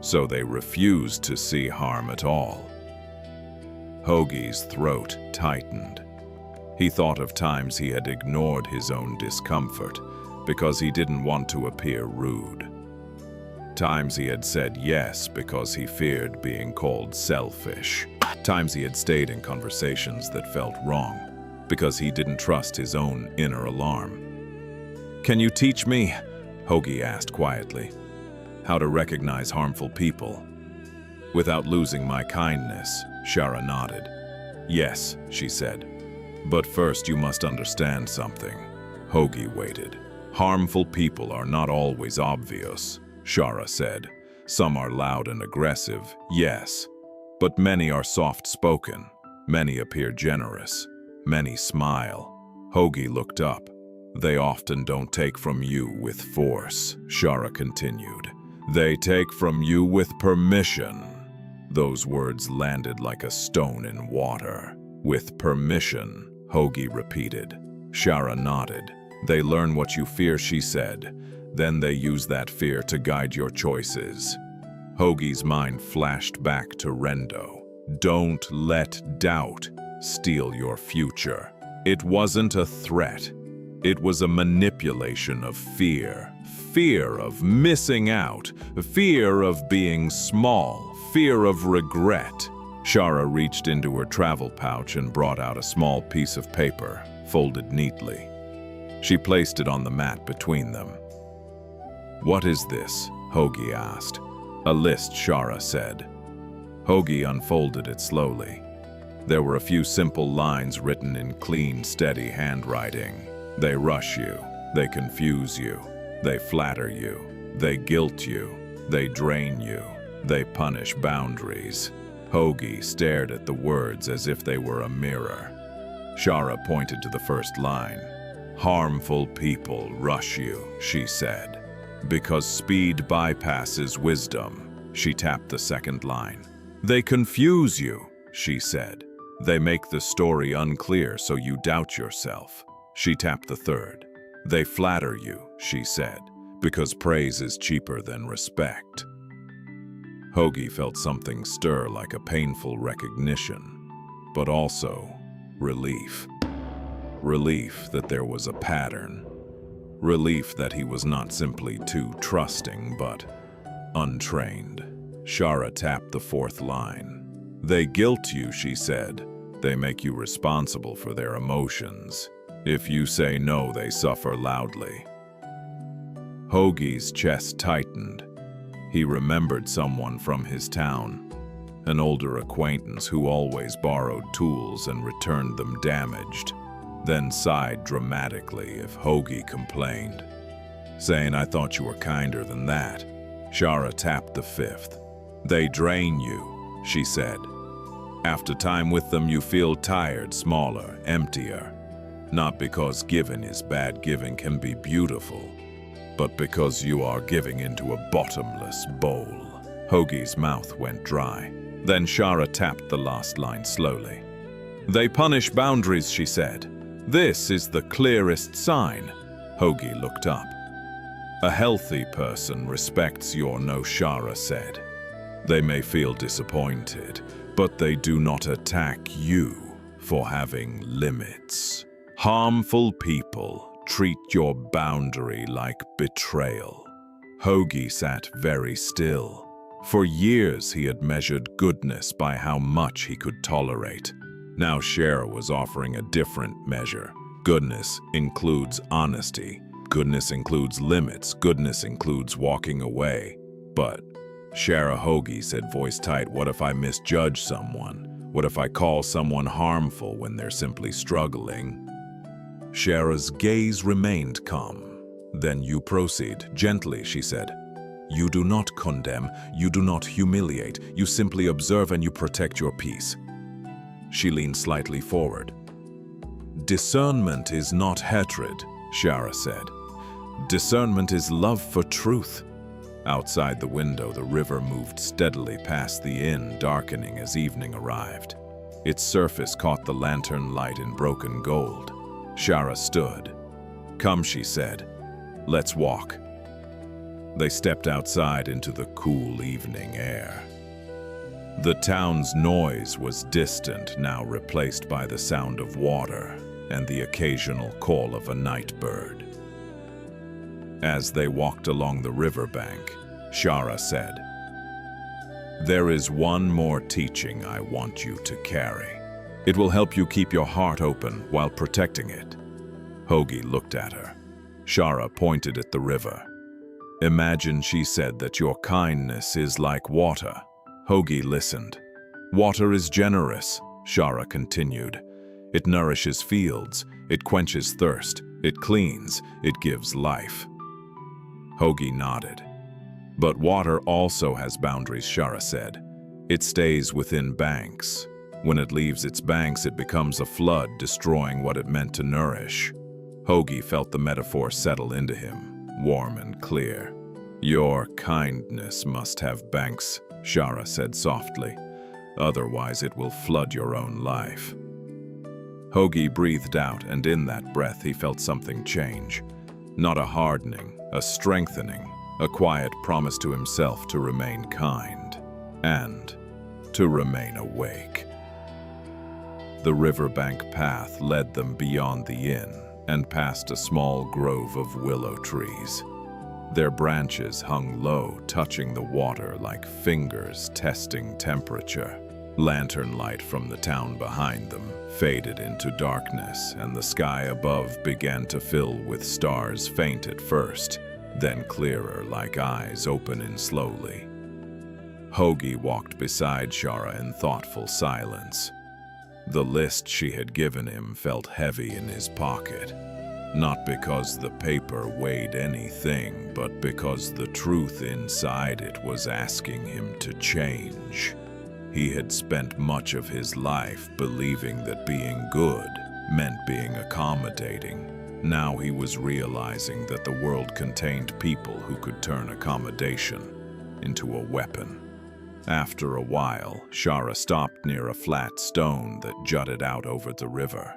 Speaker 2: So they refuse to see harm at all. Hoagie's throat tightened. He thought of times he had ignored his own discomfort because he didn't want to appear rude. Times he had said yes because he feared being called selfish. Times he had stayed in conversations that felt wrong because he didn't trust his own inner alarm. Can you teach me, Hoagie asked quietly, how to recognize harmful people? Without losing my kindness, Shara nodded. Yes, she said. But first you must understand something. Hoagie waited. Harmful people are not always obvious, Shara said. Some are loud and aggressive, yes. But many are soft-spoken. Many appear generous. Many smile. Hoagie looked up. They often don't take from you with force, Shara continued. They take from you with permission. Those words landed like a stone in water. With permission, Hoagie repeated. Shara nodded. They learn what you fear, she said. Then they use that fear to guide your choices. Hoagie's mind flashed back to Rendo. Don't let doubt steal your future. It wasn't a threat. It was a manipulation of fear. Fear of missing out. Fear of being small. Fear of regret. Shara reached into her travel pouch and brought out a small piece of paper, folded neatly. She placed it on the mat between them. What is this? Hoagie asked. A list, Shara said. Hoagie unfolded it slowly. There were a few simple lines written in clean, steady handwriting. They rush you. They confuse you. They flatter you. They guilt you. They drain you. They punish boundaries. Hoagie stared at the words as if they were a mirror. Shara pointed to the first line. Harmful people rush you, she said. Because speed bypasses wisdom, she tapped the second line. They confuse you, she said. They make the story unclear so you doubt yourself. She tapped the third. They flatter you, she said, because praise is cheaper than respect. Hoagie felt something stir like a painful recognition. but also relief. Relief that there was a pattern. Relief that he was not simply too trusting, but untrained. Shara tapped the fourth line. "They guilt you," she said. "They make you responsible for their emotions. If you say no, they suffer loudly." Hoagie's chest tightened. He remembered someone from his town, an older acquaintance who always borrowed tools and returned them damaged, then sighed dramatically if Hoagie complained, saying, "I thought you were kinder than that." Shara tapped the fifth. "They drain you," she said. "After time with them, you feel tired, smaller, emptier. Not because giving is bad, giving can be beautiful, but because you are giving into a bottomless bowl." Hoagie's mouth went dry. Then Shara tapped the last line slowly. "They punish boundaries," she said. "This is the clearest sign." Hoagie looked up. "A healthy person respects your no," Shara said. "They may feel disappointed, but they do not attack you for having limits. Harmful people treat your boundary like betrayal." Hoagie sat very still. For years he had measured goodness by how much he could tolerate. Now Shara was offering a different measure. Goodness includes honesty. Goodness includes limits. Goodness includes walking away. "But," Shara, Hoagie said, voice tight, "what if I misjudge someone? What if I call someone harmful when they're simply struggling?" Shara's gaze remained calm. "Then you proceed, gently," she said. "You do not condemn, you do not humiliate, you simply observe and you protect your peace." She leaned slightly forward. "Discernment is not hatred," Shara said. "Discernment is love for truth." Outside the window, the river moved steadily past the inn, darkening as evening arrived. Its surface caught the lantern light in broken gold. Shara stood. "Come," she said. "Let's walk." They stepped outside into the cool evening air. The town's noise was distant, now replaced by the sound of water and the occasional call of a night bird. As they walked along the riverbank, Shara said, "There is one more teaching I want you to carry. It will help you keep your heart open while protecting it." Hoagie looked at her. Shara pointed at the river. "Imagine," she said, "that your kindness is like water." Hoagie listened. "Water is generous," Shara continued. "It nourishes fields, it quenches thirst, it cleans, it gives life." Hoagie nodded. "But water also has boundaries," Shara said. "It stays within banks. When it leaves its banks, it becomes a flood, destroying what it meant to nourish." Hoagie felt the metaphor settle into him, warm and clear. "Your kindness must have banks," Shara said softly. "Otherwise it will flood your own life." Hoagie breathed out, and in that breath he felt something change. Not a hardening, a strengthening, a quiet promise to himself to remain kind and to remain awake. The riverbank path led them beyond the inn and past a small grove of willow trees. Their branches hung low, touching the water like fingers testing temperature. Lantern light from the town behind them faded into darkness, and the sky above began to fill with stars, faint at first, then clearer like eyes opening slowly. Hoagie walked beside Shara in thoughtful silence. The list she had given him felt heavy in his pocket, not because the paper weighed anything, but because the truth inside it was asking him to change. He had spent much of his life believing that being good meant being accommodating. Now he was realizing that the world contained people who could turn accommodation into a weapon. After a while, Shara stopped near a flat stone that jutted out over the river.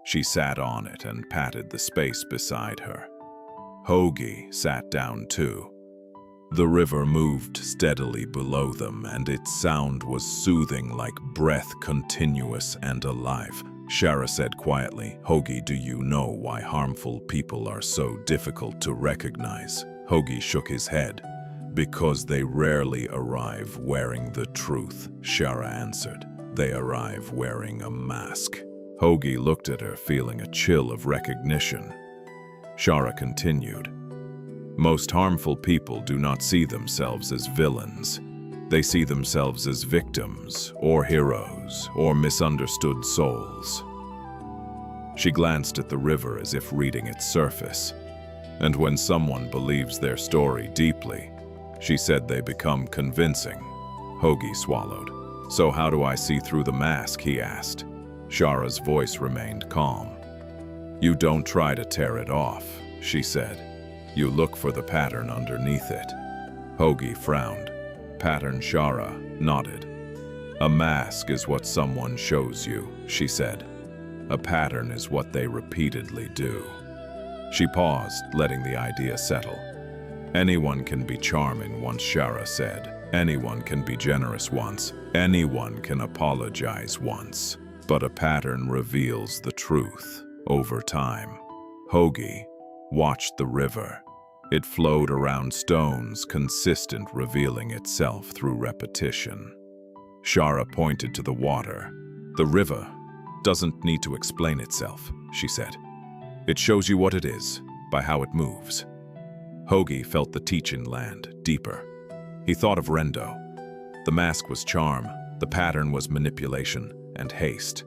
Speaker 2: She sat on it and patted the space beside her. Hoagie sat down too. The river moved steadily below them, and its sound was soothing, like breath, continuous and alive. Shara said quietly, "Hogi, do you know why harmful people are so difficult to recognize?" Hogi shook his head. "Because they rarely arrive wearing the truth," Shara answered. "They arrive wearing a mask." Hogi looked at her, feeling a chill of recognition. Shara continued, "Most harmful people do not see themselves as villains. They see themselves as victims, or heroes, or misunderstood souls." She glanced at the river as if reading its surface. And when someone believes their story deeply, she said they become convincing. Hogi swallowed. "So how do I see through the mask?" he asked. Shara's voice remained calm. "You don't try to tear it off," she said. "You look for the pattern underneath it." Hogi frowned. Pattern? Shara nodded. "A mask is what someone shows you," she said. "A pattern is what they repeatedly do." She paused, letting the idea settle. "Anyone can be charming once," Shara said. "Anyone can be generous once. Anyone can apologize once. But a pattern reveals the truth over time." Hogi watched the river. It flowed around stones, consistent, revealing itself through repetition. Shara pointed to the water. "The river doesn't need to explain itself," she said. "It shows you what it is by how it moves." Hogi felt the teaching land deeper. He thought of Rendo. The mask was charm, the pattern was manipulation and haste.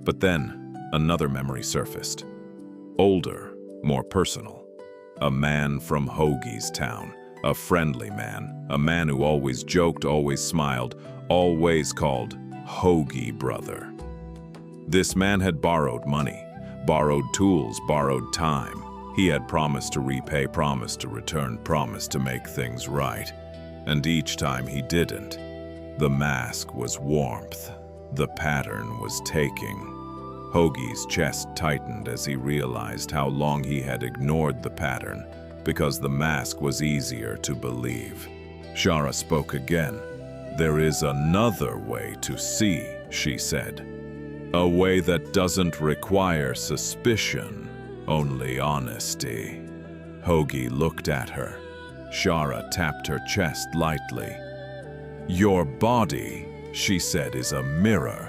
Speaker 2: But then another memory surfaced. Older, more personal. A man from Hogi's town, a friendly man, a man who always joked, always smiled, always called Hogi brother. This man had borrowed money, borrowed tools, borrowed time. He had promised to repay, promised to return, promised to make things right. And each time he didn't. The mask was warmth. The pattern was taking. Hogi's chest tightened as he realized how long he had ignored the pattern because the mask was easier to believe. Shara spoke again. "There is another way to see," she said. "A way that doesn't require suspicion, only honesty." Hogi looked at her. Shara tapped her chest lightly. "Your body," she said, "is a mirror."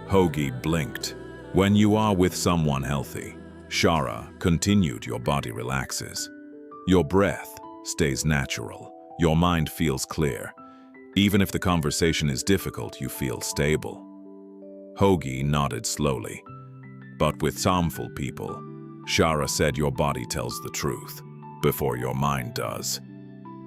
Speaker 2: Hogi blinked. "When you are with someone healthy," Shara continued, "your body relaxes. Your breath stays natural. Your mind feels clear. Even if the conversation is difficult, you feel stable." Hogi nodded slowly. "But with harmful people," Shara said, "your body tells the truth before your mind does."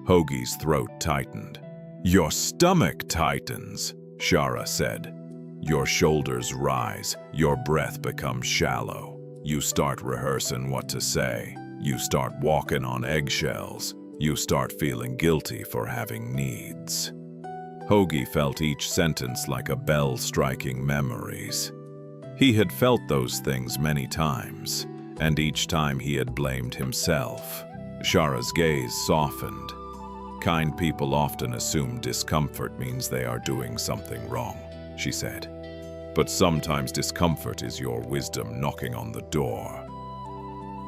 Speaker 2: Hogi's throat tightened. "Your stomach tightens," Shara said. "Your shoulders rise, your breath becomes shallow. You start rehearsing what to say. You start walking on eggshells. You start feeling guilty for having needs." Hogi felt each sentence like a bell striking memories. He had felt those things many times, and each time he had blamed himself. Shara's gaze softened. "Kind people often assume discomfort means they are doing something wrong," she said. "But sometimes discomfort is your wisdom knocking on the door."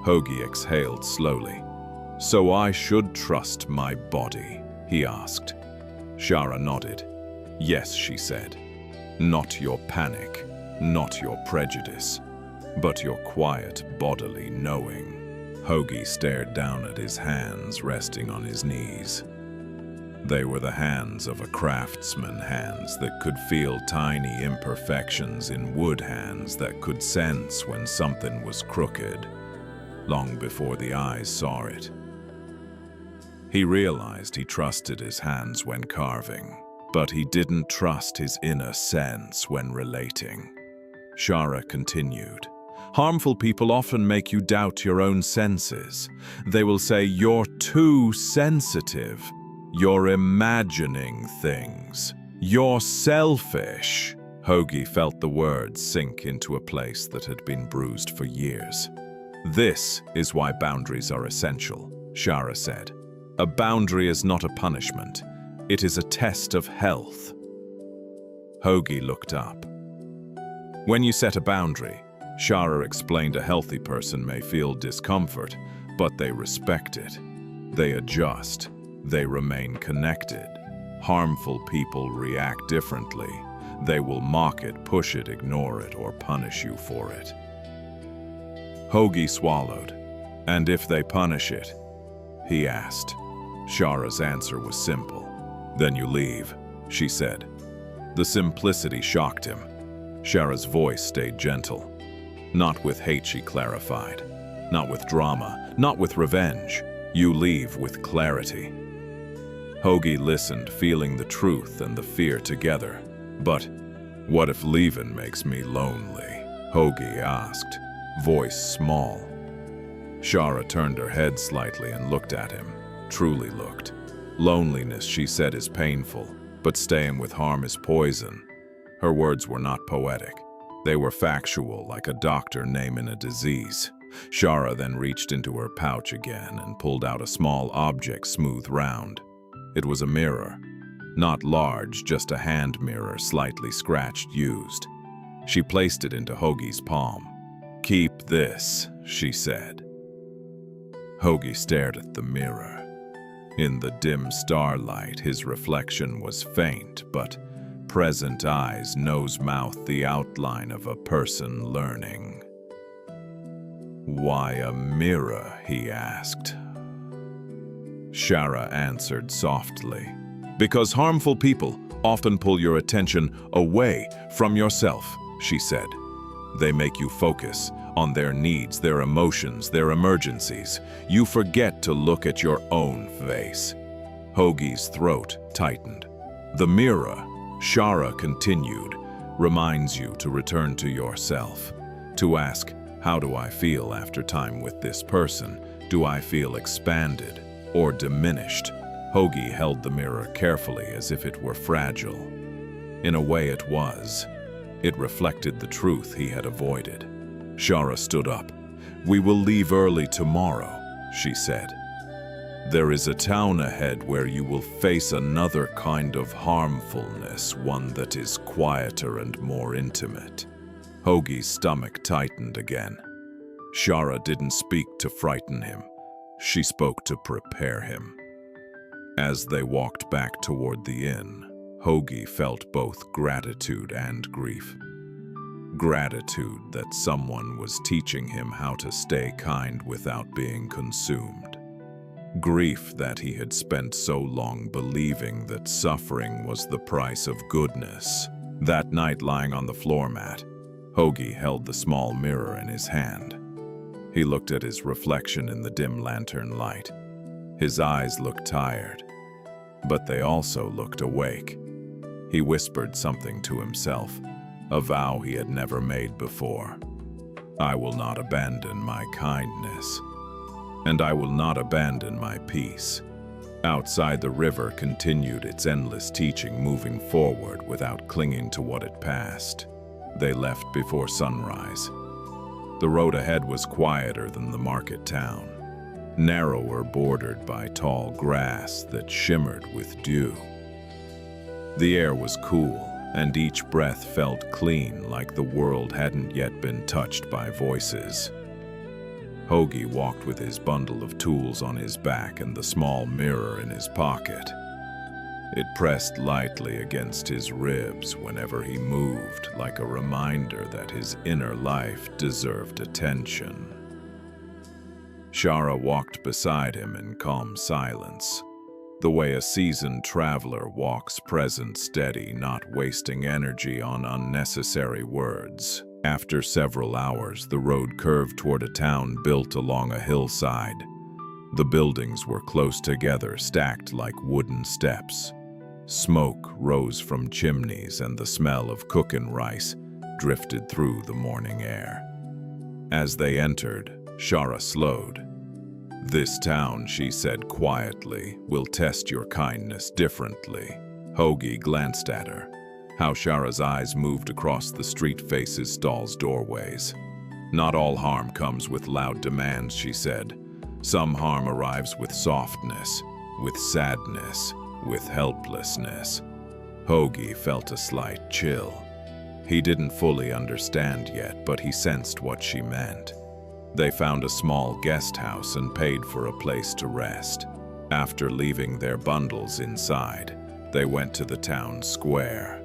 Speaker 2: Hogi exhaled slowly. "So I should trust my body?" he asked. Shara nodded. "Yes," she said. "Not your panic, not your prejudice, but your quiet bodily knowing." Hogi stared down at his hands resting on his knees. They were the hands of a craftsman, hands that could feel tiny imperfections in wood, hands that could sense when something was crooked, long before the eyes saw it. He realized he trusted his hands when carving, but he didn't trust his inner sense when relating. Shara continued. "Harmful people often make you doubt your own senses. They will say, 'You're too sensitive. You're imagining things. You're selfish.'" Hogi felt the words sink into a place that had been bruised for years. "This is why boundaries are essential," Shara said. A boundary is not a punishment. It is a test of health. Hoagie looked up. When you set a boundary, Shara explained, a healthy person may feel discomfort, but they respect it. They adjust. They remain connected. Harmful people react differently. They will mock it, push it, ignore it, or punish you for it. Hoagie swallowed. And if they punish it? He asked. Shara's answer was simple. Then you leave, she said. The simplicity shocked him. Shara's voice stayed gentle. Not with hate, she clarified. Not with drama, not with revenge. You leave with clarity. Hoagie listened, feeling the truth and the fear together. But what if leaving makes me lonely? Hoagie asked, voice small. Shara turned her head slightly and looked at him, truly looked. Loneliness, she said, is painful, but staying with harm is poison. Her words were not poetic. They were factual, like a doctor naming a disease. Shara then reached into her pouch again and pulled out a small object, smooth round. It was a mirror. Not large, just a hand mirror, slightly scratched, used. She placed it into Hoagie's palm. Keep this, she said. Hoagie stared at the mirror. In the dim starlight, his reflection was faint, but present, eyes, nose, mouth, the outline of a person learning. Why a mirror? He asked. Shara answered softly. Because harmful people often pull your attention away from yourself, she said. They make you focus on their needs, their emotions, their emergencies. You forget to look at your own face. Hoagie's throat tightened. The mirror, Shara continued, reminds you to return to yourself, to ask, how do I feel after time with this person? Do I feel expanded or diminished? Hoagie held the mirror carefully as if it were fragile. In a way it was. It reflected the truth he had avoided. Shara stood up. We will leave early tomorrow, she said. There is a town ahead where you will face another kind of harmfulness, one that is quieter and more intimate. Hoagie's stomach tightened again. Shara didn't speak to frighten him. She spoke to prepare him. As they walked back toward the inn, Hoagie felt both gratitude and grief. Gratitude that someone was teaching him how to stay kind without being consumed. Grief that he had spent so long believing that suffering was the price of goodness. That night, lying on the floor mat, Hoagie held the small mirror in his hand. He looked at his reflection in the dim lantern light. His eyes looked tired, but they also looked awake. He whispered something to himself, a vow he had never made before. I will not abandon my kindness, and I will not abandon my peace. Outside, the river continued its endless teaching, moving forward without clinging to what it passed. They left before sunrise. The road ahead was quieter than the market town, narrower, bordered by tall grass that shimmered with dew. The air was cool, and each breath felt clean, like the world hadn't yet been touched by voices. Hoagie walked with his bundle of tools on his back and the small mirror in his pocket. It pressed lightly against his ribs whenever he moved, like a reminder that his inner life deserved attention. Shara walked beside him in calm silence, the way a seasoned traveler walks, present, steady, not wasting energy on unnecessary words. After several hours, the road curved toward a town built along a hillside. The buildings were close together, stacked like wooden steps. Smoke rose from chimneys, and the smell of cooking rice drifted through the morning air. As they entered, Shara slowed. This town, she said quietly, will test your kindness differently. Hoagie glanced at her. How Shara's eyes moved across the street, faces, stalls, doorways. Not all harm comes with loud demands, she said. Some harm arrives with softness, with sadness, with helplessness. Hoagie felt a slight chill. He didn't fully understand yet, but he sensed what she meant. They found a small guest house and paid for a place to rest. After leaving their bundles inside, they went to the town square.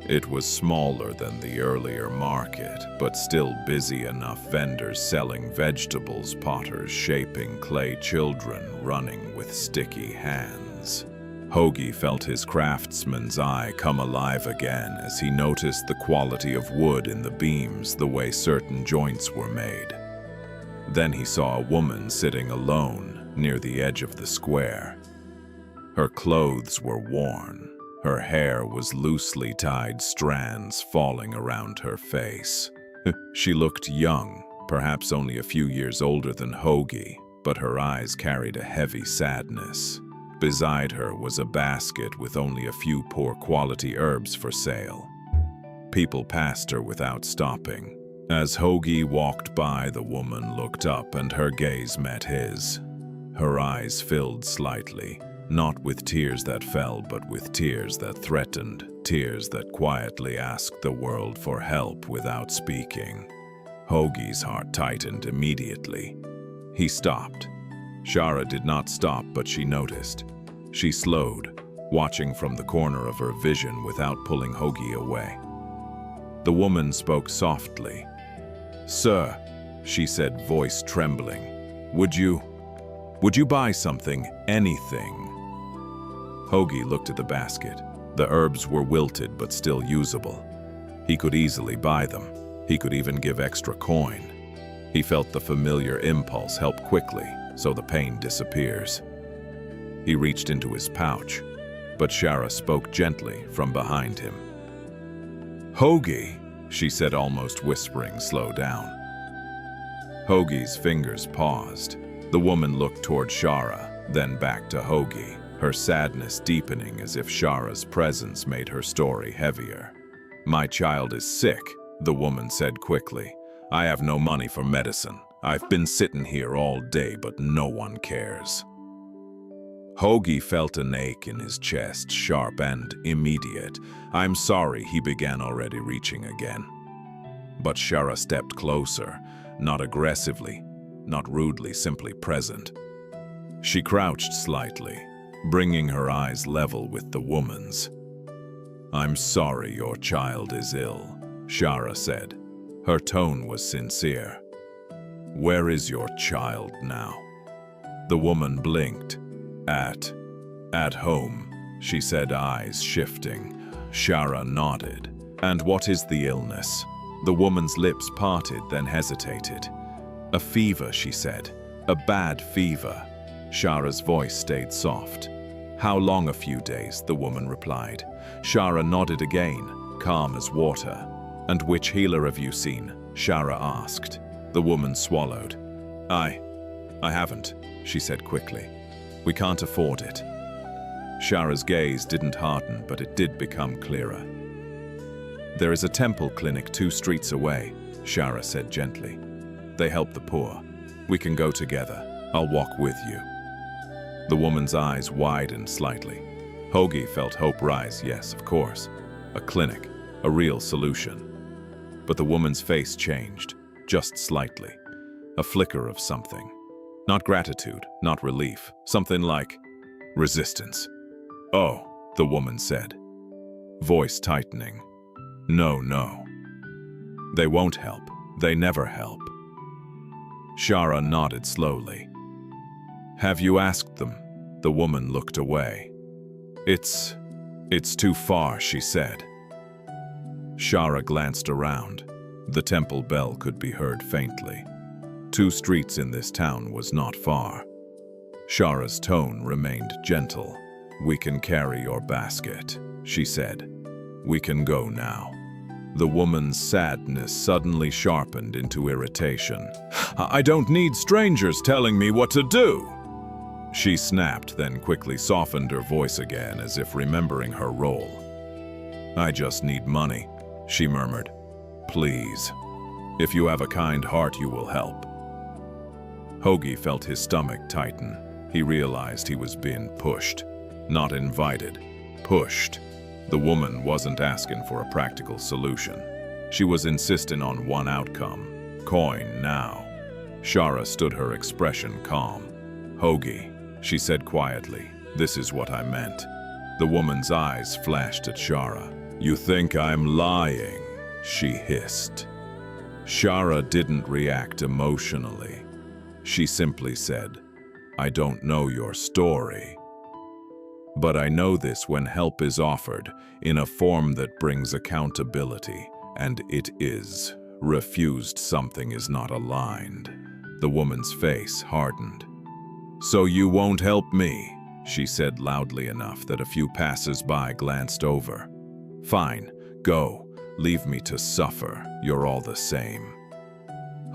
Speaker 2: It was smaller than the earlier market, but still busy enough. Vendors selling vegetables, potters shaping clay, children running with sticky hands. Hoagie felt his craftsman's eye come alive again as he noticed the quality of wood in the beams, the way certain joints were made. Then he saw a woman sitting alone near the edge of the square. Her clothes were worn. Her hair was loosely tied strands falling around her face. She looked young, perhaps only a few years older than Hoagie, but her eyes carried a heavy sadness. Beside her was a basket with only a few poor quality herbs for sale. People passed her without stopping. As Hoagie walked by, the woman looked up and her gaze met his. Her eyes filled slightly. Not with tears that fell, but with tears that threatened, tears that quietly asked the world for help without speaking. Hoagie's heart tightened immediately. He stopped. Shara did not stop, but she noticed. She slowed, watching from the corner of her vision without pulling Hoagie away. The woman spoke softly. "Sir," she said, voice trembling, Would you buy something, anything?" Hoagie looked at the basket. The herbs were wilted but still usable. He could easily buy them. He could even give extra coin. He felt the familiar impulse help quickly, so the pain disappears. He reached into his pouch, but Shara spoke gently from behind him. "Hoagie," she said, almost whispering, "slow down." Hoagie's fingers paused. The woman looked toward Shara, then back to Hoagie, her sadness deepening as if Shara's presence made her story heavier. "My child is sick," the woman said quickly. "I have no money for medicine. I've been sitting here all day, but no one cares." Hoagie felt an ache in his chest, sharp and immediate. "I'm sorry," he began, already reaching again. But Shara stepped closer, not aggressively, not rudely, simply present. She crouched slightly, bringing her eyes level with the woman's. "I'm sorry your child is ill," Shara said. Her tone was sincere. "Where is your child now?" The woman blinked. At home," she said, eyes shifting. Shara nodded. "And what is the illness?" The woman's lips parted, then hesitated. "A fever," she said. "A bad fever." Shara's voice stayed soft. "How long?" "A few days," the woman replied. Shara nodded again, calm as water. "And which healer have you seen?" Shara asked. The woman swallowed. I haven't," she said quickly. "We can't afford it." Shara's gaze didn't harden, but it did become clearer. "There is a temple clinic 2 streets away," Shara said gently. "They help the poor. We can go together. I'll walk with you." The woman's eyes widened slightly. Hoagie felt hope rise. Yes, of course. A clinic, a real solution. But the woman's face changed, just slightly. A flicker of something. Not gratitude, not relief. Something like resistance. "Oh," the woman said, voice tightening. No. They won't help. They never help." Shara nodded slowly. "Have you asked them?" The woman looked away. It's too far," she said. Shara glanced around. The temple bell could be heard faintly. 2 streets in this town was not far. Shara's tone remained gentle. "We can carry your basket," she said. "We can go now." The woman's sadness suddenly sharpened into irritation. "I don't need strangers telling me what to do," she snapped, then quickly softened her voice again as if remembering her role. "I just need money," she murmured. "Please. If you have a kind heart, you will help." Hoagie felt his stomach tighten. He realized he was being pushed, not invited, pushed. The woman wasn't asking for a practical solution. She was insisting on one outcome: coin now. Shara stood her expression calm. "Hoagie," she said quietly, "this is what I meant." The woman's eyes flashed at Shara. "You think I'm lying?" she hissed. Shara didn't react emotionally. She simply said, "I don't know your story. But I know this: when help is offered in a form that brings accountability, and it is refused, something is not aligned." The woman's face hardened. "So you won't help me?" she said loudly enough that a few passers-by glanced over. "Fine, go. Leave me to suffer. You're all the same."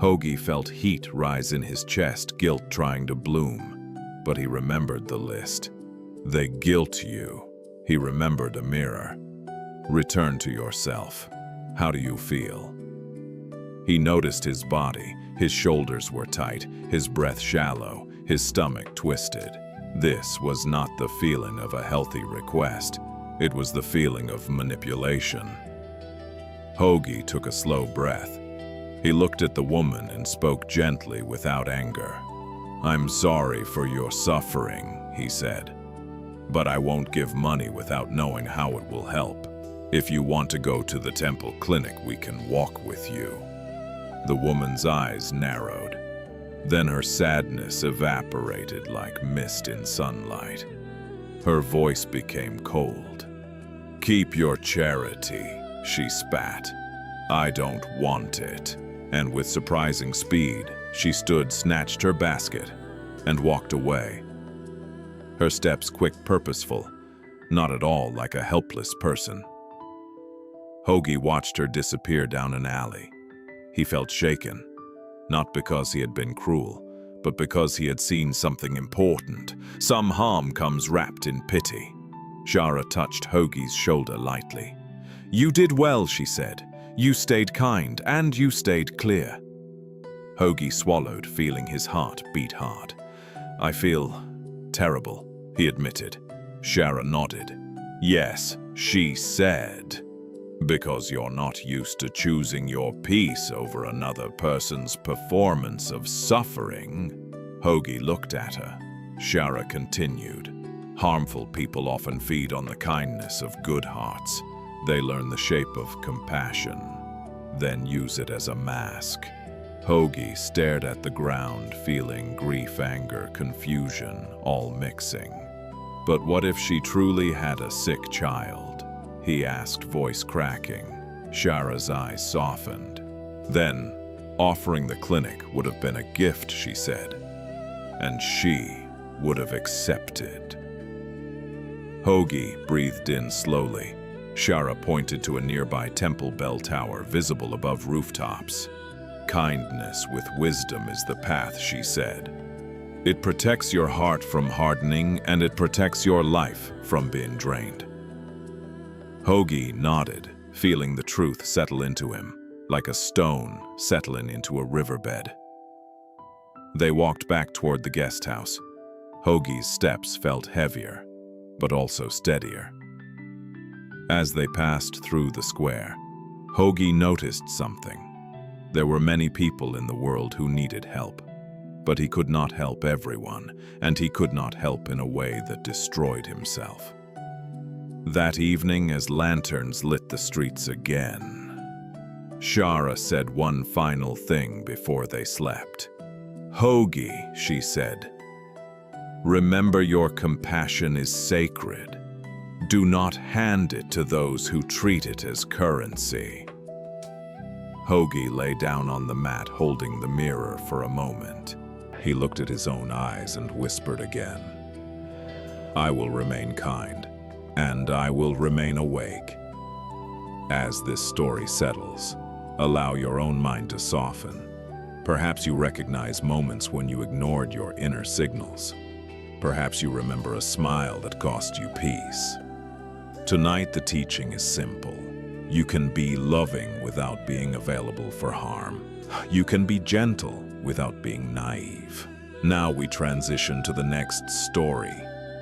Speaker 2: Hoagie felt heat rise in his chest, guilt trying to bloom. But he remembered the list. "They guilt you." He remembered a mirror. "Return to yourself. How do you feel?" He noticed his body. His shoulders were tight, his breath shallow, his stomach twisted. This was not the feeling of a healthy request. It was the feeling of manipulation. Hoagie took a slow breath. He looked at the woman and spoke gently without anger. "I'm sorry for your suffering," he said. "But I won't give money without knowing how it will help. If you want to go to the temple clinic, we can walk with you." The woman's eyes narrowed. Then her sadness evaporated like mist in sunlight. Her voice became cold. "Keep your charity," she spat. "I don't want it." And with surprising speed, she stood, snatched her basket, and walked away. Her steps quick, purposeful, not at all like a helpless person. Hoagie watched her disappear down an alley. He felt shaken, not because he had been cruel, but because he had seen something important. Some harm comes wrapped in pity. Shara touched Hoagie's shoulder lightly. "You did well," she said. "You stayed kind, and you stayed clear." Hoagie swallowed, feeling his heart beat hard. "I feel terrible," he admitted. Shara nodded. "Yes," she said. "Because you're not used to choosing your peace over another person's performance of suffering." Hoagie looked at her. Shara continued. "Harmful people often feed on the kindness of good hearts. They learn the shape of compassion, then use it as a mask." Hoagie stared at the ground, feeling grief, anger, confusion, all mixing. "But what if she truly had a sick child?" he asked, voice cracking. Shara's eyes softened. "Then, offering the clinic would have been a gift," she said. "And she would have accepted." Hoagie breathed in slowly. Shara pointed to a nearby temple bell tower visible above rooftops. "Kindness with wisdom is the path," she said. "It protects your heart from hardening, and it protects your life from being drained." Hoagie nodded, feeling the truth settle into him, like a stone settling into a riverbed. They walked back toward the guest house. Hoagie's steps felt heavier, but also steadier. As they passed through the square, Hoagie noticed something. There were many people in the world who needed help, but he could not help everyone, and he could not help in a way that destroyed himself. That evening, as lanterns lit the streets again, Shara said one final thing before they slept. "Hoagie," she said, "remember your compassion is sacred. Do not hand it to those who treat it as currency." Hoagie lay down on the mat, holding the mirror for a moment. He looked at his own eyes and whispered again, "I will remain kind, and I will remain awake." As this story settles, allow your own mind to soften. Perhaps you recognize moments when you ignored your inner signals. Perhaps you remember a smile that cost you peace. Tonight, the teaching is simple. You can be loving without being available for harm. You can be gentle without being naive.
Speaker 1: Now we transition to the next story,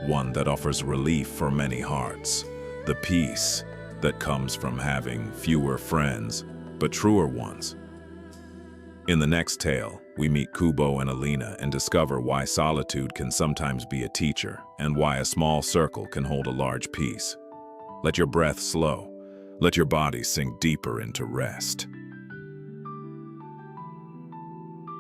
Speaker 1: one that offers relief for many hearts, the peace that comes from having fewer friends, but truer ones. In the next tale, we meet Kubo and Alina and discover why solitude can sometimes be a teacher and why a small circle can hold a large peace. Let your breath slow. Let your body sink deeper into rest.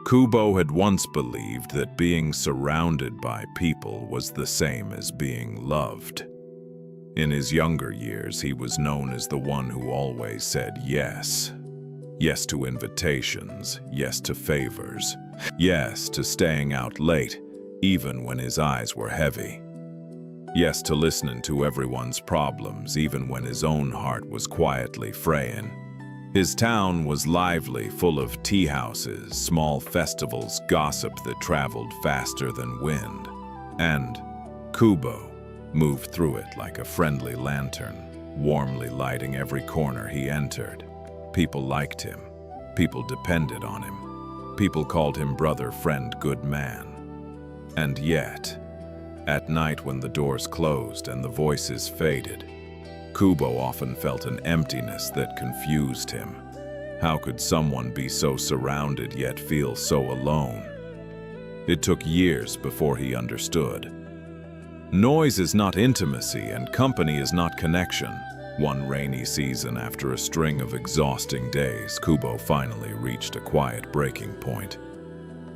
Speaker 1: Kubo had once believed that being surrounded by people was the same as being loved. In his younger years, he was known as the one who always said yes. Yes to invitations, yes to favors, yes to staying out late, even when his eyes were heavy. Yes to listening to everyone's problems, even when his own heart was quietly fraying. His town was lively, full of tea houses, small festivals, gossip that traveled faster than wind. And Kubo moved through it like a friendly lantern, warmly lighting every corner he entered. People liked him. People depended on him. People called him brother, friend, good man. And yet, at night when the doors closed and the voices faded, Kubo often felt an emptiness that confused him. How could someone be so surrounded yet feel so alone? It took years before he understood. Noise is not intimacy and company is not connection. One rainy season, after a string of exhausting days, Kubo finally reached a quiet breaking point.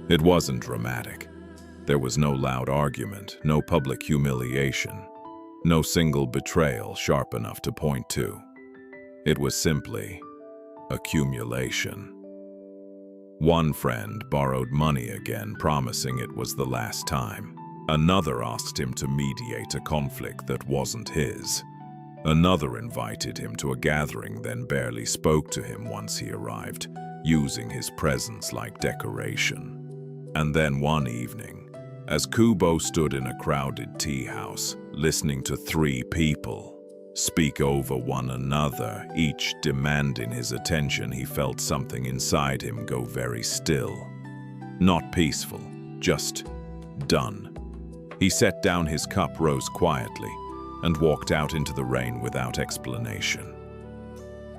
Speaker 1: It wasn't dramatic. There was no loud argument, no public humiliation, no single betrayal sharp enough to point to. It was simply accumulation. One friend borrowed money again, promising it was the last time. Another asked him to mediate a conflict that wasn't his. Another invited him to a gathering, then barely spoke to him once he arrived, using his presence like decoration. And then one evening, as Kubo stood in a crowded tea house, listening to three people speak over one another, each demanding his attention, he felt something inside him go very still. Not peaceful, just done. He set down his cup, rose quietly, and walked out into the rain without explanation.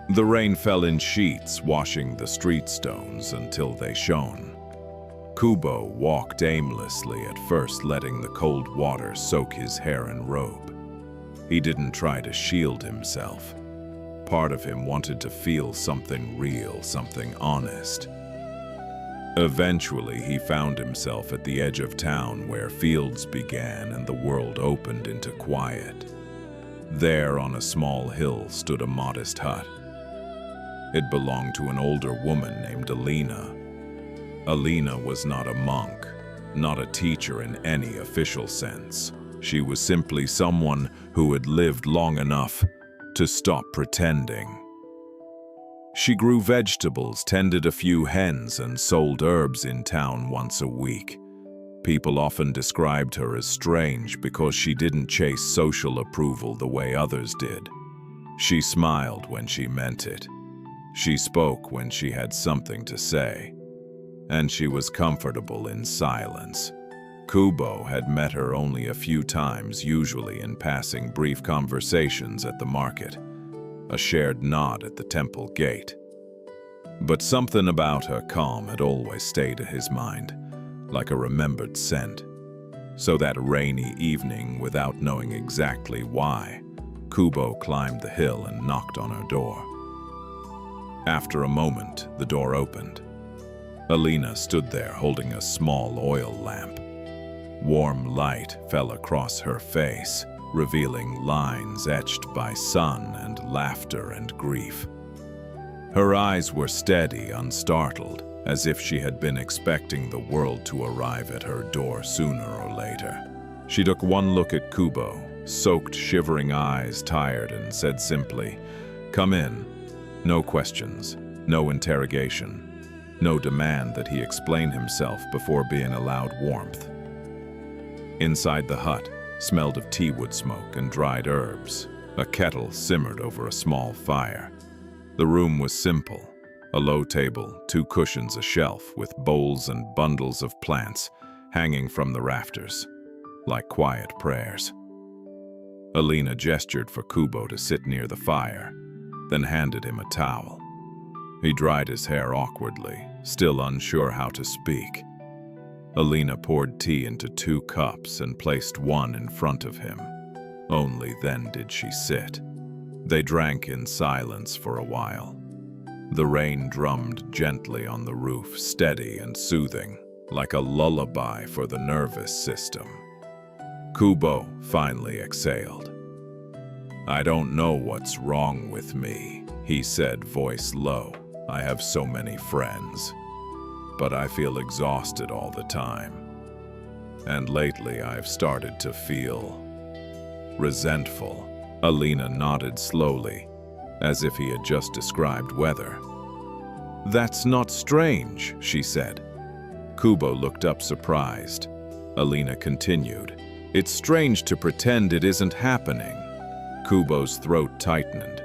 Speaker 1: The rain fell in sheets, washing the street stones until they shone. Kubo walked aimlessly at first, letting the cold water soak his hair and robe. He didn't try to shield himself. Part of him wanted to feel something real, something honest. Eventually, he found himself at the edge of town where fields began and the world opened into quiet. There, on a small hill, stood a modest hut. It belonged to an older woman named Alina. Alina was not a monk, not a teacher in any official sense. She was simply someone who had lived long enough to stop pretending. She grew vegetables, tended a few hens, and sold herbs in town once a week. People often described her as strange because she didn't chase social approval the way others did. She smiled when she meant it. She spoke when she had something to say. And she was comfortable in silence. Kubo had met her only a few times, usually in passing brief conversations at the market, a shared nod at the temple gate. But something about her calm had always stayed in his mind, like a remembered scent. So that rainy evening, without knowing exactly why, Kubo climbed the hill and knocked on her door. After a moment, the door opened. Alina stood there holding a small oil lamp. Warm light fell across her face, revealing lines etched by sun and laughter and grief. Her eyes were steady, unstartled, as if she had been expecting the world to arrive at her door sooner or later. She took one look at Kubo, soaked, shivering eyes, tired, and said simply, "Come in." No questions, no interrogation, no demand that he explain himself before being allowed warmth. Inside the hut smelled of teawood smoke and dried herbs. A kettle simmered over a small fire. The room was simple. A low table, 2 cushions, a shelf with bowls and bundles of plants,
Speaker 2: hanging from the rafters, like quiet prayers. Alina gestured for Kubo to sit near the fire, then handed him a towel. He dried his hair awkwardly, still unsure how to speak. Alina poured tea into 2 cups and placed one in front of him. Only then did she sit. They drank in silence for a while. The rain drummed gently on the roof, steady and soothing, like a lullaby for the nervous system. Kubo finally exhaled. "I don't know what's wrong with me," he said, voice low. "I have so many friends, but I feel exhausted all the time. And lately I've started to feel resentful." Alina nodded slowly, as if he had just described weather. "That's not strange," she said. Kubo looked up surprised. Alina continued, "It's strange to pretend it isn't happening." Kubo's throat tightened.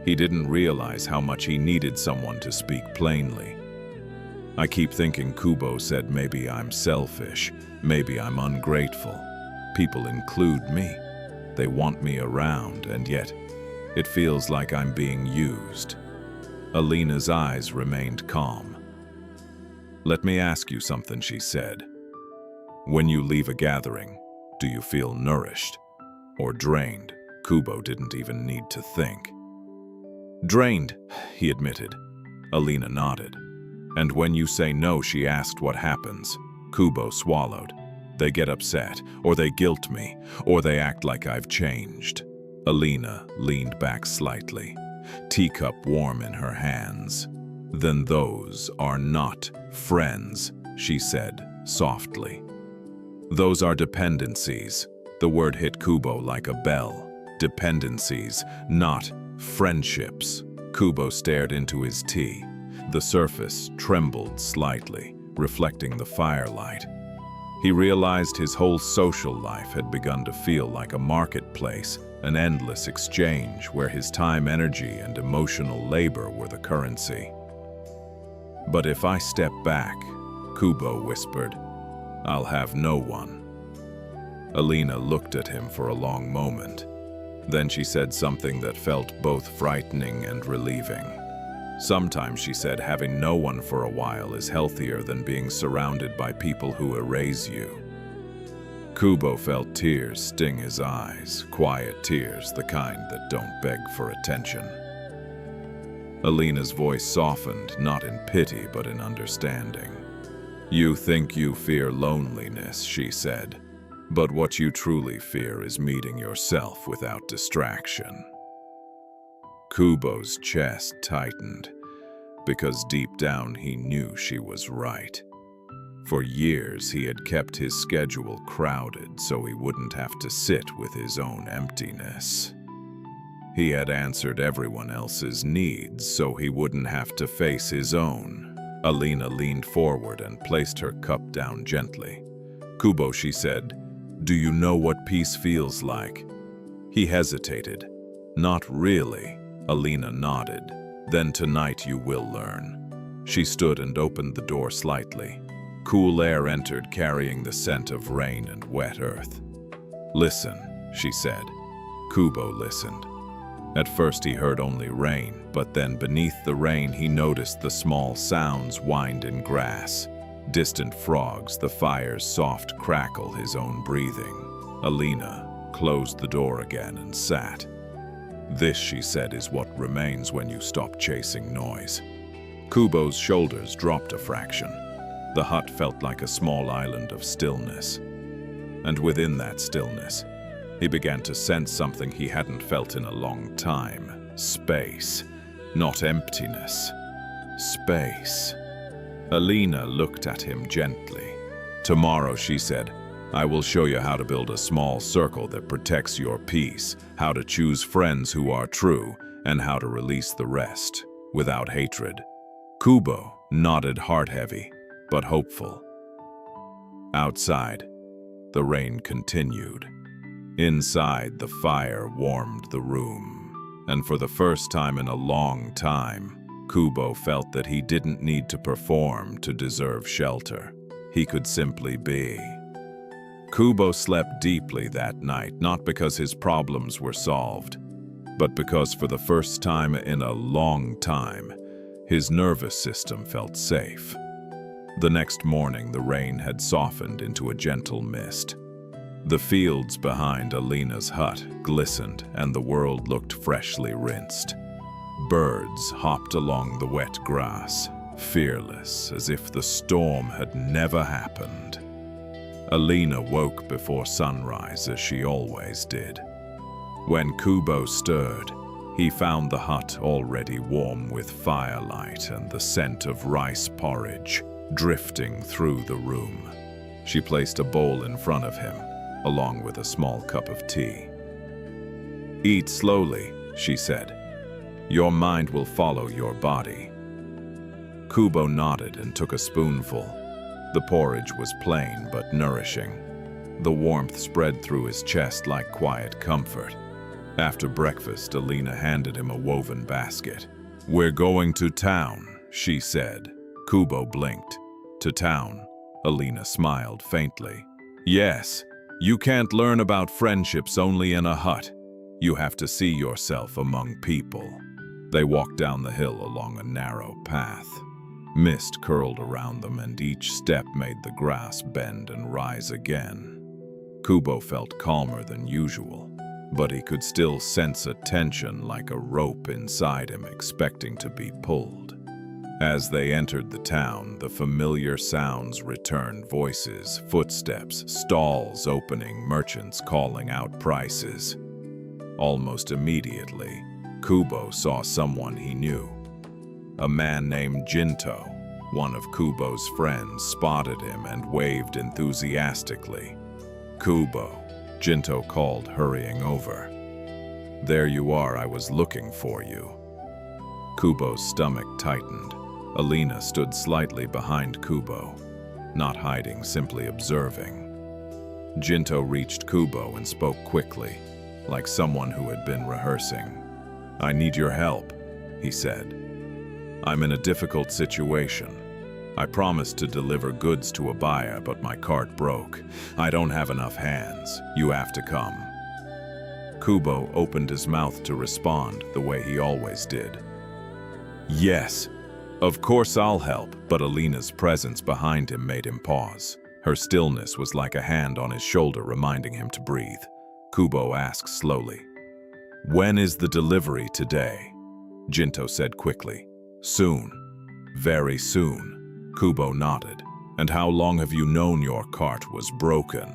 Speaker 2: He didn't realize how much he needed someone to speak plainly. "I keep thinking," Kubo said, "maybe I'm selfish, maybe I'm ungrateful. People include me. They want me around, and yet it feels like I'm being used." Alina's eyes remained calm. "Let me ask you something," she said. "When you leave a gathering, do you feel nourished or drained?" Kubo didn't even need to think. "Drained," he admitted. Alina nodded. "And when you say no," she asked, "what happens?" Kubo swallowed. "They get upset, or they guilt me, or they act like I've changed." Alina leaned back slightly, teacup warm in her hands. "Then those are not friends," she said softly. "Those are dependencies." The word hit Kubo like a bell. Dependencies, not friendships. Kubo stared into his tea. The surface trembled slightly, reflecting the firelight. He realized his whole social life had begun to feel like a marketplace, an endless exchange where his time, energy, and emotional labor were the currency. "But if I step back," Kubo whispered, "I'll have no one." Alina looked at him for a long moment. Then she said something that felt both frightening and relieving. "Sometimes," she said, "having no one for a while is healthier than being surrounded by people who erase you." Kubo felt tears sting his eyes, quiet tears, the kind that don't beg for attention. Alina's voice softened, not in pity but in understanding. "You think you fear loneliness," she said, "but what you truly fear is meeting yourself without distraction." Kubo's chest tightened, because deep down he knew she was right. For years he had kept his schedule crowded so he wouldn't have to sit with his own emptiness. He had answered everyone else's needs so he wouldn't have to face his own. Alina leaned forward and placed her cup down gently. "Kubo," she said, "do you know what peace feels like?" He hesitated. "Not really." Alina nodded. "Then tonight you will learn." She stood and opened the door slightly. Cool air entered, carrying the scent of rain and wet earth. "Listen," she said. Kubo listened. At first he heard only rain, but then beneath the rain he noticed the small sounds whined in grass. Distant frogs, the fire's soft crackle, his own breathing. Alina closed the door again and sat. "This," she said, "is what remains when you stop chasing noise." Kubo's shoulders dropped a fraction. The hut felt like a small island of stillness. And within that stillness, he began to sense something he hadn't felt in a long time. Space, not emptiness. Space. Alina looked at him gently. "Tomorrow," she said, "I will show you how to build a small circle that protects your peace, how to choose friends who are true, and how to release the rest, without hatred." Kubo nodded, heart-heavy, but hopeful. Outside, the rain continued. Inside, the fire warmed the room. And for the first time in a long time, Kubo felt that he didn't need to perform to deserve shelter. he could simply be. Kubo slept deeply that night, not because his problems were solved, but because for the first time in a long time, his nervous system felt safe. The next morning, the rain had softened into a gentle mist. The fields behind Alina's hut glistened, and the world looked freshly rinsed. Birds hopped along the wet grass, fearless, as if the storm had never happened. Alina woke before sunrise, as she always did. When Kubo stirred, he found the hut already warm with firelight and the scent of rice porridge drifting through the room. She placed a bowl in front of him, along with a small cup of tea. "Eat slowly," she said. "Your mind will follow your body." Kubo nodded and took a spoonful. The porridge was plain but nourishing. The warmth spread through his chest like quiet comfort. After breakfast, Alina handed him a woven basket. "We're going to town," she said. Kubo blinked. "To town?" Alina smiled faintly. "Yes, you can't learn about friendships only in a hut. You have to see yourself among people." They walked down the hill along a narrow path. Mist curled around them, and each step made the grass bend and rise again. Kubo felt calmer than usual, but he could still sense a tension like a rope inside him expecting to be pulled. As they entered the town, the familiar sounds returned: voices, footsteps, stalls opening, merchants calling out prices. Almost immediately, Kubo saw someone he knew. A man named Jinto, one of Kubo's friends, spotted him and waved enthusiastically. "Kubo," Jinto called, hurrying over. "There you are, I was looking for you." Kubo's stomach tightened. Alina stood slightly behind Kubo, not hiding, simply observing. Jinto reached Kubo and spoke quickly, like someone who had been rehearsing. "I need your help," he said. "I'm in a difficult situation. I promised to deliver goods to a buyer, but my cart broke. I don't have enough hands. You have to come." Kubo opened his mouth to respond the way he always did. "Yes, of course I'll help," but Alina's presence behind him made him pause. Her stillness was like a hand on his shoulder reminding him to breathe. Kubo asked slowly, "When is the delivery today?" Jinto said quickly, "Soon. Very soon." Kubo nodded. "And how long have you known your cart was broken?"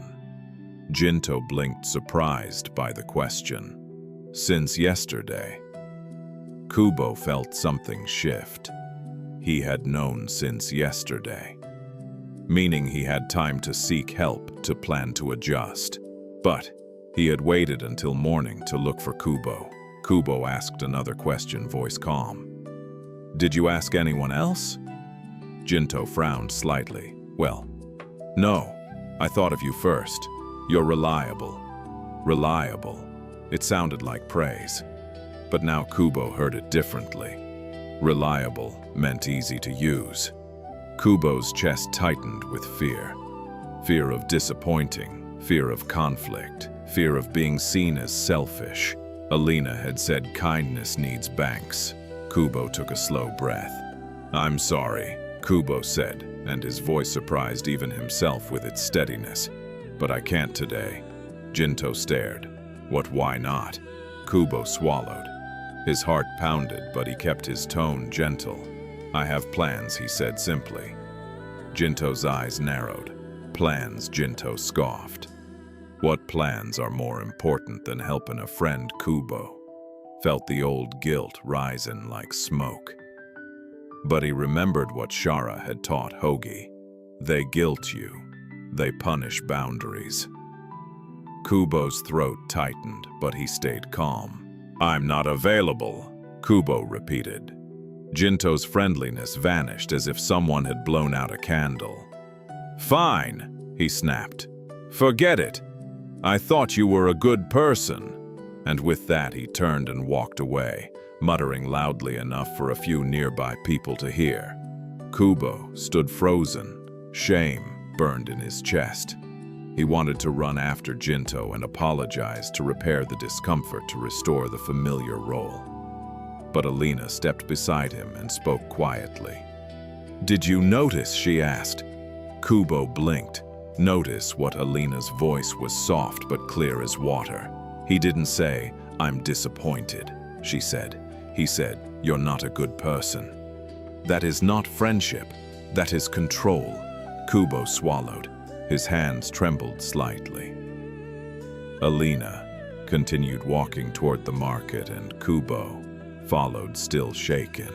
Speaker 2: Jinto blinked, surprised by the question. "Since yesterday." Kubo felt something shift. He had known since yesterday, meaning he had time to seek help, to plan, to adjust. But he had waited until morning to look for Kubo. Kubo asked another question, voice calm. "Did you ask anyone else?" Jinto frowned slightly. "Well, no. I thought of you first. You're reliable." Reliable. It sounded like praise. But now Kubo heard it differently. Reliable meant easy to use. Kubo's chest tightened with fear. Fear of disappointing, fear of conflict, fear of being seen as selfish. Alina had said kindness needs banks. Kubo took a slow breath. "I'm sorry," Kubo said, and his voice surprised even himself with its steadiness. "But I can't today." Jinto stared. "What, why not?" Kubo swallowed. His heart pounded, but he kept his tone gentle. "I have plans," he said simply. Jinto's eyes narrowed. "Plans," Jinto scoffed. "What plans are more important than helping a friend?" Kubo felt the old guilt rising like smoke. But he remembered what Shara had taught Hogi. They guilt you. They punish boundaries. Kubo's throat tightened, but he stayed calm. "I'm not available," Kubo repeated. Jinto's friendliness vanished as if someone had blown out a candle. "Fine," he snapped. "Forget it. I thought you were a good person." And with that he turned and walked away, muttering loudly enough for a few nearby people to hear. Kubo stood frozen, shame burned in his chest. He wanted to run after Jinto and apologize, to repair the discomfort, to restore the familiar role. But Alina stepped beside him and spoke quietly. "Did you notice?" she asked. Kubo blinked. Notice what? Alina's voice was soft but clear as water. He didn't say, "I'm disappointed," she said. He said, "You're not a good person." That is not friendship. That is control. Kubo swallowed. His hands trembled slightly. Alina continued walking toward the market, and Kubo followed, still shaken.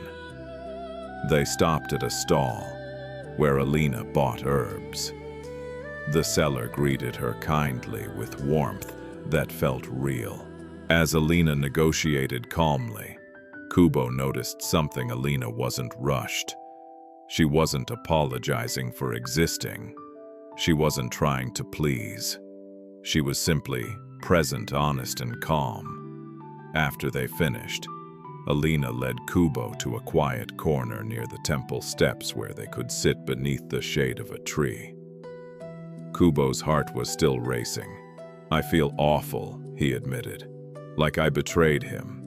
Speaker 2: They stopped at a stall where Alina bought herbs. The seller greeted her kindly with warmth that felt real. As Alina negotiated calmly, Kubo noticed something. Alina wasn't rushed. She wasn't apologizing for existing. She wasn't trying to please. She was simply present, honest, and calm. After they finished, Alina led Kubo to a quiet corner near the temple steps where they could sit beneath the shade of a tree. Kubo's heart was still racing. "I feel awful," he admitted, "like I betrayed him."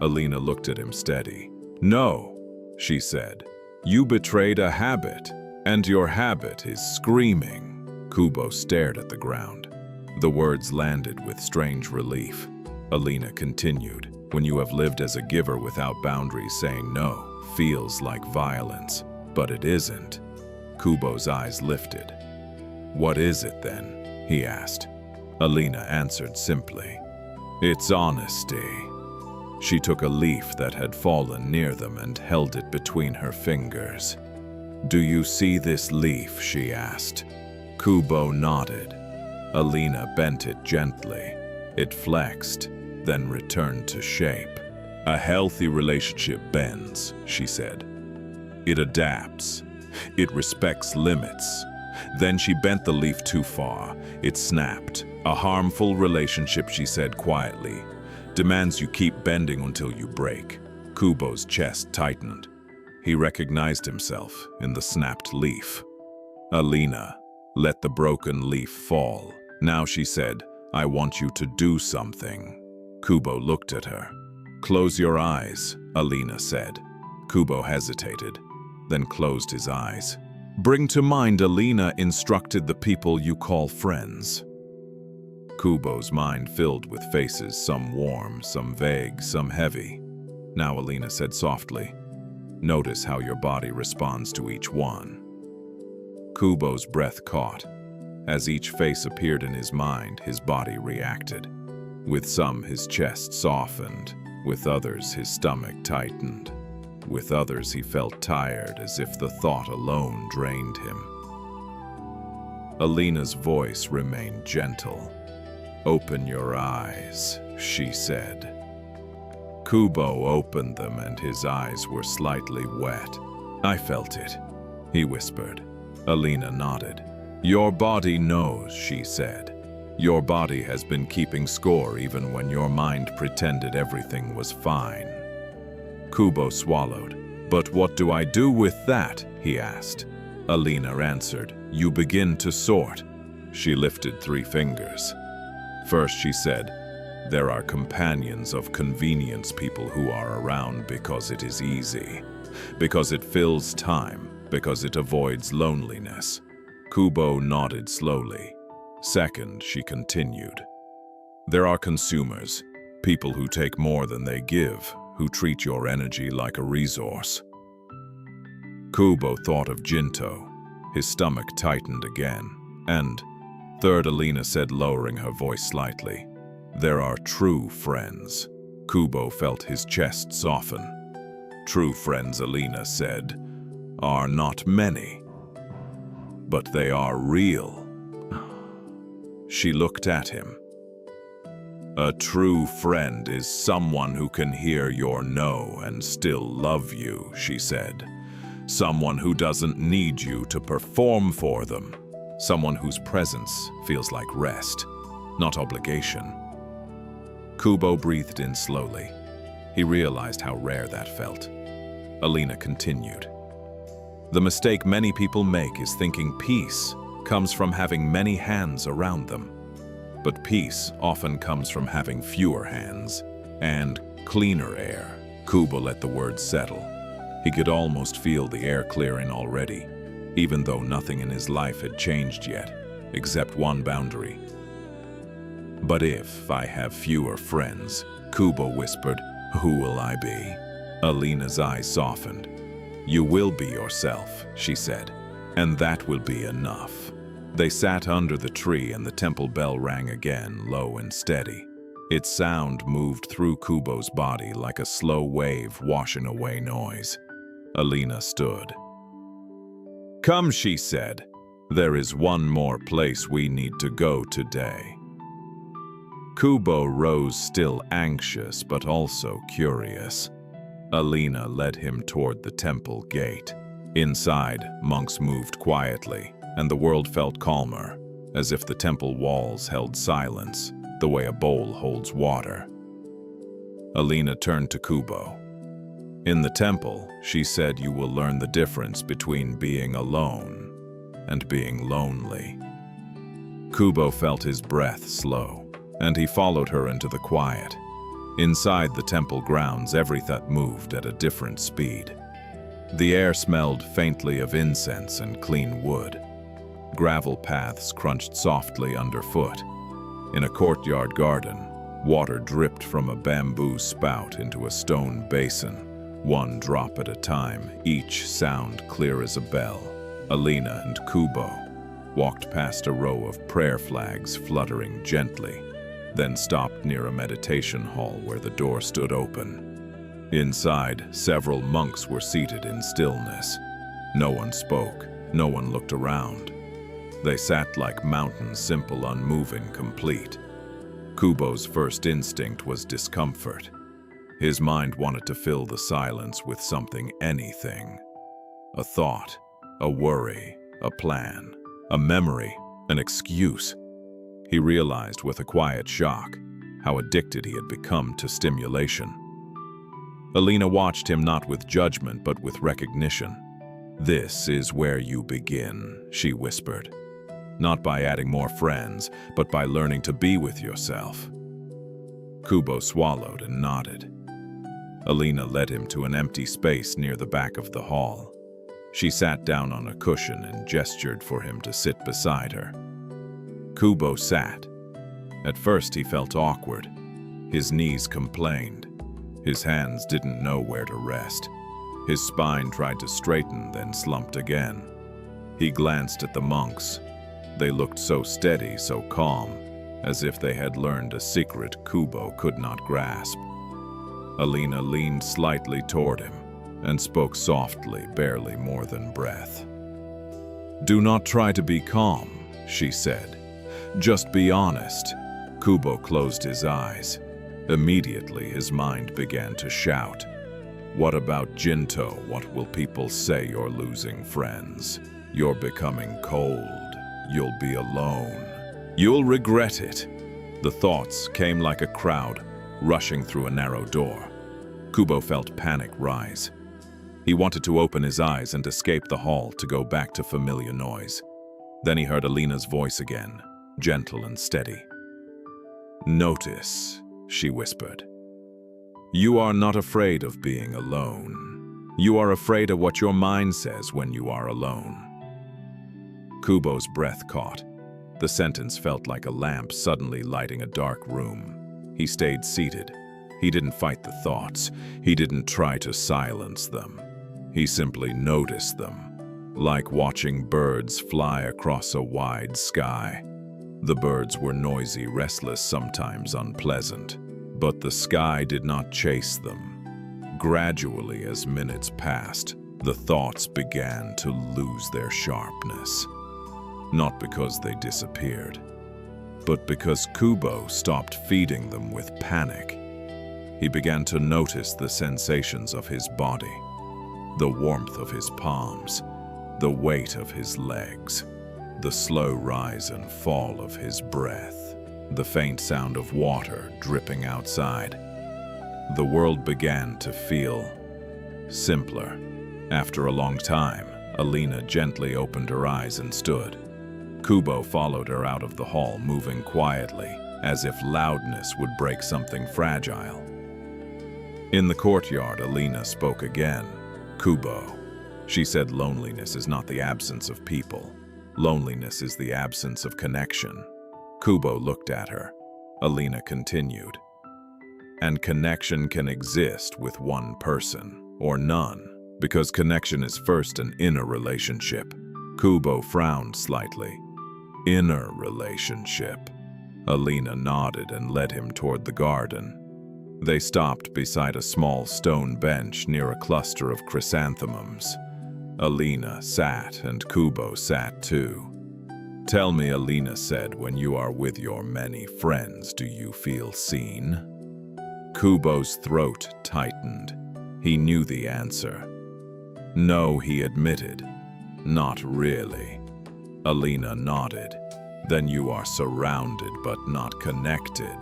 Speaker 2: Alina looked at him steady. "No," she said, "you betrayed a habit, and your habit is screaming." Kubo stared at the ground. The words landed with strange relief. Alina continued, "When you have lived as a giver without boundaries, saying no feels like violence, but it isn't." Kubo's eyes lifted. "What is it then?" he asked. Alina answered simply, "It's honesty." She took a leaf that had fallen near them and held it between her fingers. "Do you see this leaf?" she asked. Kubo nodded. Alina bent it gently. It flexed, then returned to shape. "A healthy relationship bends," she said. "It adapts. It respects limits." Then she bent the leaf too far. It snapped. "A harmful relationship," she said quietly, "demands you keep bending until you break." Kubo's chest tightened. He recognized himself in the snapped leaf. Alina let the broken leaf fall. Now she said, "I want you to do something." Kubo looked at her. "Close your eyes," Alina said. Kubo hesitated, then closed his eyes. "Bring to mind," Alina instructed, "the people you call friends." Kubo's mind filled with faces, some warm, some vague, some heavy. Now Alina said softly, "Notice how your body responds to each one." Kubo's breath caught. As each face appeared in his mind, his body reacted. With some, his chest softened. With others, his stomach tightened. With others, he felt tired, as if the thought alone drained him. Alina's voice remained gentle. "Open your eyes," she said. Kubo opened them, and his eyes were slightly wet. "I felt it," he whispered. Alina nodded. "Your body knows," she said. "Your body has been keeping score even when your mind pretended everything was fine." Kubo swallowed. "But what do I do with that?" he asked. Alina answered, "You begin to sort." She lifted 3 fingers. First, she said, "There are companions of convenience, people who are around because it is easy, because it fills time, because it avoids loneliness." Kubo nodded slowly. Second, she continued, "There are consumers, people who take more than they give, who treat your energy like a resource." Kubo thought of Jinto. His stomach tightened again. And third, Alina said, lowering her voice slightly, "There are true friends." Kubo felt his chest soften. "True friends," Alina said, "are not many, but they are real." She looked at him. "A true friend is someone who can hear your no and still love you," she said. "Someone who doesn't need you to perform for them. Someone whose presence feels like rest, not obligation." Kubo breathed in slowly. He realized how rare that felt. Alina continued, The mistake many people make is thinking peace comes from having many hands around them. But peace often comes from having fewer hands and cleaner air. Kubo let the words settle. He could almost feel the air clearing already, even though nothing in his life had changed yet, except one boundary. "But if I have fewer friends," Kubo whispered, "who will I be?" Alina's eyes softened. "You will be yourself," she said, "and that will be enough." They sat under the tree and the temple bell rang again, low and steady. Its sound moved through Kubo's body like a slow wave washing away noise. Alina stood. "Come," she said. "There is one more place we need to go today." Kubo rose, still anxious but also curious. Alina led him toward the temple gate. Inside, monks moved quietly, and the world felt calmer, as if the temple walls held silence, the way a bowl holds water. Alina turned to Kubo. "In the temple," she said, "you will learn the difference between being alone and being lonely." Kubo felt his breath slow, and he followed her into the quiet. Inside the temple grounds, everything moved at a different speed. The air smelled faintly of incense and clean wood. Gravel paths crunched softly underfoot. In a courtyard garden, water dripped from a bamboo spout into a stone basin, one drop at a time, each sound clear as a bell. Alina and Kubo walked past a row of prayer flags fluttering gently, then stopped near a meditation hall where the door stood open. Inside, several monks were seated in stillness. No one spoke, no one looked around. They sat like mountains, simple, unmoving, complete. Kubo's first instinct was discomfort. His mind wanted to fill the silence with something, anything. A thought, a worry, a plan, a memory, an excuse. He realized with a quiet shock how addicted he had become to stimulation. Alina watched him not with judgment but with recognition. "This is where you begin," she whispered. "Not by adding more friends, but by learning to be with yourself." Kubo swallowed and nodded. Alina led him to an empty space near the back of the hall. She sat down on a cushion and gestured for him to sit beside her. Kubo sat. At first he felt awkward. His knees complained. His hands didn't know where to rest. His spine tried to straighten, then slumped again. He glanced at the monks. They looked so steady, so calm, as if they had learned a secret Kubo could not grasp. Alina leaned slightly toward him and spoke softly, barely more than breath. "Do not try to be calm," she said. "Just be honest." Kubo closed his eyes. Immediately his mind began to shout. "What about Jinto? What will people say? You're losing friends. You're becoming cold. You'll be alone. You'll regret it." The thoughts came like a crowd, rushing through a narrow door. Kubo felt panic rise. He wanted to open his eyes and escape the hall to go back to familiar noise. Then he heard Alina's voice again, gentle and steady. "Notice," she whispered. "You are not afraid of being alone. You are afraid of what your mind says when you are alone." Kubo's breath caught. The sentence felt like a lamp suddenly lighting a dark room. He stayed seated. He didn't fight the thoughts. He didn't try to silence them. He simply noticed them, like watching birds fly across a wide sky. The birds were noisy, restless, sometimes unpleasant, but the sky did not chase them. Gradually, as minutes passed, the thoughts began to lose their sharpness. Not because they disappeared, but because Kubo stopped feeding them with panic. He began to notice the sensations of his body, the warmth of his palms, the weight of his legs, the slow rise and fall of his breath, the faint sound of water dripping outside. The world began to feel simpler. After a long time, Alina gently opened her eyes and stood. Kubo followed her out of the hall, moving quietly, as if loudness would break something fragile. In the courtyard, Alina spoke again. "Kubo," she said, "loneliness is not the absence of people. Loneliness is the absence of connection." Kubo looked at her. Alina continued. "And connection can exist with one person, or none, because connection is first an inner relationship." Kubo frowned slightly. "Inner relationship." Alina nodded and led him toward the garden. They stopped beside a small stone bench near a cluster of chrysanthemums. Alina sat and Kubo sat too. "Tell me," Alina said, "when you are with your many friends, do you feel seen?" Kubo's throat tightened. He knew the answer. "No," he admitted. "Not really." Alina nodded. "Then you are surrounded but not connected."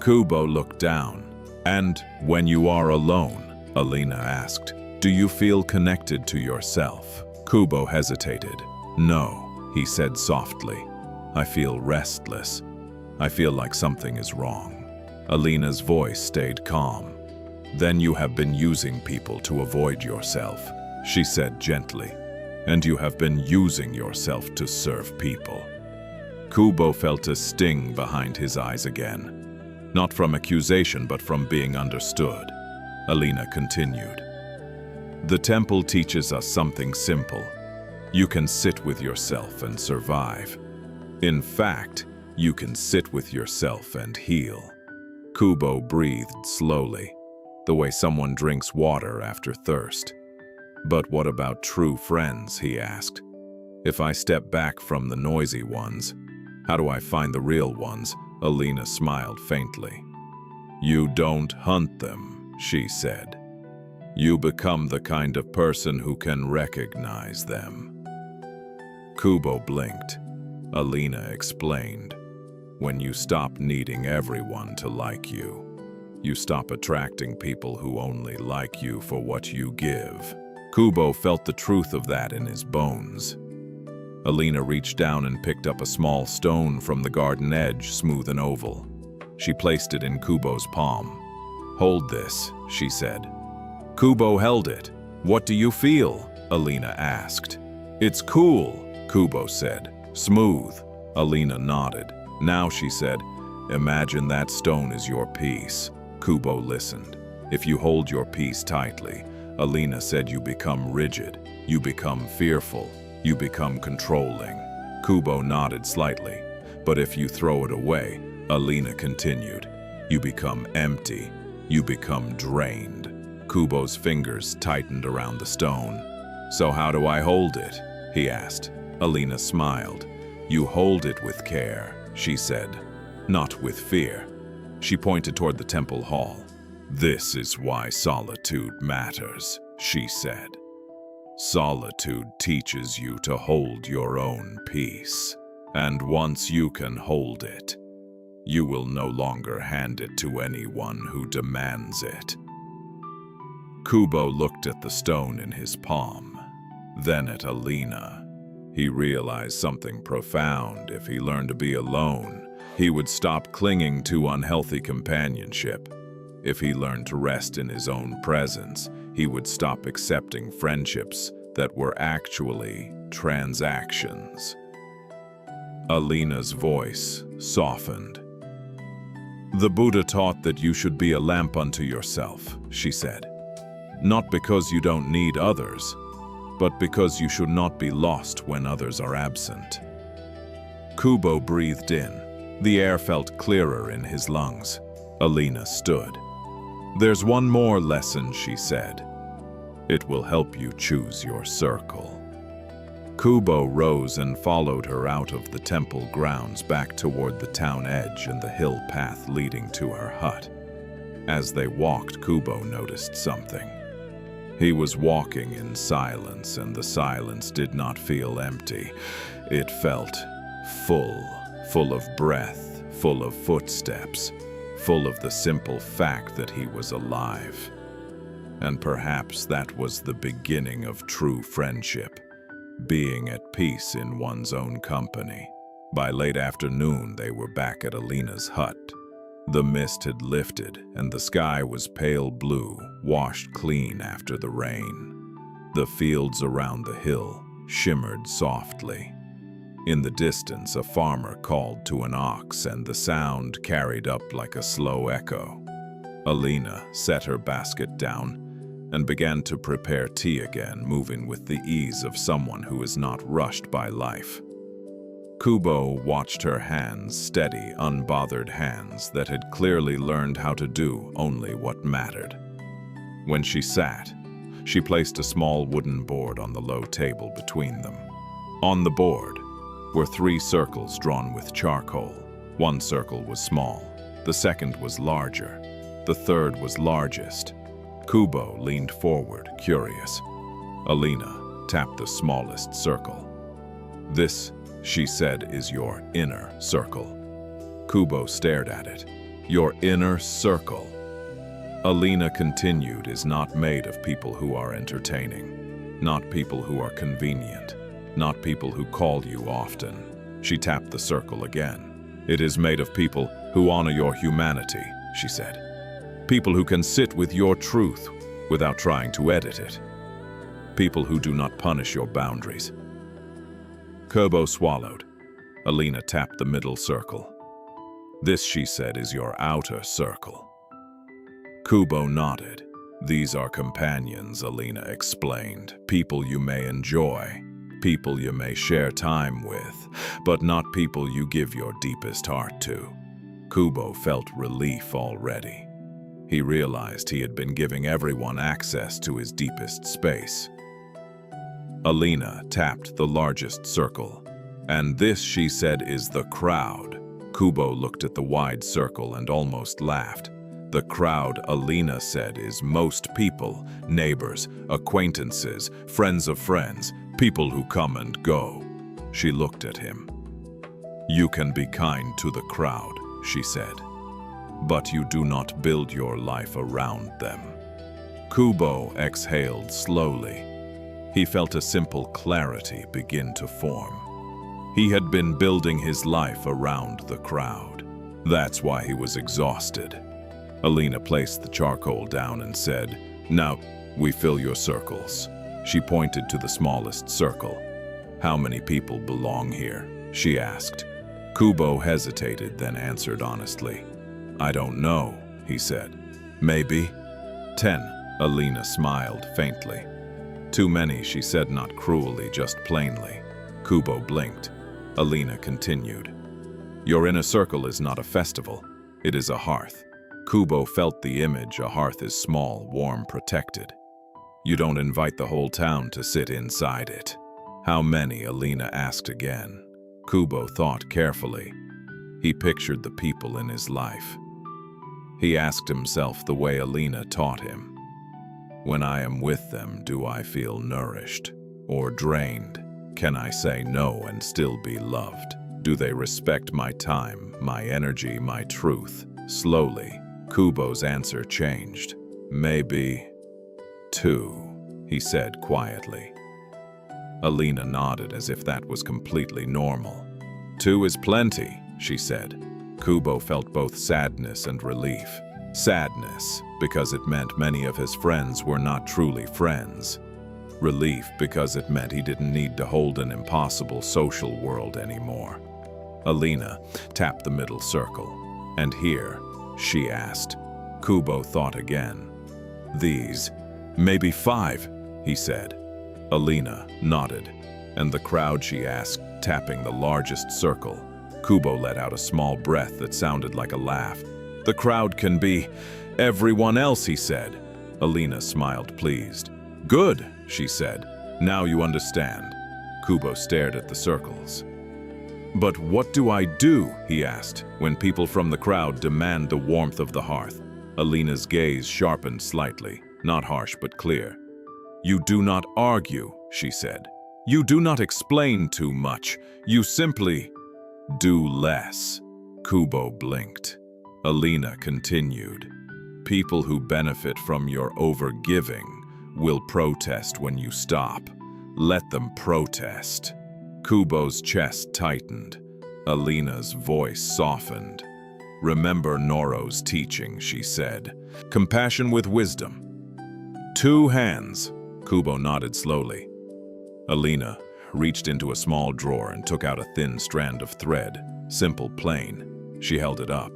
Speaker 2: Kubo looked down. "And when you are alone," Alina asked, "do you feel connected to yourself?" Kubo hesitated. "No," he said softly. "I feel restless. I feel like something is wrong." Alina's voice stayed calm. "Then you have been using people to avoid yourself," she said gently. "And you have been using yourself to serve people." Kubo felt a sting behind his eyes again. Not from accusation, but from being understood. Alina continued. "The temple teaches us something simple. You can sit with yourself and survive. In fact, you can sit with yourself and heal." Kubo breathed slowly, the way someone drinks water after thirst. "But what about true friends?" he asked. "If I step back from the noisy ones, how do I find the real ones?" Alina smiled faintly. "You don't hunt them," she said. "You become the kind of person who can recognize them." Kubo blinked. Alina explained. "When you stop needing everyone to like you, you stop attracting people who only like you for what you give." Kubo felt the truth of that in his bones. Alina reached down and picked up a small stone from the garden edge, smooth and oval. She placed it in Kubo's palm. "Hold this," she said. Kubo held it. "What do you feel?" Alina asked. "It's cool," Kubo said. "Smooth." Alina nodded. "Now," she said, "imagine that stone is your peace." Kubo listened. "If you hold your peace tightly," Alina said, "you become rigid. You become fearful. You become controlling." Kubo nodded slightly. "But if you throw it away," Alina continued, "you become empty. You become drained." Kubo's fingers tightened around the stone. "So how do I hold it?" he asked. Alina smiled. "You hold it with care," she said, "not with fear." She pointed toward the temple hall. "This is why solitude matters," she said. "Solitude teaches you to hold your own peace. And once you can hold it, you will no longer hand it to anyone who demands it." Kubo looked at the stone in his palm, then at Alina. He realized something profound. If he learned to be alone, he would stop clinging to unhealthy companionship. If he learned to rest in his own presence, he would stop accepting friendships that were actually transactions. Alina's voice softened. "The Buddha taught that you should be a lamp unto yourself," she said. "Not because you don't need others, but because you should not be lost when others are absent." Kubo breathed in. The air felt clearer in his lungs. Alina stood. "There's one more lesson," she said. "It will help you choose your circle." Kubo rose and followed her out of the temple grounds back toward the town edge and the hill path leading to her hut. As they walked, Kubo noticed something. He was walking in silence, and the silence did not feel empty. It felt full of breath, full of footsteps, full of the simple fact that he was alive. And perhaps that was the beginning of true friendship. being at peace in one's own company. By late afternoon, they were back at Alina's hut. The mist had lifted, and the sky was pale blue, washed clean after the rain. The fields around the hill shimmered softly. In the distance, a farmer called to an ox, and the sound carried up like a slow echo. Alina set her basket down and began to prepare tea again, moving with the ease of someone who is not rushed by life. Kubo watched her hands, steady, unbothered hands that had clearly learned how to do only what mattered. When she sat, she placed a small wooden board on the low table between them. On the board were 3 circles drawn with charcoal. One circle was small, the second was larger, the third was largest. Kubo leaned forward, curious. Alina tapped the smallest circle. "This," she said, "is your inner circle." Kubo stared at it. "Your inner circle," Alina continued, "is not made of people who are entertaining, not people who are convenient, not people who call you often." She tapped the circle again. "It is made of people who honor your humanity," she said. "People who can sit with your truth without trying to edit it. People who do not punish your boundaries." Kubo swallowed. Alina tapped the middle circle. "This," she said, "is your outer circle." Kubo nodded. "These are companions," Alina explained. "People you may enjoy, people you may share time with, but not people you give your deepest heart to." Kubo felt relief already. He realized he had been giving everyone access to his deepest space. Alina tapped the largest circle. "And this," she said, "is the crowd." Kubo looked at the wide circle and almost laughed. "The crowd," Alina said, "is most people, neighbors, acquaintances, friends of friends, people who come and go." She looked at him. "You can be kind to the crowd," she said, "but you do not build your life around them." Kubo exhaled slowly. He felt a simple clarity begin to form. He had been building his life around the crowd. That's why he was exhausted. Alina placed the charcoal down and said, "Now, we fill your circles." She pointed to the smallest circle. "How many people belong here?" she asked. Kubo hesitated, then answered honestly. "I don't know," he said. "Maybe 10. Alina smiled faintly. "Too many," she said, not cruelly, just plainly. Kubo blinked. Alina continued. "Your inner circle is not a festival. It is a hearth." Kubo felt the image. A hearth is small, warm, protected. You don't invite the whole town to sit inside it. "How many?" Alina asked again. Kubo thought carefully. He pictured the people in his life. He asked himself the way Alina taught him. When I am with them, do I feel nourished or drained? Can I say no and still be loved? Do they respect my time, my energy, my truth? Slowly, Kubo's answer changed. "Maybe 2, he said quietly. Alina nodded as if that was completely normal. 2 is plenty, she said. Kubo felt both sadness and relief. Sadness, because it meant many of his friends were not truly friends. Relief, because it meant he didn't need to hold an impossible social world anymore. Alina tapped the middle circle. "And here?" she asked. Kubo thought again. "These, maybe 5, he said. Alina nodded. "And the crowd?" she asked, tapping the largest circle. Kubo let out a small breath that sounded like a laugh. "The crowd can be everyone else," he said. Alina smiled, pleased. "Good," she said. "Now you understand." Kubo stared at the circles. "But what do I do," he asked, "when people from the crowd demand the warmth of the hearth?" Alina's gaze sharpened slightly, not harsh but clear. "You do not argue," she said. "You do not explain too much. You simply do less." Kubo blinked. Alina continued. "People who benefit from your overgiving will protest when you stop. Let them protest. Kubo's chest tightened. Alina's voice softened. Remember Noro's teaching, she said. Compassion with wisdom. 2 hands. Kubo nodded slowly. Alina reached into a small drawer and took out a thin strand of thread. Simple, plain. She held it up.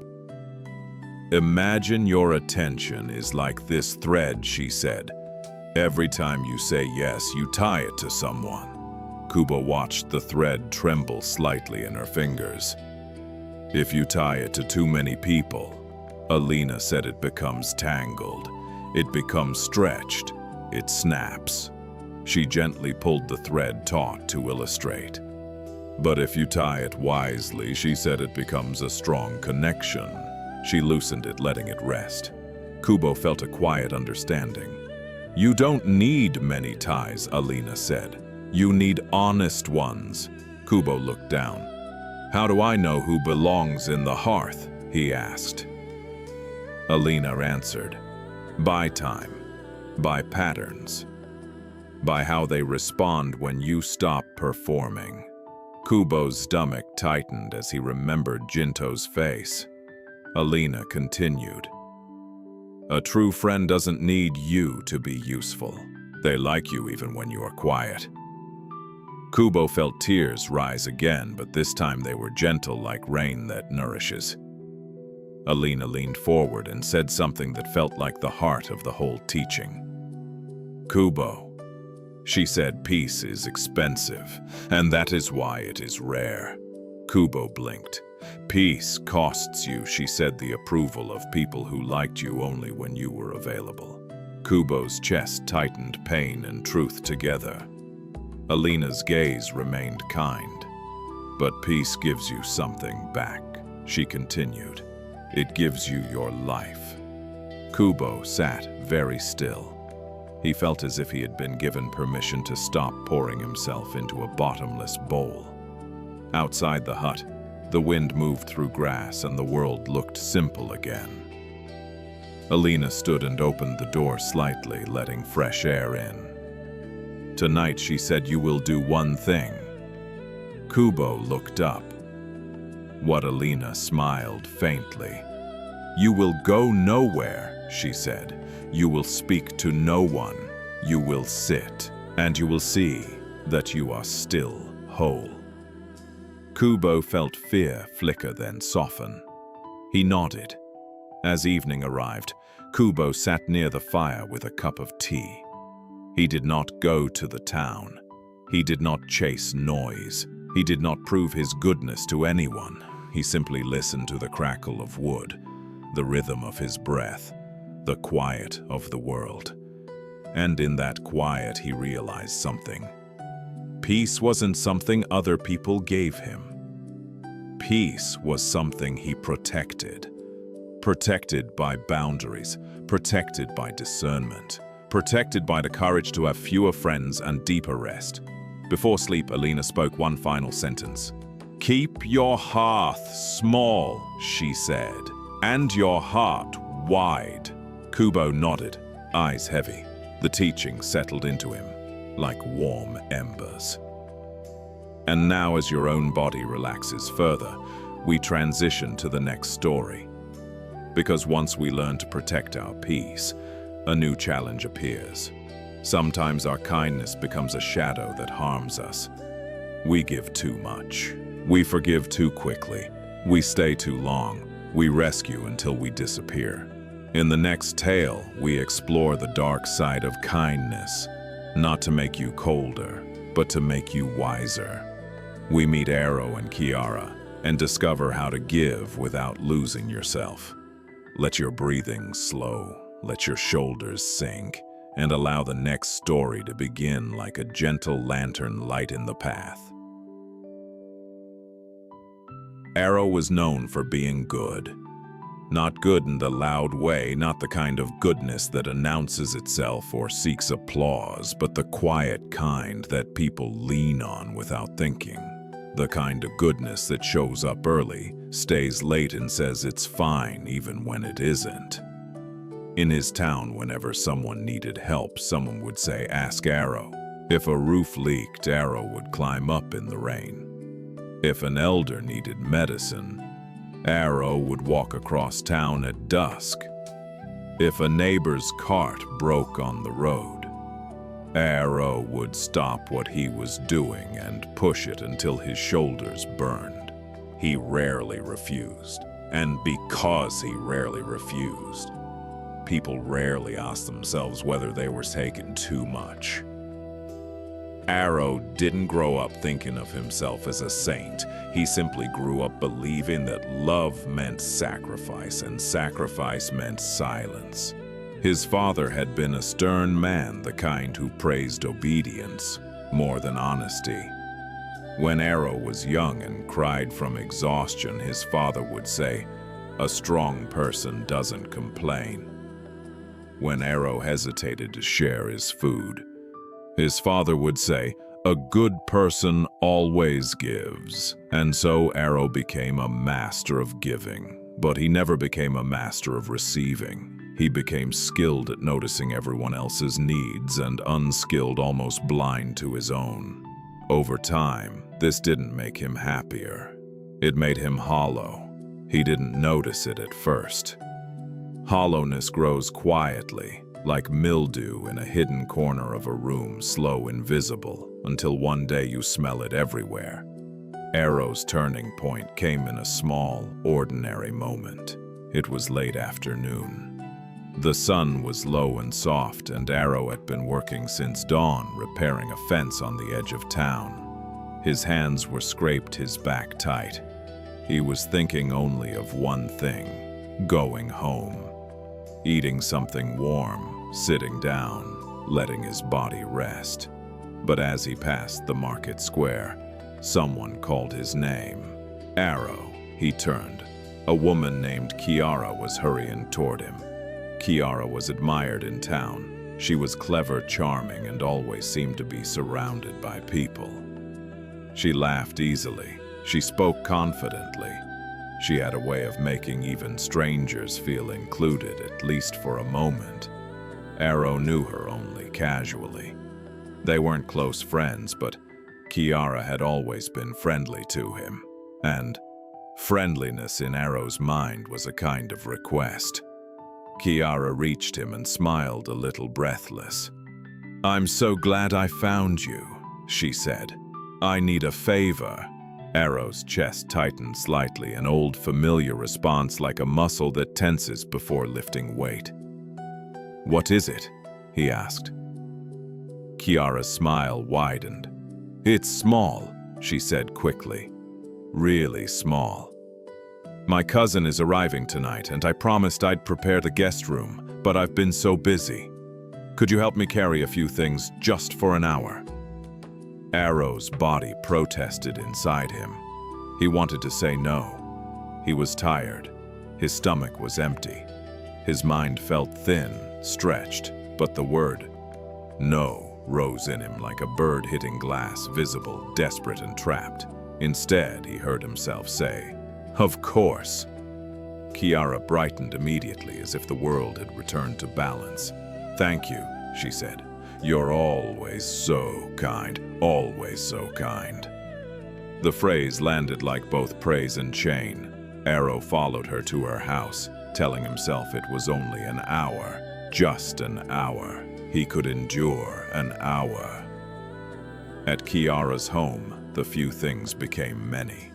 Speaker 2: Imagine your attention is like this thread, she said. Every time you say yes, you tie it to someone. Kubo watched the thread tremble slightly in her fingers. If you tie it to too many people, Alina said, it becomes tangled. It becomes stretched. It snaps. She gently pulled the thread taut to illustrate. But if you tie it wisely, she said, it becomes a strong connection. She loosened it, letting it rest. Kubo felt a quiet understanding. You don't need many ties, Alina said. You need honest ones. Kubo looked down. How do I know who belongs in the hearth? He asked. Alina answered. By time. By patterns. By how they respond when you stop performing. Kubo's stomach tightened as he remembered Jinto's face. Alina continued. A true friend doesn't need you to be useful. They like you even when you are quiet. Kubo felt tears rise again, but this time they were gentle like rain that nourishes. Alina leaned forward and said something that felt like the heart of the whole teaching. Kubo, she said, peace is expensive, and that is why it is rare. Kubo blinked. Peace costs you, she said, the approval of people who liked you only when you were available. Kubo's chest tightened, pain and truth together. Alina's gaze remained kind. But peace gives you something back, she continued. It gives you your life. Kubo sat very still. He felt as if he had been given permission to stop pouring himself into a bottomless bowl. Outside the hut, the wind moved through grass and the world looked simple again. Alina stood and opened the door slightly, letting fresh air in. Tonight, she said, you will do one thing. Kubo looked up. What Alina smiled faintly. You will go nowhere, she said. You will speak to no one. You will sit, and you will see that you are still whole. Kubo felt fear flicker, then soften. He nodded. As evening arrived, Kubo sat near the fire with a cup of tea. He did not go to the town. He did not chase noise. He did not prove his goodness to anyone. He simply listened to the crackle of wood, the rhythm of his breath, the quiet of the world. And in that quiet, he realized something. Peace wasn't something other people gave him. Peace was something he protected. Protected by boundaries, protected by discernment, protected by the courage to have fewer friends and deeper rest. Before sleep, Alina spoke one final sentence. Keep your hearth small, she said, and your heart wide. Kubo nodded, eyes heavy. The teaching settled into him like warm embers. And now, as your own body relaxes further, we transition to the next story. Because once we learn to protect our peace, a new challenge appears. Sometimes our kindness becomes a shadow that harms us. We give too much. We forgive too quickly. We stay too long. We rescue until we disappear. In the next tale, we explore the dark side of kindness, not to make you colder, but to make you wiser. We meet Arrow and Kiara and discover how to give without losing yourself. Let your breathing slow, let your shoulders sink, and allow the next story to begin like a gentle lantern light in the path. Arrow was known for being good. Not good in the loud way, not the kind of goodness that announces itself or seeks applause, but the quiet kind that people lean on without thinking. The kind of goodness that shows up early, stays late, and says it's fine even when it isn't. In his town, whenever someone needed help, someone would say, "Ask Arrow." If a roof leaked, Arrow would climb up in the rain. If an elder needed medicine, Arrow would walk across town at dusk. If a neighbor's cart broke on the road, Arrow would stop what he was doing and push it until his shoulders burned.
Speaker 1: He rarely refused, and because he rarely refused, people rarely asked themselves whether they were taking too much. Arrow didn't grow up thinking of himself as a saint. He simply grew up believing that love meant sacrifice, and sacrifice meant silence. His father had been a stern man, the kind who praised obedience more than honesty. When Arrow was young and cried from exhaustion, his father would say, "A strong person doesn't complain." When Arrow hesitated to share his food, his father would say, "A good person always gives." And so Arrow became a master of giving, but he never became a master of receiving. He became skilled at noticing everyone else's needs and unskilled, almost blind to his own. Over time, this didn't make him happier. It made him hollow. He didn't notice it at first. Hollowness grows quietly, like mildew in a hidden corner of a room, slow, invisible, until one day you smell it everywhere. Arrow's turning point came in a small, ordinary moment. It was late afternoon. The sun was low and soft, and Arrow had been working since dawn, repairing a fence on the edge of town. His hands were scraped, his back tight. He was thinking only of one thing: going home. Eating something warm, sitting down, letting his body rest. But as he passed the market square, someone called his name. Arrow. He turned. A woman named Kiara was hurrying toward him. Kiara was admired in town. She was clever, charming, and always seemed to be surrounded by people. She laughed easily. She spoke confidently. She had a way of making even strangers feel included, at least for a moment. Arrow knew her only casually. They weren't close friends, but Kiara had always been friendly to him. And friendliness in Arrow's mind was a kind of request. Kiara reached him and smiled a little breathless. "I'm so glad I found you," she said. "I need a favor." Arrow's chest tightened slightly, an old familiar response like a muscle that tenses before lifting weight. "What is it?" he asked. Kiara's smile widened. "It's small," she said quickly. "Really small. My cousin is arriving tonight, and I promised I'd prepare the guest room, but I've been so busy. Could you help me carry a few things just for an hour?" Arrow's body protested inside him. He wanted to say no. He was tired. His stomach was empty. His mind felt thin, stretched, but the word "no" rose in him like a bird hitting glass, visible, desperate, and trapped. Instead, he heard himself say, "Of course." Kiara brightened immediately, as if the world had returned to balance. "Thank you," she said. "You're always so kind, always so kind." The phrase landed like both praise and shame. Arrow followed her to her house, telling himself it was only an hour, just an hour. He could endure an hour. At Kiara's home, the few things became many.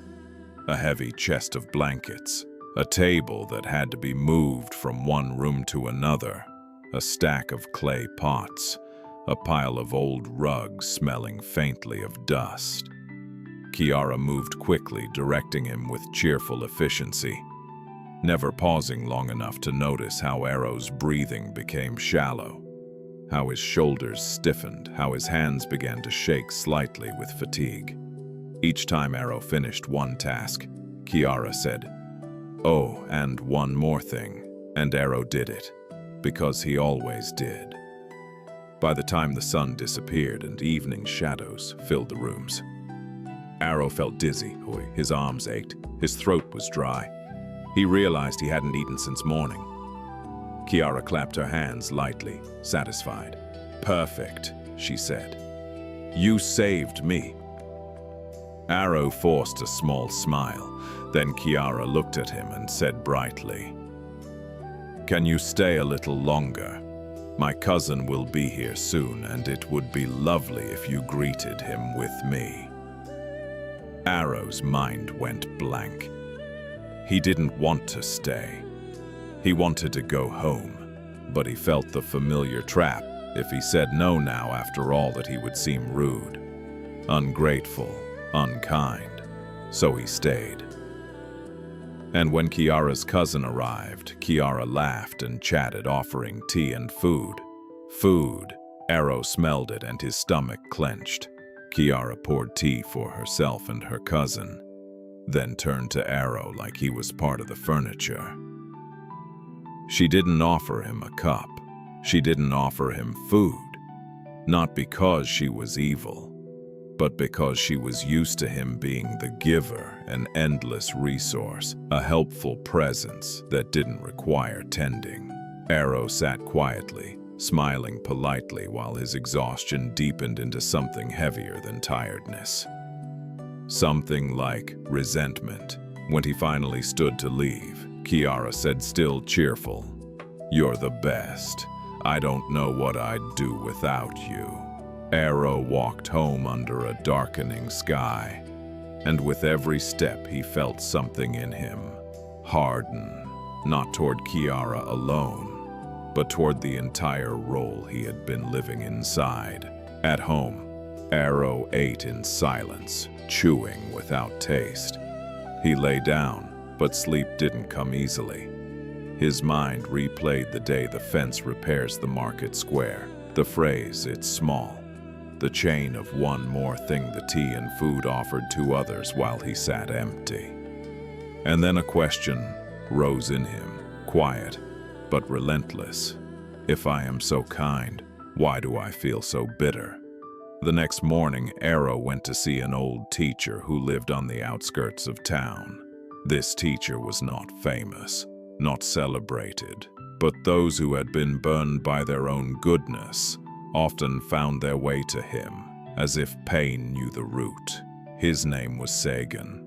Speaker 1: A heavy chest of blankets, a table that had to be moved from one room to another, a stack of clay pots, a pile of old rugs smelling faintly of dust. Kiara moved quickly, directing him with cheerful efficiency, never pausing long enough to notice how Arrow's breathing became shallow, how his shoulders stiffened, how his hands began to shake slightly with fatigue. Each time Arrow finished one task, Kiara said, "Oh, and one more thing," and Arrow did it, because he always did. By the time the sun disappeared and evening shadows filled the rooms, Arrow felt dizzy, his arms ached, his throat was dry. He realized he hadn't eaten since morning. Kiara clapped her hands lightly, satisfied. "Perfect," she said.
Speaker 2: You saved me." Arrow forced a small smile. Then Kiara looked at him and said brightly, "Can you stay a little longer? My cousin will be here soon, and it would be lovely if you greeted him with me." Arrow's mind went blank. He didn't want to stay. He wanted to go home, but he felt the familiar trap. If he said no now, after all, that he would seem rude, ungrateful, unkind. So he stayed. And when Kiara's cousin arrived, Kiara laughed and chatted, offering tea and food. Food. Arrow smelled it and his stomach clenched. Kiara poured tea for herself and her cousin, then turned to Arrow like he was part of the furniture. She didn't offer him a cup. She didn't offer him food. Not because she was evil, but because she was used to him being the giver, an endless resource, a helpful presence that didn't require tending. Arrow sat quietly, smiling politely while his exhaustion deepened into something heavier than tiredness. Something like resentment. When he finally stood to leave, Kiara said, still cheerful, "You're the best. I don't know what I'd do without you." Arrow walked home under a darkening sky, and with every step he felt something in him harden, not toward Kiara alone, but toward the entire role he had been living inside. At home, Arrow ate in silence, chewing without taste. He lay down, but sleep didn't come easily. His mind replayed the day the fence repairs the market square, the phrase, "It's small," the chain of one more thing the tea and food offered to others while he sat empty. And then a question rose in him, quiet but relentless. If I am so kind, why do I feel so bitter? The next morning, Arrow went to see an old teacher who lived on the outskirts of town. This teacher was not famous, not celebrated, but those who had been burned by their own goodness often found their way to him, as if pain knew the root. His name was Sagan.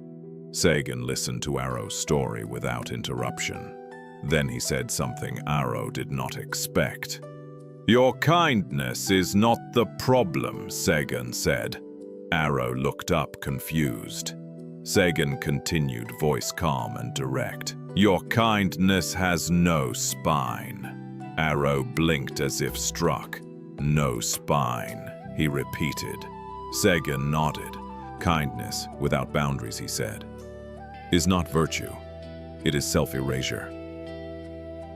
Speaker 2: Sagan listened to Arrow's story without interruption. Then he said something Arrow did not expect. "Your kindness is not the problem," Sagan said. Arrow looked up, confused. Sagan continued, voice calm and direct. "Your kindness has no spine." Arrow blinked as if struck. "No spine," he repeated. Sagan nodded. "Kindness, without boundaries," he said, "is not virtue. It is self-erasure."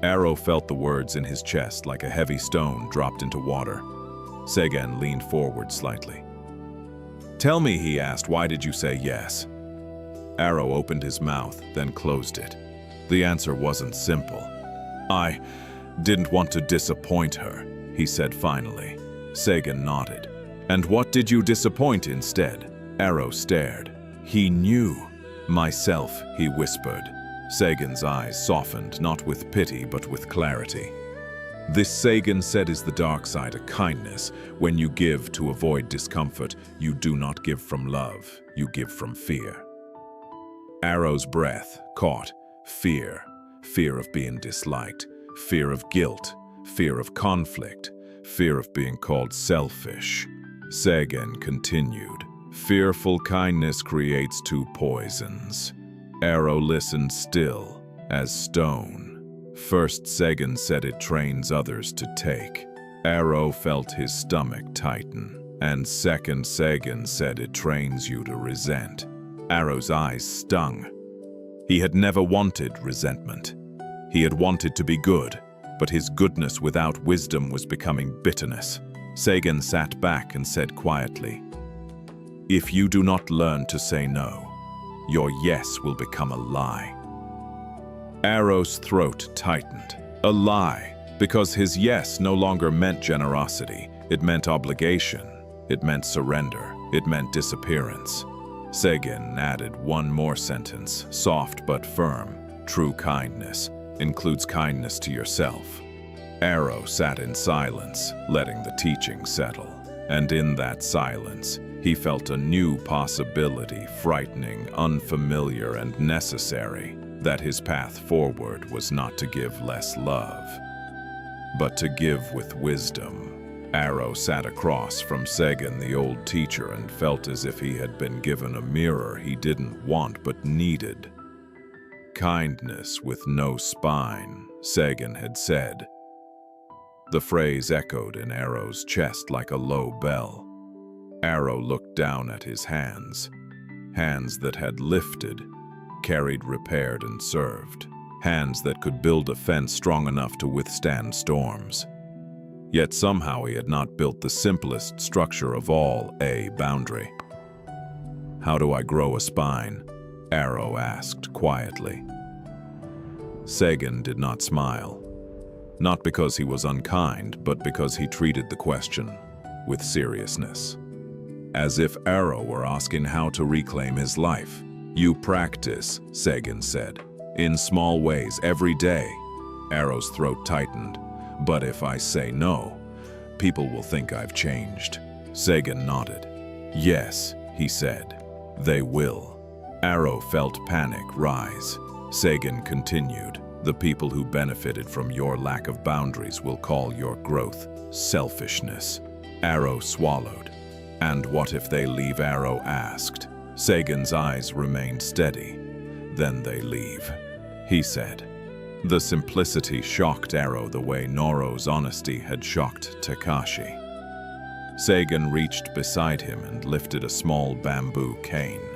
Speaker 2: Arrow felt the words in his chest like a heavy stone dropped into water. Sagan leaned forward slightly. "Tell me," he asked, "why did you say yes?" Arrow opened his mouth, then closed it. The answer wasn't simple. "I didn't want to disappoint her," he said finally. Sagan nodded. "And what did you disappoint instead?" Arrow stared. "He knew." "Myself," he whispered. Sagan's eyes softened, not with pity, but with clarity. "This," Sagan said, "is the dark side of kindness. When you give to avoid discomfort, you do not give from love, you give from fear." Arrow's breath caught. Fear. Fear of being disliked. Fear of guilt. Fear of conflict. Fear of being called selfish. Sagan continued. "Fearful kindness creates two poisons." Arrow listened still, as stone. First, Sagan said it trains others to take. Arrow felt his stomach tighten. And second, Sagan said it trains you to resent. Arrow's eyes stung. He had never wanted resentment. He had wanted to be good, but his goodness without wisdom was becoming bitterness. Sagan sat back and said quietly, "If you do not learn to say no, your yes will become a lie." Arrow's throat tightened. A lie, because his yes no longer meant generosity. It meant obligation. It meant surrender. It meant disappearance. Sagan added one more sentence, soft but firm. "True kindness includes kindness to yourself." Arrow sat in silence, letting the teaching settle. And in that silence, he felt a new possibility, frightening, unfamiliar, and necessary, that his path forward was not to give less love, but to give with wisdom. Arrow sat across from Sagan, the old teacher, and felt as if he had been given a mirror he didn't want but needed. Kindness with no spine, Sagan had said. The phrase echoed in Arrow's chest like a low bell. Arrow looked down at his hands that had lifted, carried, repaired, and served. Hands that could build a fence strong enough to withstand storms. Yet somehow he had not built the simplest structure of all, a boundary. "How do I grow a spine?" Arrow asked quietly. Sagan did not smile. Not because he was unkind, but because he treated the question with seriousness. As if Arrow were asking how to reclaim his life. "You practice," Sagan said, "in small ways every day." Arrow's throat tightened. "But if I say no, people will think I've changed." Sagan nodded. "Yes," he said, "they will." Arrow felt panic rise. Sagan continued, "The people who benefited from your lack of boundaries will call your growth selfishness." Arrow swallowed. "And what if they leave?" Arrow asked. Sagan's eyes remained steady. "Then they leave," he said. The simplicity shocked Arrow the way Noro's honesty had shocked Takashi. Sagan reached beside him and lifted a small bamboo cane.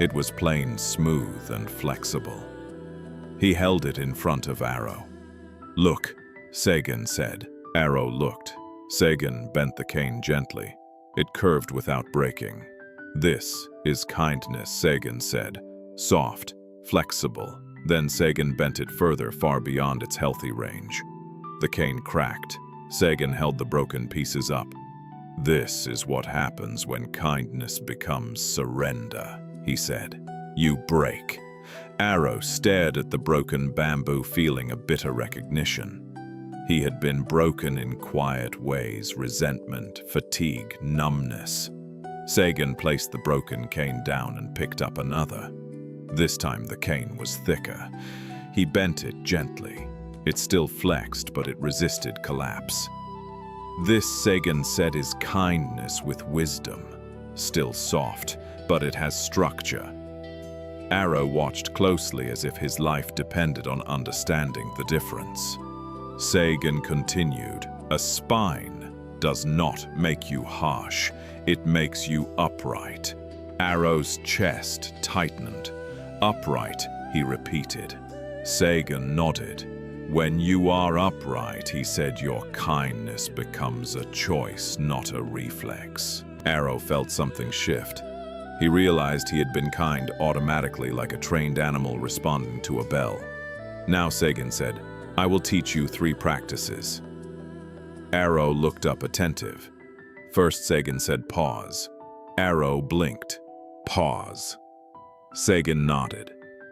Speaker 2: It was plain, smooth, and flexible. He held it in front of Arrow. "Look," Sagan said. Arrow looked. Sagan bent the cane gently. It curved without breaking. "This is kindness," Sagan said. "Soft, flexible." Then Sagan bent it further, far beyond its healthy range. The cane cracked. Sagan held the broken pieces up. "This is what happens when kindness becomes surrender," he said. "You break." Arrow stared at the broken bamboo, feeling a bitter recognition. He had been broken in quiet ways: resentment, fatigue, numbness. Sagan placed the broken cane down and picked up another. This time the cane was thicker. He bent it gently. It still flexed, but it resisted collapse. "This," Sagan said, "is kindness with wisdom. Still soft, but it has structure." Arrow watched closely, as if his life depended on understanding the difference. Sagan continued, "A spine does not make you harsh. It makes you upright." Arrow's chest tightened. "Upright," he repeated. Sagan nodded. "When you are upright," he said, "your kindness becomes a choice, not a reflex." Arrow felt something shift. He realized he had been kind automatically, like a trained animal responding to a bell. Now Sagan said, "I will teach you 3 practices." Arrow looked up attentive. First, Sagan said, "Pause." Arrow blinked. "Pause." Sagan nodded.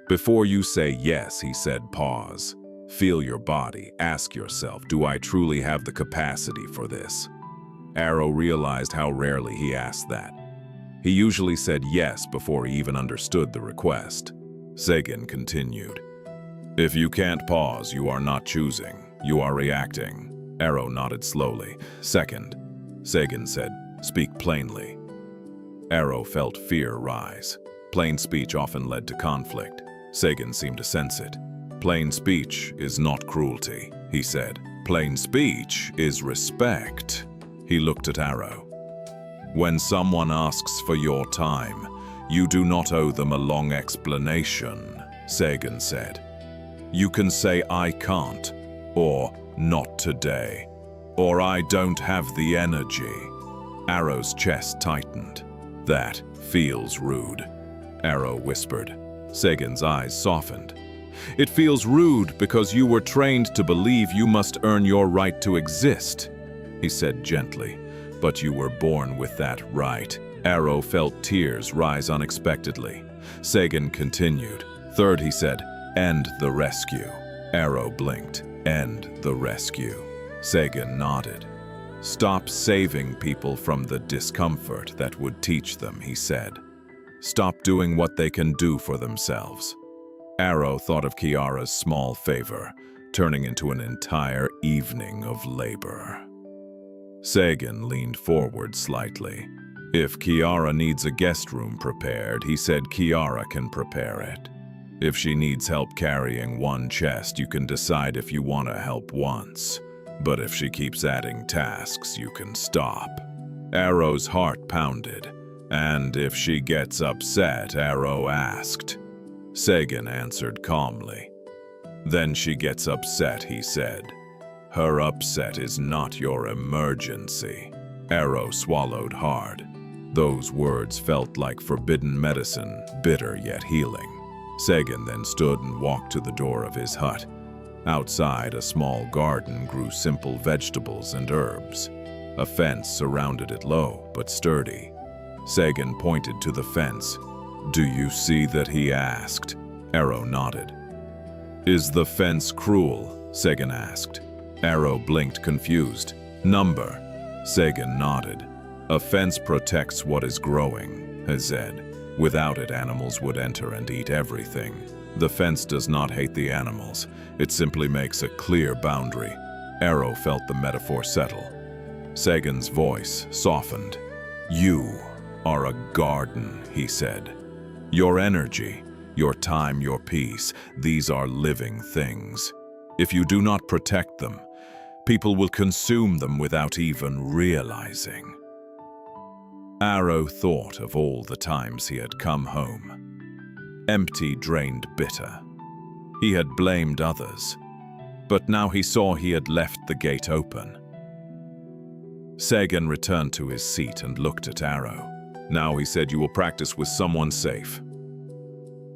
Speaker 2: "Before you say yes," he said, "pause. Feel your body. Ask yourself, do I truly have the capacity for this?" Arrow realized how rarely he asked that. He usually said yes before he even understood the request. Sagan continued, "If you can't pause, you are not choosing. You are reacting." Arrow nodded slowly. "Second," Sagan said, "speak plainly." Arrow felt fear rise. Plain speech often led to conflict. Sagan seemed to sense it. "Plain speech is not cruelty," he said. "Plain speech is respect." He looked at Arrow. "When someone asks for your time, you do not owe them a long explanation," Sagan said. "You can say, 'I can't,' or 'not today,' or 'I don't have the energy.'" Arrow's chest tightened. "That feels rude," Arrow whispered. Sagan's eyes softened. "It feels rude because you were trained to believe you must earn your right to exist," he said gently. "But you were born with that right." Arrow felt tears rise unexpectedly. Sagan continued. "Third," he said, "end the rescue." Arrow blinked. "End the rescue." Sagan nodded. Stop saving people from the discomfort that would teach them, he said. Stop doing what they can do for themselves. Arrow thought of Kiara's small favor, turning into an entire evening of labor. Sagan leaned forward slightly. If Kiara needs a guest room prepared, he said Kiara can prepare it. If she needs help carrying one chest, you can decide if you want to help once. But if she keeps adding tasks, you can stop. Arrow's heart pounded. And if she gets upset, Arrow asked. Sagan answered calmly. Then she gets upset, he said. Her upset is not your emergency. Arrow swallowed hard. Those words felt like forbidden medicine, bitter yet healing. Sagan then stood and walked to the door of his hut. Outside, a small garden grew simple vegetables and herbs. A fence surrounded it low but sturdy. Sagan pointed to the fence. Do you see that, he asked. Arrow nodded. Is the fence cruel? Sagan asked. Arrow blinked confused. Number. Sagan nodded. A fence protects what is growing, he said. Without it, animals would enter and eat everything. The fence does not hate the animals. It simply makes a clear boundary. Arrow felt the metaphor settle. Sagan's voice softened. You are a garden, he said. Your energy, your time, your peace, these are living things. If you do not protect them, people will consume them without even realizing. Arrow thought of all the times he had come home. Empty, drained, bitter. He had blamed others, but now he saw he had left the gate open. Sagan returned to his seat and looked at Arrow. Now, he said, you will practice with someone safe.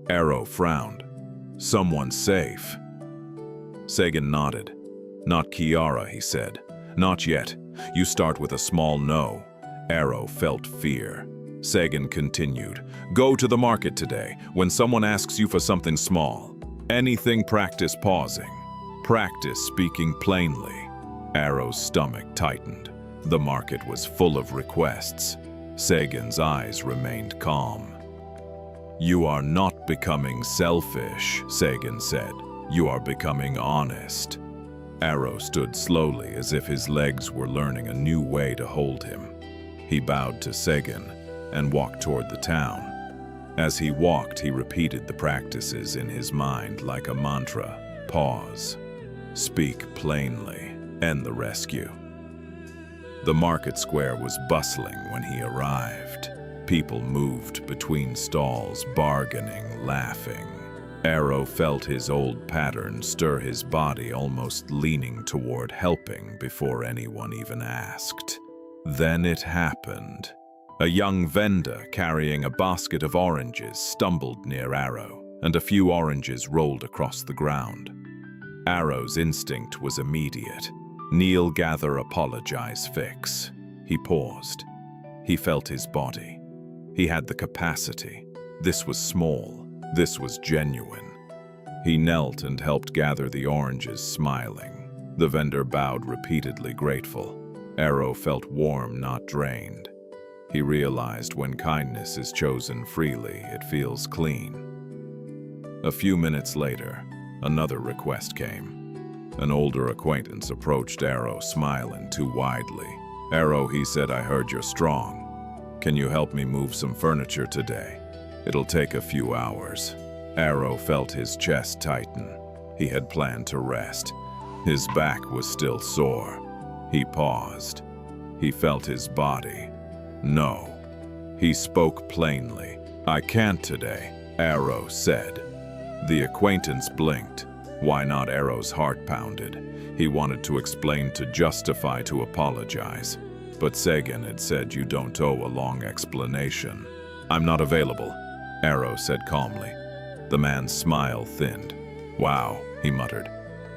Speaker 2: Arrow frowned. Someone safe? Sagan nodded. Not Kiara, he said. Not yet. You start with a small no. Arrow felt fear. Sagan continued. Go to the market today. When someone asks you for something small, anything, practice pausing. Practice speaking plainly. Arrow's stomach tightened. The market was full of requests. Sagan's eyes remained calm. You are not becoming selfish, Sagan said. You are becoming honest. Arrow stood slowly as if his legs were learning a new way to hold him. He bowed to Sagan and walked toward the town. As he walked, he repeated the practices in his mind like a mantra. Pause. Speak plainly. End the rescue. The market square was bustling when he arrived. People moved between stalls, bargaining, laughing. Arrow felt his old pattern stir his body, almost leaning toward helping before anyone even asked. Then it happened. A young vendor carrying a basket of oranges stumbled near Arrow, and a few oranges rolled across the ground. Arrow's instinct was immediate. Kneel, gather, apologize, fix. He paused. He felt his body. He had the capacity. This was small. This was genuine. He knelt and helped gather the oranges, smiling. The vendor bowed repeatedly, grateful. Arrow felt warm, not drained. He realized when kindness is chosen freely, it feels clean. A few minutes later, another request came. An older acquaintance approached Arrow, smiling too widely. Arrow, he said, I heard you're strong. Can you help me move some furniture today? It'll take a few hours. Arrow felt his chest tighten. He had planned to rest. His back was still sore. He paused. He felt his body. No. He spoke plainly. I can't today, Arrow said. The acquaintance blinked. Why not? Arrow's heart pounded. He wanted to explain, to justify, to apologize. But Sagan had said you don't owe a long explanation. I'm not available, Arrow said calmly. The man's smile thinned. Wow, he muttered.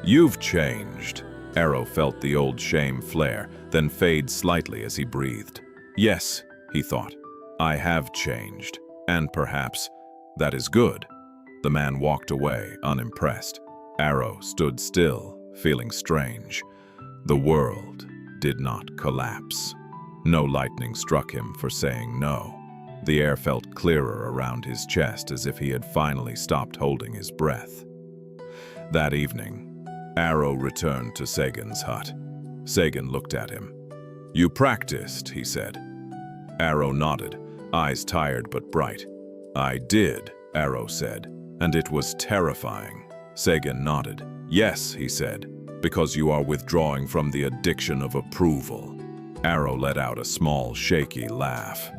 Speaker 2: You've changed. Arrow felt the old shame flare, then fade slightly as he breathed. Yes, he thought, I have changed, and perhaps that is good. The man walked away, unimpressed. Arrow stood still, feeling strange. The world did not collapse. No lightning struck him for saying no. The air felt clearer around his chest as if he had finally stopped holding his breath. That evening, Arrow returned to Sagan's hut. Sagan looked at him. "You practiced," he said. Arrow nodded, eyes tired but bright. "I did," Arrow said, "and it was terrifying." Sagan nodded. "Yes," he said, "because you are withdrawing from the addiction of approval." Arrow let out a small, shaky laugh.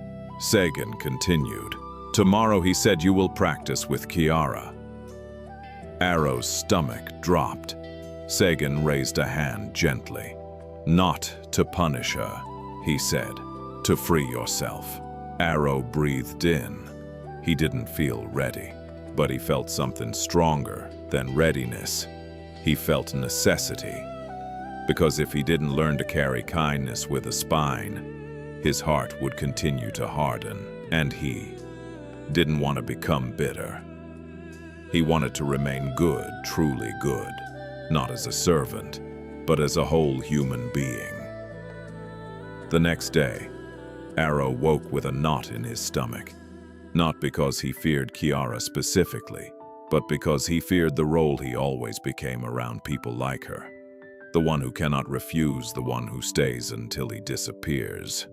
Speaker 2: Sagan continued. "Tomorrow," he said, "you will practice with Kiara." Arrow's stomach dropped. Sagan raised a hand gently. "Not to punish her," he said, "to free yourself." Arrow breathed in. He didn't feel ready, but he felt something stronger than readiness. He felt necessity. Because if he didn't learn to carry kindness with a spine, his heart would continue to harden, and he didn't want to become bitter. He wanted to remain good, truly good, not as a servant, but as a whole human being. The next day, Arrow woke with a knot in his stomach, not because he feared Kiara specifically, but because he feared the role he always became around people like her. The one who cannot refuse, the one who stays until he disappears.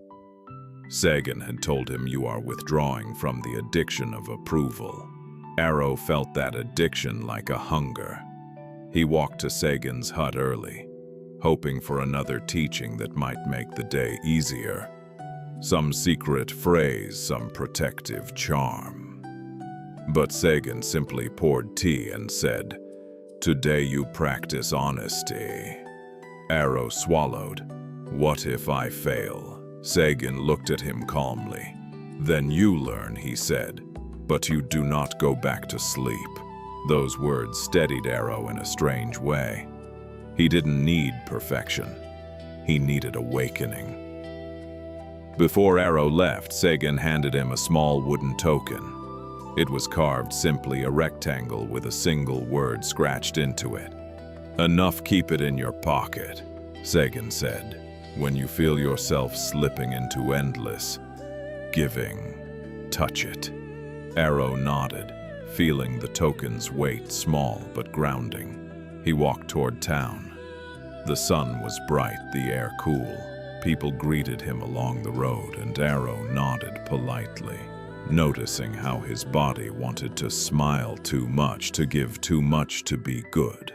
Speaker 2: Sagan had told him, "You are withdrawing from the addiction of approval." Arrow felt that addiction like a hunger. He walked to Sagan's hut early, hoping for another teaching that might make the day easier. Some secret phrase, some protective charm. But Sagan simply poured tea and said, "Today you practice honesty." Arrow swallowed. "What if I fail?" Sagan looked at him calmly. "Then you learn," he said, "but you do not go back to sleep." Those words steadied Arrow in a strange way. He didn't need perfection. He needed awakening. Before Arrow left, Sagan handed him a small wooden token. It was carved simply, a rectangle with a single word scratched into it. "Enough, keep it in your pocket," Sagan said. "When you feel yourself slipping into endless giving, touch it." Arrow nodded, feeling the token's weight, small but grounding. He walked toward town. The sun was bright, the air cool. People greeted him along the road, and Arrow nodded politely, noticing how his body wanted to smile too much, to give too much, to be good,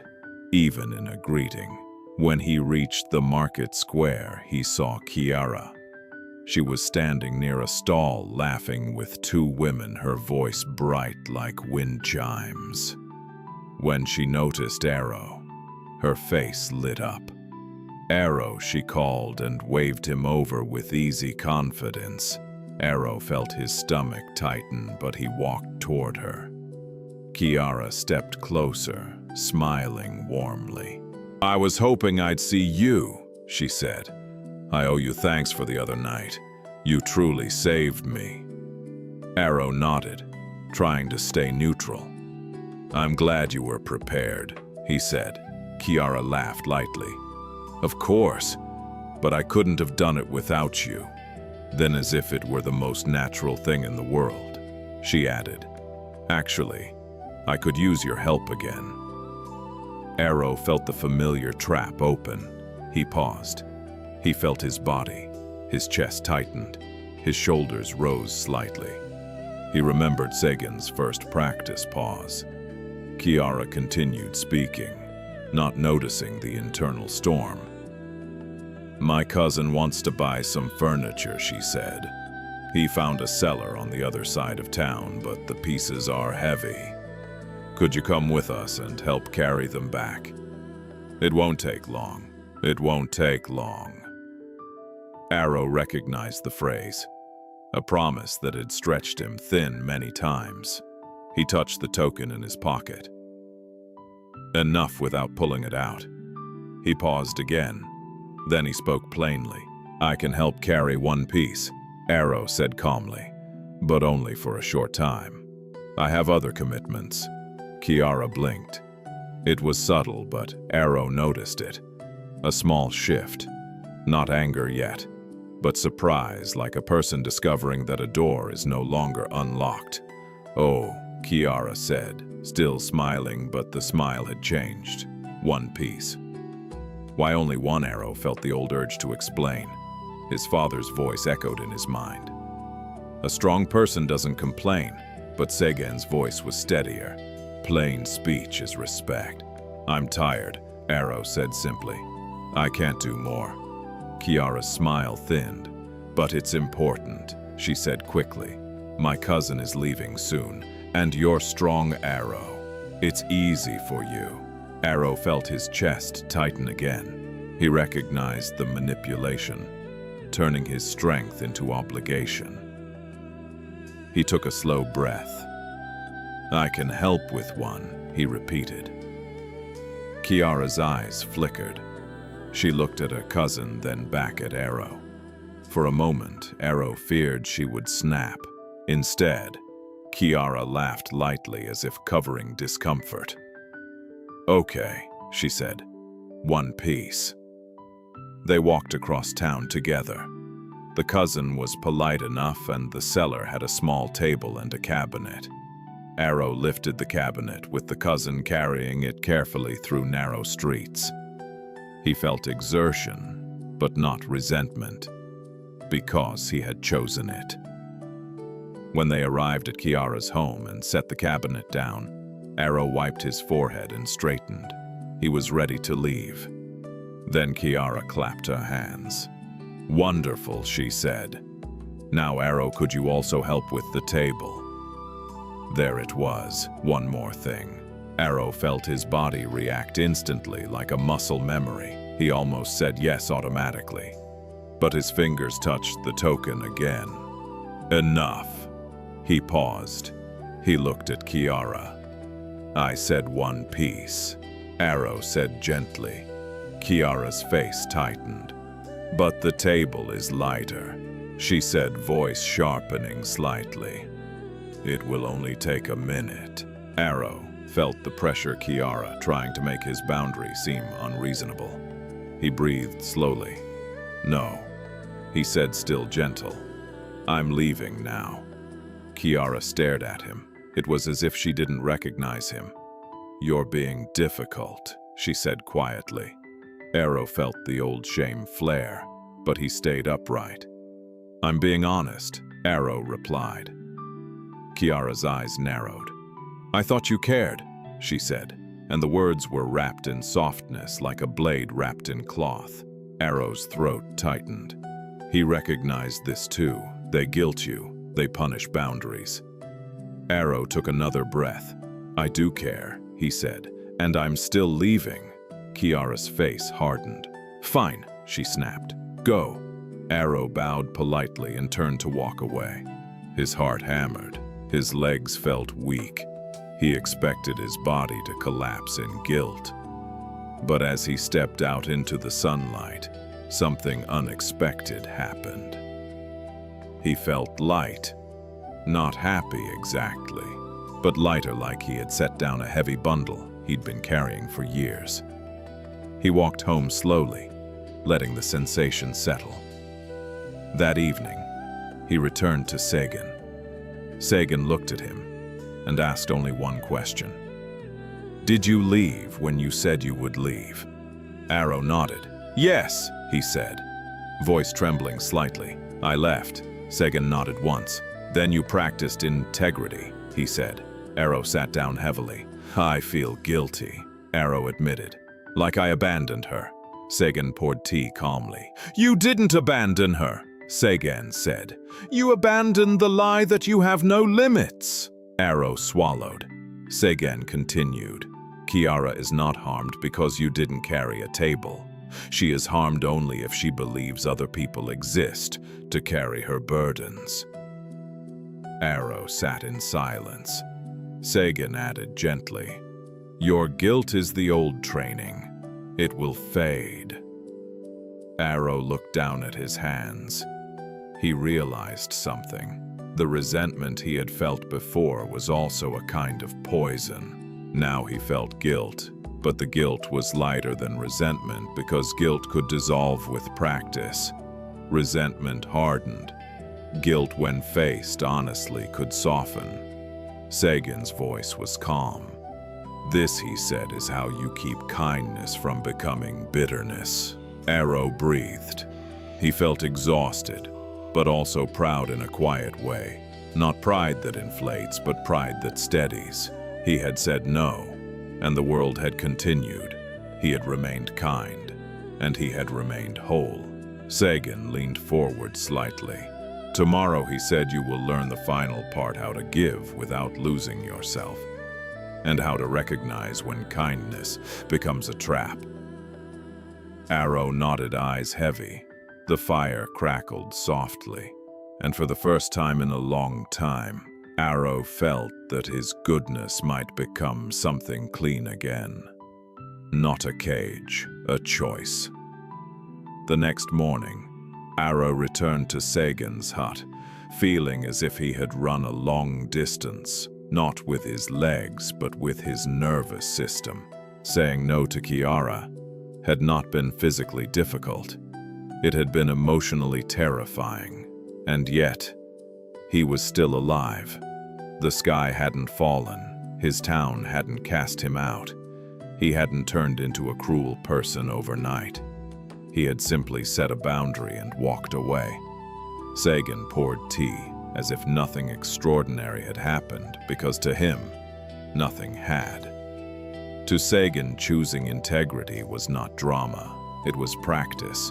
Speaker 2: even in a greeting. When he reached the market square, he saw Kiara. She was standing near a stall, laughing with two women, her voice bright like wind chimes. When she noticed Arrow, her face lit up. "Arrow," she called and waved him over with easy confidence. Arrow felt his stomach tighten, but he walked toward her. Kiara stepped closer, smiling warmly. "I was hoping I'd see you," she said. "I owe you thanks for the other night. You truly saved me." Arrow nodded, trying to stay neutral. "I'm glad you were prepared," he said. Kiara laughed lightly. "Of course, but I couldn't have done it without you." Then, as if it were the most natural thing in the world, she added, "Actually, I could use your help again." Arrow felt the familiar trap open. He paused. He felt his body. His chest tightened. His shoulders rose slightly. He remembered Sagan's first practice pause. Kiara continued speaking, not noticing the internal storm. "My cousin wants to buy some furniture," she said. "He found a seller on the other side of town, but the pieces are heavy. Could you come with us and help carry them back? It won't take long. It won't take long." Arrow recognized the phrase, a promise that had stretched him thin many times. He touched the token in his pocket. Enough without pulling it out. He paused again. Then he spoke plainly. "I can help carry one piece," Arrow said calmly, "but only for a short time. I have other commitments." Kiara blinked. It was subtle, but Arrow noticed it. A small shift. Not anger yet, but surprise, like a person discovering that a door is no longer unlocked. "Oh," Kiara said, still smiling, but the smile had changed. "One piece." Why only one? Arrow felt the old urge to explain. His father's voice echoed in his mind. A strong person doesn't complain, but Segen's voice was steadier. "Plain speech is respect." "I'm tired," Arrow said simply. "I can't do more." Kiara's smile thinned. "But it's important," she said quickly. "My cousin is leaving soon, and you're strong, Arrow. It's easy for you." Arrow felt his chest tighten again. He recognized the manipulation, turning his strength into obligation. He took a slow breath. "I can help with one," he repeated. Kiara's eyes flickered. She looked at her cousin, then back at Arrow. For a moment, Arrow feared she would snap. Instead, Kiara laughed lightly as if covering discomfort. "Okay," she said. "One piece." They walked across town together. The cousin was polite enough, and the seller had a small table and a cabinet. Arrow lifted the cabinet, with the cousin carrying it carefully through narrow streets. He felt exertion, but not resentment, because he had chosen it. When they arrived at Kiara's home and set the cabinet down, Arrow wiped his forehead and straightened. He was ready to leave. Then Kiara clapped her hands. "Wonderful," she said. "Now, Arrow, could you also help with the table?" There it was, one more thing. Arrow felt his body react instantly, like a muscle memory. He almost said yes automatically. But his fingers touched the token again. "Enough." He paused. He looked at Kiara. "I said one piece," Arrow said gently. Kiara's face tightened. "But the table is lighter," she said, voice sharpening slightly. "It will only take a minute." Arrow felt the pressure Kiara trying to make his boundary seem unreasonable. He breathed slowly. "No," he said, still gentle. "I'm leaving now." Kiara stared at him. It was as if she didn't recognize him. "You're being difficult," she said quietly. Arrow felt the old shame flare, but he stayed upright. "I'm being honest," Arrow replied. Kiara's eyes narrowed. "I thought you cared," she said, and the words were wrapped in softness like a blade wrapped in cloth. Arrow's throat tightened. He recognized this too. They guilt you. They punish boundaries. Arrow took another breath. "I do care," he said, "and I'm still leaving." Kiara's face hardened. "Fine," she snapped. "Go." Arrow bowed politely and turned to walk away. His heart hammered. His legs felt weak. He expected his body to collapse in guilt. But as he stepped out into the sunlight, something unexpected happened. He felt light. Not happy exactly, but lighter, like he had set down a heavy bundle he'd been carrying for years. He walked home slowly, letting the sensation settle. That evening, he returned to Segen. Segen looked at him and asked only one question. "Did you leave when you said you would leave?" Arrow nodded. "Yes," he said, voice trembling slightly. "I left." Segen nodded once. "Then you practiced integrity," he said. Arrow sat down heavily. "I feel guilty," Arrow admitted. "Like I abandoned her." Segen poured tea calmly. "You didn't abandon her," Segen said. "You abandoned the lie that you have no limits." Arrow swallowed. Segen continued. "Kiara is not harmed because you didn't carry a table. She is harmed only if she believes other people exist to carry her burdens." Arrow sat in silence. Segen added gently, "Your guilt is the old training. It will fade." Arrow looked down at his hands. He realized something. The resentment he had felt before was also a kind of poison. Now he felt guilt, But the guilt was lighter than resentment because guilt could dissolve with practice. Resentment hardened. Guilt, when faced honestly, could soften. Sagan's voice was calm. "This," he said, "is how you keep kindness from becoming bitterness." Arrow breathed. He felt exhausted, but also proud in a quiet way. Not pride that inflates, but pride that steadies. He had said no, and the world had continued. He had remained kind, and he had remained whole. Sagan leaned forward slightly. "Tomorrow," he said, "you will learn the final part, how to give without losing yourself, and how to recognize when kindness becomes a trap." Arrow nodded, eyes heavy. The fire crackled softly, and for the first time in a long time, Arrow felt that his goodness might become something clean again. Not a cage, a choice. The next morning, Arrow returned to Sagan's hut, feeling as if he had run a long distance, not with his legs, but with his nervous system. Saying no to Kiara had not been physically difficult. It had been emotionally terrifying, and yet, he was still alive. The sky hadn't fallen, his town hadn't cast him out. He hadn't turned into a cruel person overnight. He had simply set a boundary and walked away. Sagan poured tea, as if nothing extraordinary had happened, because to him, nothing had. To Sagan, choosing integrity was not drama, it was practice.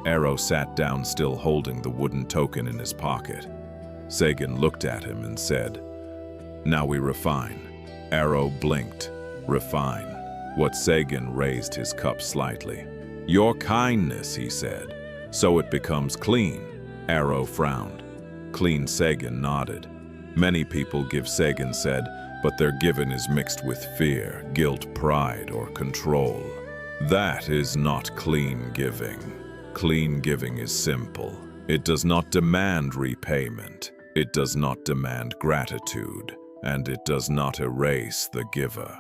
Speaker 2: Arrow sat down, still holding the wooden token in his pocket. Sagan looked at him and said, "Now we refine." Arrow blinked. "Refine." What? Sagan raised his cup slightly. "Your kindness," he said, "so it becomes clean." Arrow frowned. "Clean?" Sagan nodded. "Many people give," Sagan said, "but their giving is mixed with fear, guilt, pride, or control. That is not clean giving. Clean giving is simple. It does not demand repayment. It does not demand gratitude, and it does not erase the giver."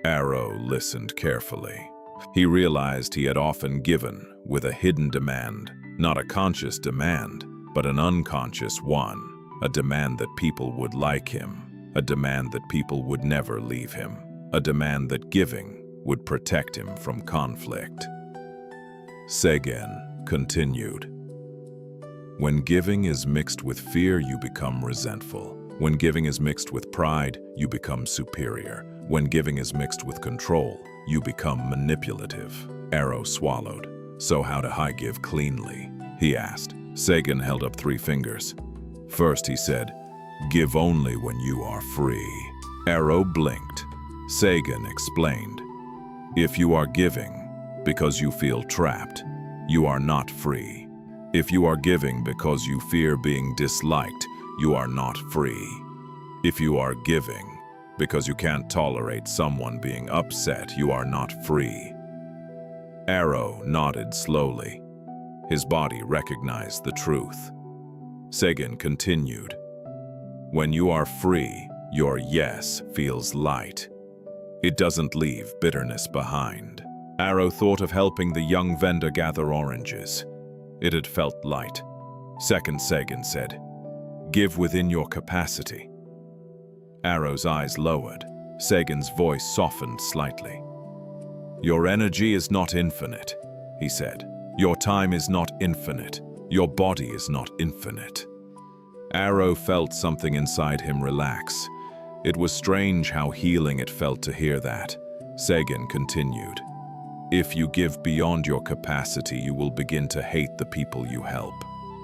Speaker 2: Arrow listened carefully. He realized he had often given with a hidden demand, not a conscious demand, but an unconscious one, a demand that people would like him, a demand that people would never leave him, a demand that giving would protect him from conflict. Sagan continued, "When giving is mixed with fear, you become resentful. When giving is mixed with pride, you become superior. When giving is mixed with control, you become manipulative." Arrow swallowed. "So how do I give cleanly?" he asked. Sagan held up 3 fingers. "First," he said, "give only when you are free." Arrow blinked. Sagan explained, "If you are giving because you feel trapped, you are not free. If you are giving because you fear being disliked, you are not free. If you are giving because you can't tolerate someone being upset, you are not free." Arrow nodded slowly. His body recognized the truth. Sagan continued, "When you are free, your yes feels light. It doesn't leave bitterness behind." Arrow thought of helping the young vendor gather oranges. It had felt light. "Second," Sagan said, "give within your capacity." Arrow's eyes lowered. Sagan's voice softened slightly. "Your energy is not infinite," he said. "Your time is not infinite. Your body is not infinite." Arrow felt something inside him relax. It was strange how healing it felt to hear that. Sagan continued, "If you give beyond your capacity, you will begin to hate the people you help,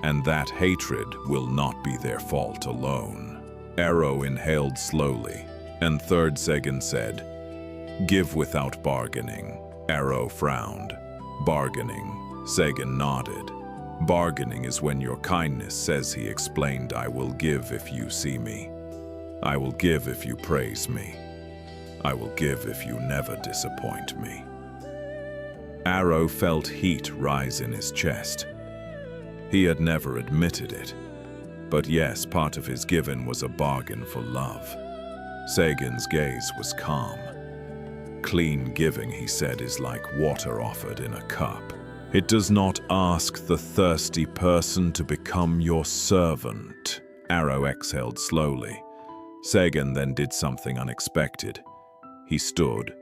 Speaker 2: and that hatred will not be their fault alone." Arrow inhaled slowly, and third, Sagan said, "Give without bargaining." Arrow frowned. "Bargaining?" Sagan nodded. "Bargaining is when your kindness says," he explained, "I will give if you see me. I will give if you praise me. I will give if you never disappoint me." Arrow felt heat rise in his chest. He had never admitted it. But yes, part of his giving was a bargain for love. Sagan's gaze was calm. Clean giving, he said, is like water offered in a cup. It does not ask the thirsty person to become your servant. Arrow exhaled slowly. Sagan then did something unexpected. He stood,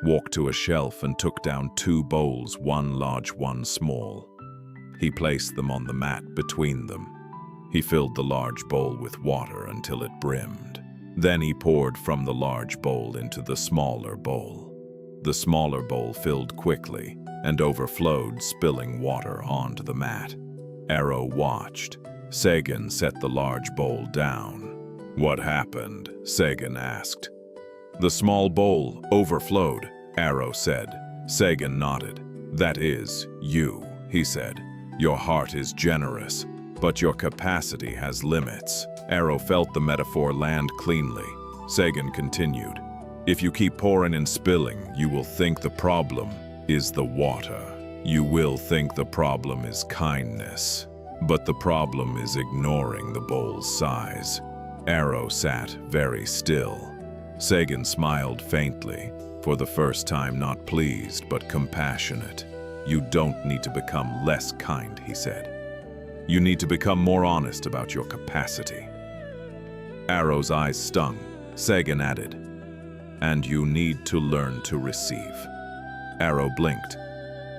Speaker 2: walked to a shelf and took down 2 bowls, one large, one small. He placed them on the mat between them. He filled the large bowl with water until it brimmed. Then he poured from the large bowl into the smaller bowl. The smaller bowl filled quickly and overflowed, spilling water onto the mat. Arrow watched. Sagan set the large bowl down. "What happened?" Sagan asked. "The small bowl overflowed," Arrow said. Sagan nodded. "That is, you," he said. "Your heart is generous, but your capacity has limits." Arrow felt the metaphor land cleanly. Sagan continued. "If you keep pouring and spilling, you will think the problem is the water. You will think the problem is kindness, but the problem is ignoring the bowl's size." Arrow sat very still. Sagan smiled faintly, for the first time not pleased but compassionate. "You don't need to become less kind," he said. "You need to become more honest about your capacity." Arrow's eyes stung. Sagan added, "And you need to learn to receive." Arrow blinked.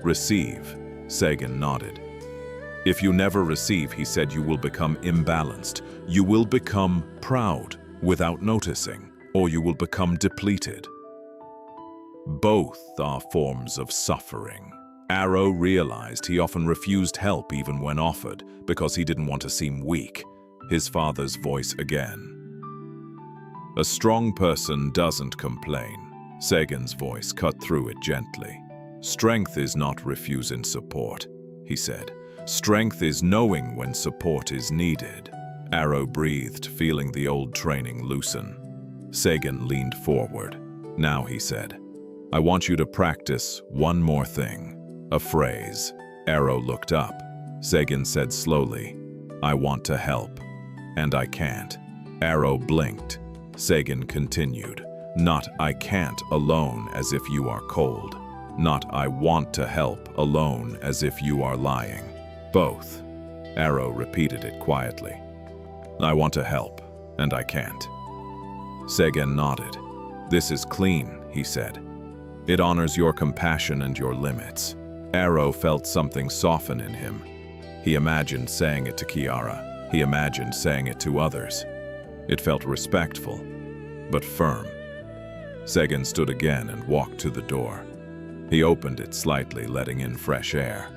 Speaker 2: "Receive," Sagan nodded. "If you never receive," he said, "you will become imbalanced. You will become proud without noticing, or you will become depleted. Both are forms of suffering." Arrow realized he often refused help even when offered because he didn't want to seem weak. His father's voice again. "A strong person doesn't complain." Sagan's voice cut through it gently. "Strength is not refusing support," he said. "Strength is knowing when support is needed." Arrow breathed, feeling the old training loosen. Sagan leaned forward. "Now," he said, "I want you to practice one more thing. A phrase." Arrow looked up. Sagan said slowly, "I want to help, and I can't." Arrow blinked. Sagan continued, "Not 'I can't' alone as if you are cold. Not 'I want to help' alone as if you are lying. Both." Arrow repeated it quietly. "I want to help, and I can't." Sagan nodded. "This is clean," he said. "It honors your compassion and your limits." Arrow felt something soften in him. He imagined saying it to Kiara. He imagined saying it to others. It felt respectful, but firm. Sagan stood again and walked to the door. He opened it slightly, letting in fresh air.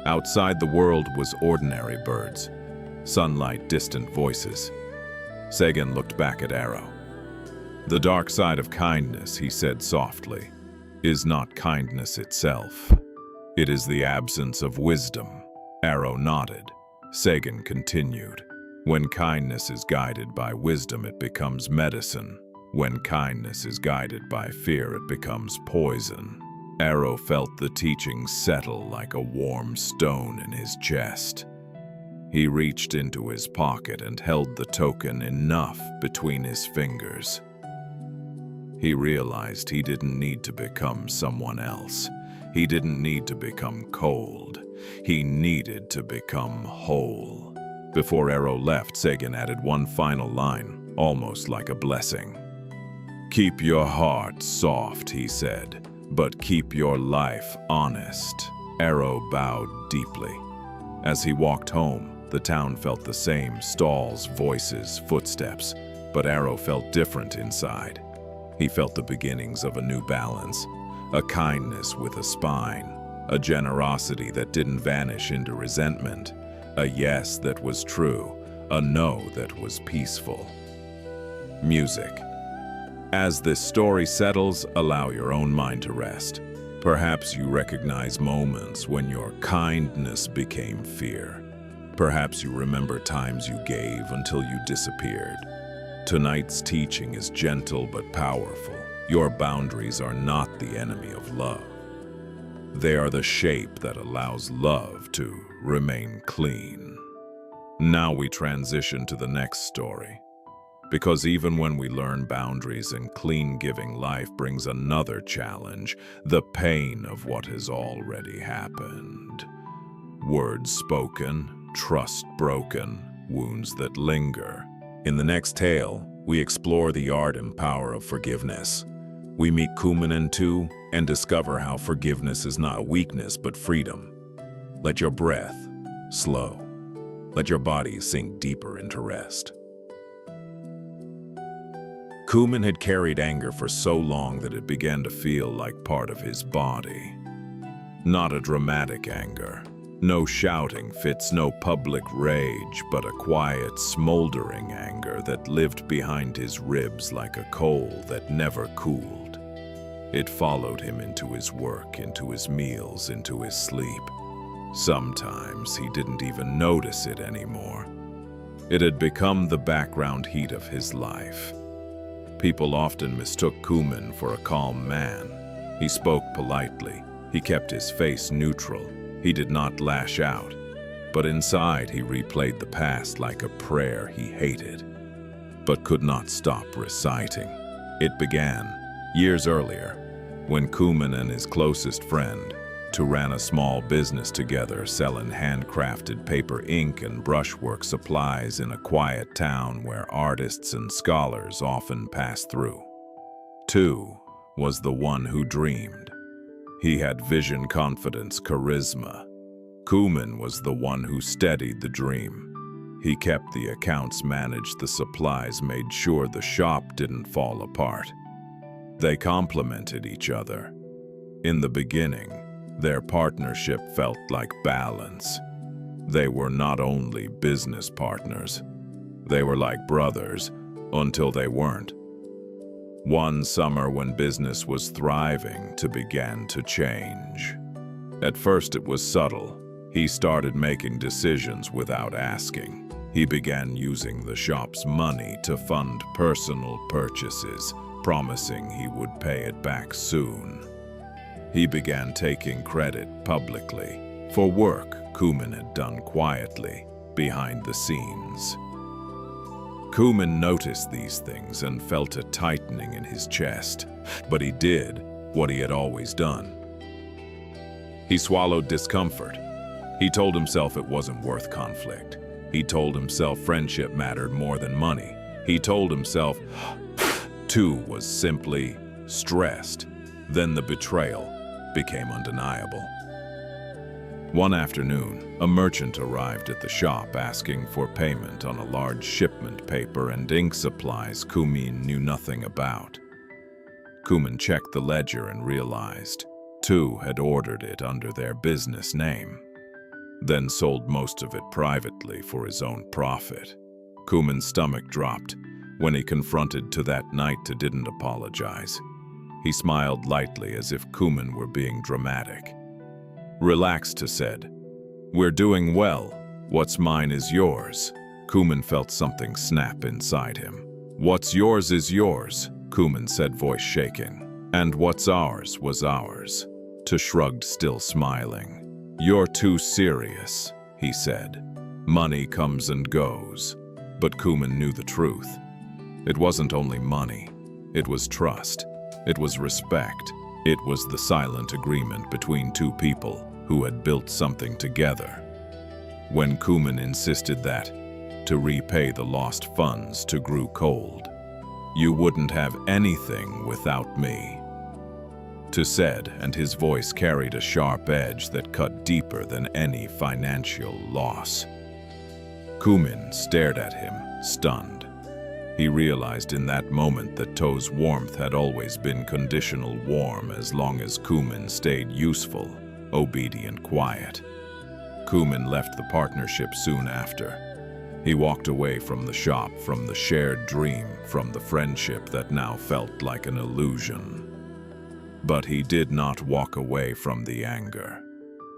Speaker 2: Outside, the world was ordinary birds, sunlight, distant voices. Sagan looked back at Arrow. "The dark side of kindness," he said softly, "is not kindness itself. It is the absence of wisdom." Arrow nodded. Sagan continued. "When kindness is guided by wisdom, it becomes medicine. When kindness is guided by fear, it becomes poison." Arrow felt the teaching settle like a warm stone in his chest. He reached into his pocket and held the token enough between his fingers. He realized he didn't need to become someone else. He didn't need to become cold. He needed to become whole. Before Arrow left, Sagan added one final line, almost like a blessing. "Keep your heart soft," he said, "but keep your life honest." Arrow bowed deeply. As he walked home, the town felt the same: stalls, voices, footsteps, but Arrow felt different inside. He felt the beginnings of a new balance, a kindness with a spine, a generosity that didn't vanish into resentment, a yes that was true, a no that was peaceful. Music. As this story settles, allow your own mind to rest. Perhaps you recognize moments when your kindness became fear. Perhaps you remember times you gave until you disappeared. Tonight's teaching is gentle but powerful. Your boundaries are not the enemy of love. They are the shape that allows love to remain clean. Now we transition to the next story. Because even when we learn boundaries and clean giving, life brings another challenge, the pain of what has already happened. Words spoken, trust broken, wounds that linger.
Speaker 1: In the next tale, we explore the art and power of forgiveness. We meet Kuman and Tu and discover how forgiveness is not weakness but freedom. Let your breath slow. Let your body sink deeper into rest. Kuman had carried anger for so long that
Speaker 2: It began to feel like part of his body. Not a dramatic anger. No shouting fits, no public rage, but a quiet, smoldering anger that lived behind his ribs like a coal that never cooled. It followed him into his work, into his meals, into his sleep. Sometimes he didn't even notice it anymore. It had become the background heat of his life. People often mistook Kuman for a calm man. He spoke politely. He kept his face neutral. He did not lash out. But inside he replayed the past like a prayer he hated, but could not stop reciting. It began years earlier, when Kuman and his closest friend, Tu, ran a small business together, selling handcrafted paper, ink, and brushwork supplies in a quiet town where artists and scholars often pass through. Tu was the one who dreamed. He had vision, confidence, charisma. Kuman was the one who steadied the dream. He kept the accounts, managed the supplies, made sure the shop didn't fall apart. They complemented each other. In the beginning, their partnership felt like balance. They were not only business partners, they were like brothers until they weren't. One summer, when business was thriving, Tu began to change. At first it was subtle. He started making decisions without asking. He began using the shop's money to fund personal purchases, promising he would pay it back soon. He began taking credit publicly for work Kuman had done quietly, behind the scenes. Kuman noticed these things and felt a tightening in his chest, but he did what he had always done. He swallowed discomfort. He told himself it wasn't worth conflict. He told himself friendship mattered more than money. He told himself Tu was simply stressed. Then the betrayal became undeniable. One afternoon, a merchant arrived at the shop asking for payment on a large shipment, paper and ink supplies Kuman knew nothing about. Kuman checked the ledger and realized Tu had ordered it under their business name, then sold most of it privately for his own profit. Kuman's stomach dropped when he confronted Tu that night. Tu didn't apologize. He smiled lightly as if Kuman were being dramatic. "Relax," Tu said. "We're doing well. What's mine is yours." Kuman felt something snap inside him. "What's yours is yours," Kuman said, voice shaking. "And what's ours was ours." Tu shrugged, still smiling. "You're too serious," he said. "Money comes and goes." But Kuman knew the truth. It wasn't only money. It was trust. It was respect. It was the silent agreement between two people who had built something together. When Kuman insisted that, to repay the lost funds, Tu grew cold. "You wouldn't have anything without me," Tu said, and his voice carried a sharp edge that cut deeper than any financial loss. Kuman stared at him, stunned. He realized in that moment that Tu's warmth had always been conditional, warm as long as Kuman stayed useful, obedient, quiet. Kuman left the partnership soon after. He walked away from the shop, from the shared dream, from the friendship that now felt like an illusion. But he did not walk away from the anger.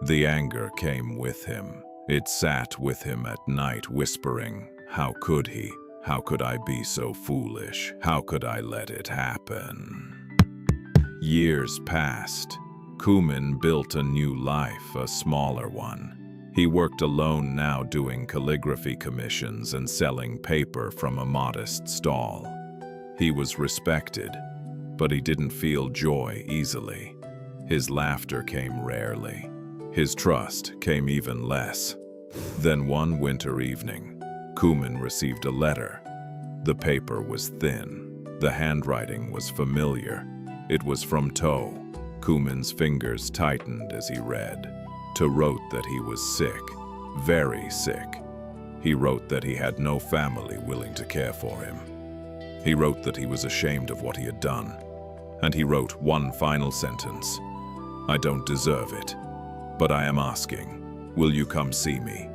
Speaker 2: The anger came with him. It sat with him at night, whispering, "How could he? How could I be so foolish? How could I let it happen?" Years passed. Kuman built a new life, a smaller one. He worked alone now, doing calligraphy commissions and selling paper from a modest stall. He was respected, but he didn't feel joy easily. His laughter came rarely. His trust came even less. Then one winter evening, Kumin received a letter. The paper was thin. The handwriting was familiar. It was from To. Kumin's fingers tightened as he read. To wrote that he was sick, very sick. He wrote that he had no family willing to care for him. He wrote that he was ashamed of what he had done. And he wrote one final sentence. I don't deserve it, but I am asking, will you come see me?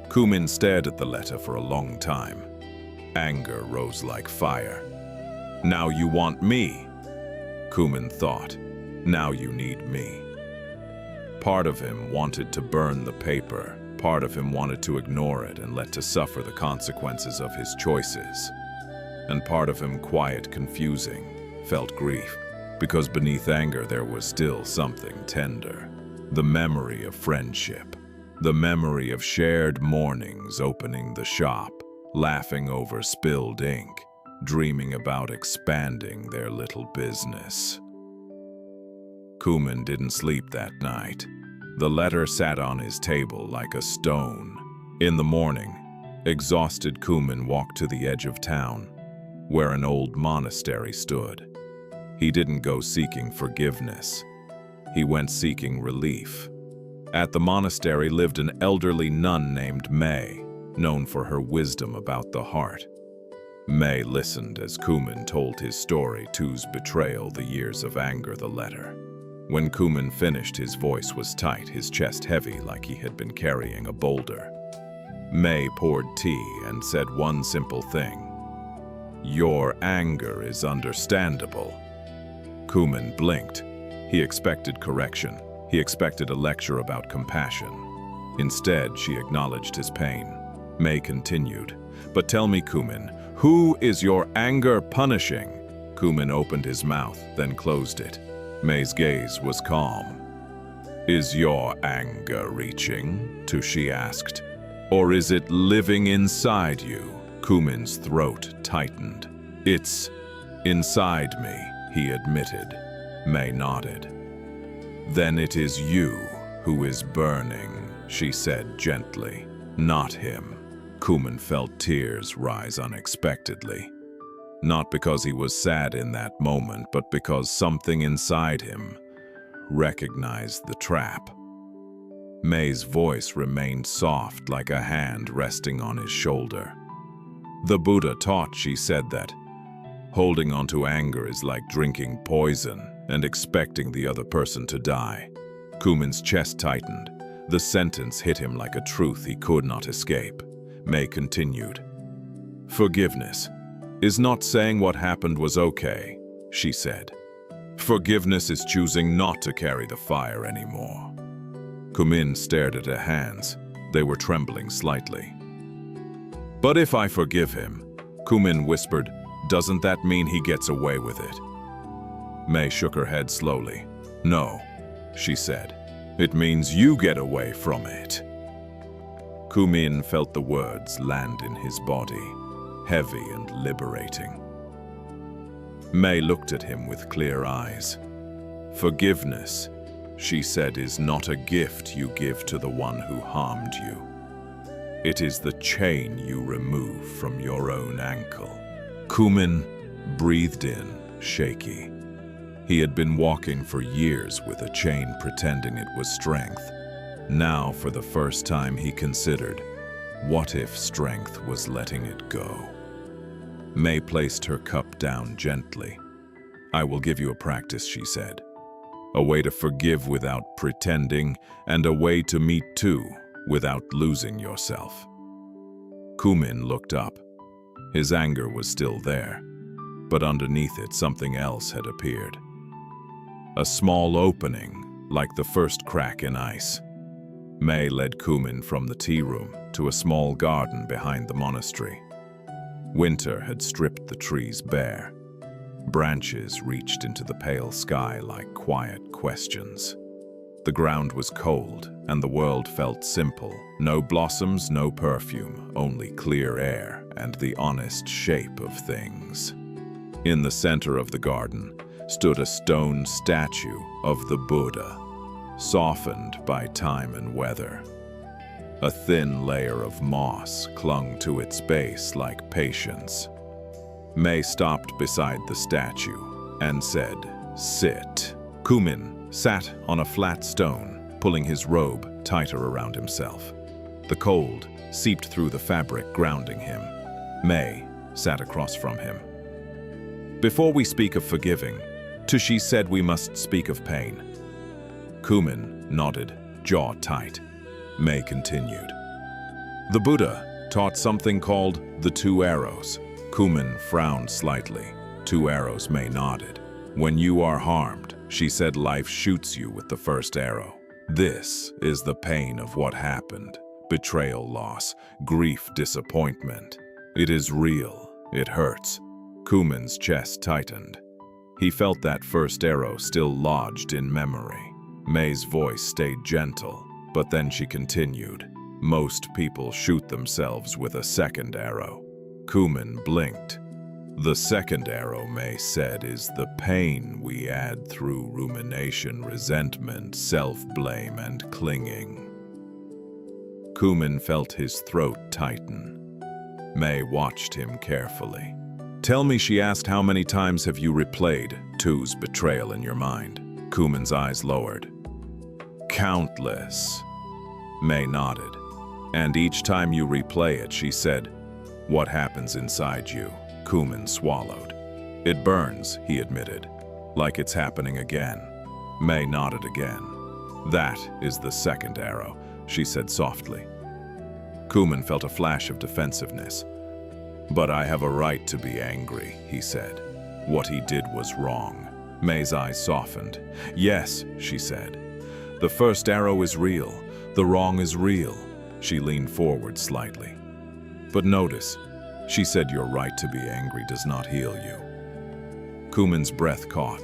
Speaker 2: Kumin stared at the letter for a long time. Anger rose like fire. Now you want me? Kumin thought. Now you need me. Part of him wanted to burn the paper. Part of him wanted to ignore it and let to suffer the consequences of his choices. And part of him, quiet, confusing, felt grief, because beneath anger there was still something tender. The memory of friendship. The memory of shared mornings opening the shop, laughing over spilled ink, dreaming about expanding their little business. Kumin didn't sleep that night. The letter sat on his table like a stone. In the morning, exhausted, Kumin walked to the edge of town, where an old monastery stood. He didn't go seeking forgiveness. He went seeking relief. At the monastery lived an elderly nun named May, known for her wisdom about the heart. May listened as Kumin told his story, To's betrayal, the years of anger, the letter. When Kumin finished, his voice was tight, his chest heavy like he had been carrying a boulder. May poured tea and said one simple thing. Your anger is understandable. Kumin blinked. He expected correction. He expected a lecture about compassion. Instead, she acknowledged his pain. May continued. But tell me, Kumin, who is your anger punishing? Kumin opened his mouth, then closed it. May's gaze was calm. Is your anger reaching? She asked. Or is it living inside you? Kumin's throat tightened. It's inside me, he admitted. May nodded. Then it is you who is burning, she said gently. Not him. Kumin felt tears rise unexpectedly. Not because he was sad in that moment, but because something inside him recognized the trap. May's voice remained soft, like a hand resting on his shoulder. The Buddha taught, she said, that holding on to anger is like drinking poison and expecting the other person to die. Kumin's chest tightened. The sentence hit him like a truth he could not escape. May continued. Forgiveness is not saying what happened was okay, she said. Forgiveness is choosing not to carry the fire anymore. Kumin stared at her hands. They were trembling slightly. But if I forgive him, Kumin whispered, doesn't that mean he gets away with it? May shook her head slowly. No, she said. It means you get away from it. Kumin felt the words land in his body, heavy and liberating. May looked at him with clear eyes. Forgiveness, she said, is not a gift you give to the one who harmed you. It is the chain you remove from your own ankle. Kumin breathed in, shaky. He had been walking for years with a chain, pretending it was strength. Now, for the first time, he considered, what if strength was letting it go? May placed her cup down gently. I will give you a practice, she said. A way to forgive without pretending, and a way to meet too, without losing yourself. Kumin looked up. His anger was still there, but underneath it something else had appeared. A small opening, like the first crack in ice. May led Kumin from the tea room to a small garden behind the monastery. Winter had stripped the trees bare. Branches reached into the pale sky like quiet questions. The ground was cold, and the world felt simple. No blossoms, no perfume, only clear air and the honest shape of things. In the center of the garden stood a stone statue of the Buddha, softened by time and weather. A thin layer of moss clung to its base like patience. May stopped beside the statue and said, "Sit." Kumin sat on a flat stone, pulling his robe tighter around himself. The cold seeped through the fabric, grounding him. May sat across from him. "Before we speak of forgiving, Tushi said we must speak of pain." Kumin nodded, jaw tight. May continued. "The Buddha taught something called the 2 arrows. Kumin frowned slightly. 2 arrows, May nodded. "When you are harmed," she said, "life shoots you with the first arrow. This is the pain of what happened. Betrayal, loss, grief, disappointment. It is real. It hurts." Kumin's chest tightened. He felt that first arrow still lodged in memory. May's voice stayed gentle, but then she continued. "Most people shoot themselves with a second arrow." Kumin blinked. "The second arrow," May said, "is the pain we add through rumination, resentment, self-blame, and clinging." Kumin felt his throat tighten. May watched him carefully. "Tell me," she asked, "how many times have you replayed 2's betrayal in your mind?" Kumin's eyes lowered. "Countless." May nodded. "And each time you replay it," she said, "what happens inside you?" Kumin swallowed. "It burns," he admitted, "like it's happening again." May nodded again. "That is the second arrow," she said softly. Kumin felt a flash of defensiveness. "But I have a right to be angry," he said. "What he did was wrong." May's eyes softened. "Yes," she said. "The first arrow is real. The wrong is real." She leaned forward slightly. "But notice," she said, "your right to be angry does not heal you." Kumin's breath caught.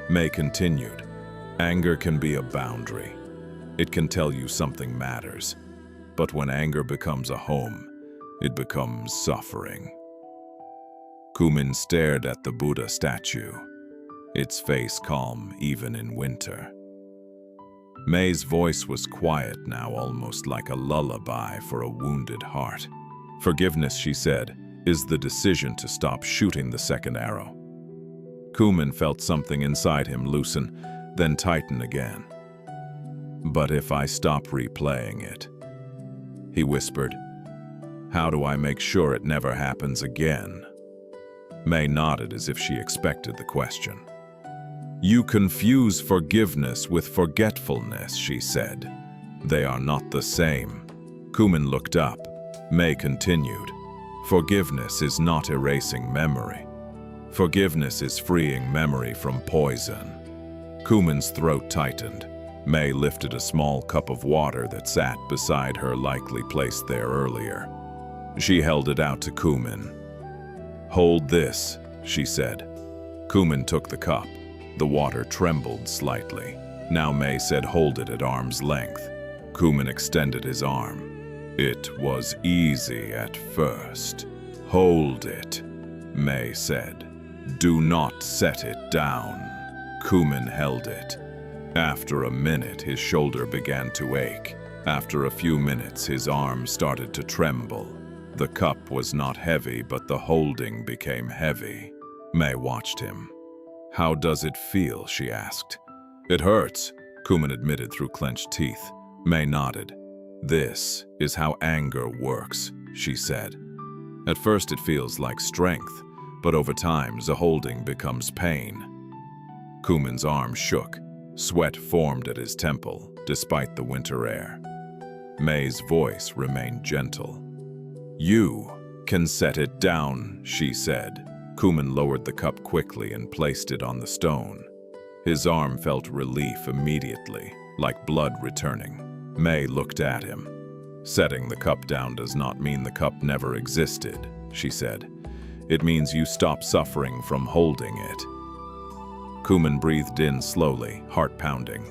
Speaker 2: May continued. "Anger can be a boundary. It can tell you something matters. But when anger becomes a home, it becomes suffering." Kumin stared at the Buddha statue, its face calm even in winter. May's voice was quiet now, almost like a lullaby for a wounded heart. "Forgiveness," she said, "is the decision to stop shooting the second arrow." Kumin felt something inside him loosen, then tighten again. "But if I stop replaying it," he whispered, "how do I make sure it never happens again?" May nodded as if she expected the question. "You confuse forgiveness with forgetfulness," she said. "They are not the same." Kumin looked up. May continued. "Forgiveness is not erasing memory. Forgiveness is freeing memory from poison." Kumin's throat tightened. May lifted a small cup of water that sat beside her, likely placed there earlier. She held it out to Kumin. "Hold this," she said. Kumin took the cup. The water trembled slightly. Now May said, "Hold it at arm's length." Kumin extended his arm. "It was easy at first." "Hold it," May said. "Do not set it down." Kumin held it. After a minute, his shoulder began to ache. After a few minutes, his arm started to tremble. The cup was not heavy, but the holding became heavy. May watched him. "How does it feel?" she asked. "It hurts," Kumin admitted through clenched teeth. May nodded. "This is how anger works," she said. "At first it feels like strength, but over time the holding becomes pain." Kumin's arm shook. Sweat formed at his temple, despite the winter air. May's voice remained gentle. "You can set it down," she said. Kumin lowered the cup quickly and placed it on the stone. His arm felt relief immediately, like blood returning. May looked at him. "Setting the cup down does not mean the cup never existed," she said. "It means you stop suffering from holding it." Kumin breathed in slowly, heart pounding.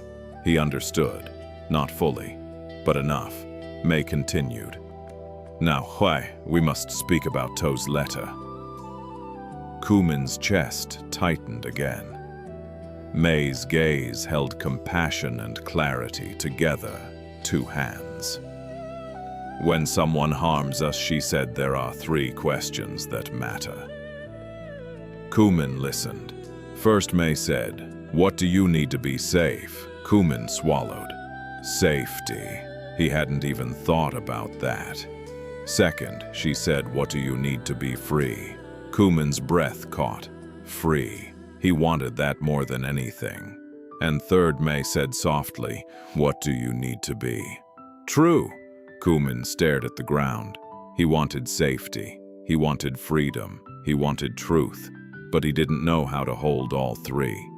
Speaker 2: He understood, not fully, but enough. May continued. Now, we must speak about To's letter. Kumin's chest tightened again. May's gaze held compassion and clarity together, two hands. When someone harms us, she said, there are three questions that matter. Kumin listened. First, May said, what do you need to be safe? Kumin swallowed. Safety. He hadn't even thought about that. Second, she said, what do you need to be free? Kumin's breath caught. Free. He wanted that more than anything. And third, May said softly, what do you need to be? True. Kumin stared at the ground. He wanted safety. He wanted freedom. He wanted truth. But he didn't know how to hold all three.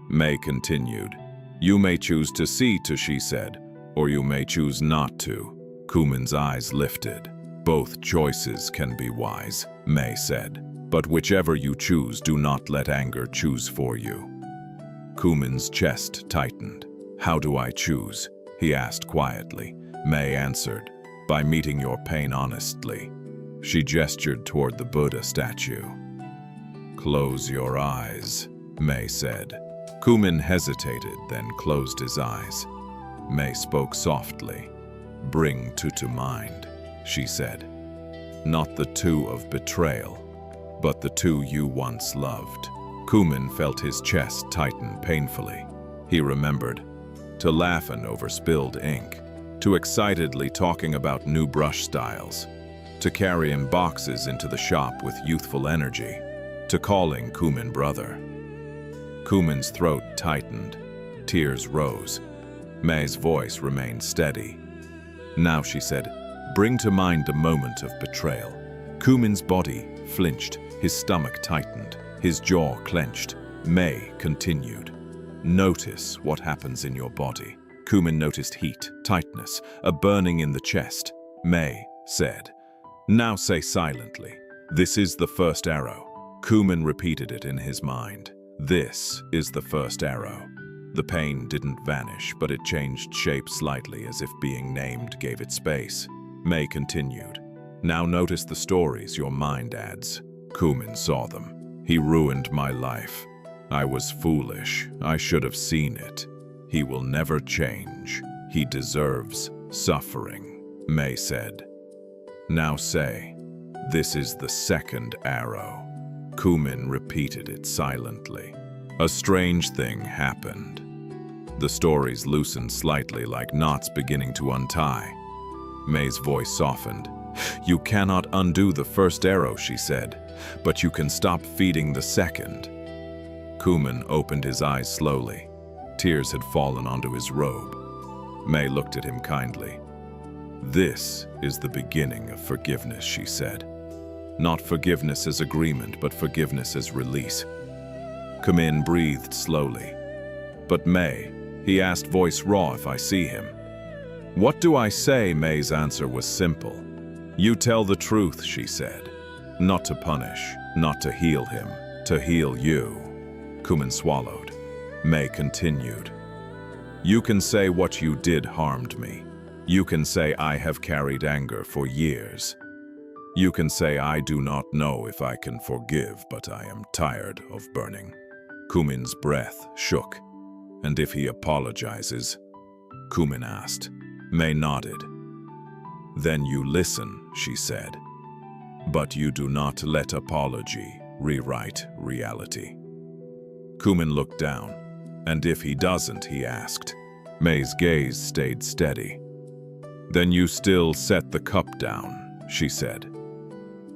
Speaker 2: May continued. You may choose to see to, she said, or you may choose not to. Kumin's eyes lifted. Both choices can be wise, May said. But whichever you choose, do not let anger choose for you. Kumin's chest tightened. How do I choose? He asked quietly. May answered, by meeting your pain honestly. She gestured toward the Buddha statue. Close your eyes, May said. Kumin hesitated, then closed his eyes. May spoke softly. Bring two to mind, she said. Not the two of betrayal, but the two you once loved. Kumin felt his chest tighten painfully. He remembered to laughing over spilled ink, to excitedly talking about new brush styles, to carrying boxes into the shop with youthful energy, to calling Kumin brother. Kumin's throat tightened. Tears rose. May's voice remained steady. Now, she said, bring to mind a moment of betrayal. Kumin's body flinched, his stomach tightened, his jaw clenched. May continued. Notice what happens in your body. Kumin noticed heat, tightness, a burning in the chest. May said, now say silently, this is the first arrow. Kumin repeated it in his mind. This is the first arrow. The pain didn't vanish, but it changed shape slightly, as if being named gave it space. May continued. Now notice the stories your mind adds. Kumin saw them. He ruined my life. I was foolish. I should have seen it. He will never change. He deserves suffering, May said. Now say, this is the second arrow. Kumin repeated it silently. A strange thing happened. The stories loosened slightly, like knots beginning to untie. May's voice softened. You cannot undo the first arrow, she said, but you can stop feeding the second. Kumin opened his eyes slowly. Tears had fallen onto his robe. May looked at him kindly. This is the beginning of forgiveness, she said. Not forgiveness as agreement, but forgiveness as release. Kumin breathed slowly. But May, he asked, voice raw, if I see him. What do I say? May's answer was simple. You tell the truth, she said. Not to punish, not to heal him, to heal you. Kumin swallowed. May continued. You can say what you did harmed me. You can say I have carried anger for years. You can say I do not know if I can forgive, but I am tired of burning. Kumin's breath shook. And if he apologizes? Kumin asked. May nodded. Then you listen, she said. But you do not let apology rewrite reality. Kumin looked down. And if he doesn't, he asked. May's gaze stayed steady. Then you still set the cup down, she said.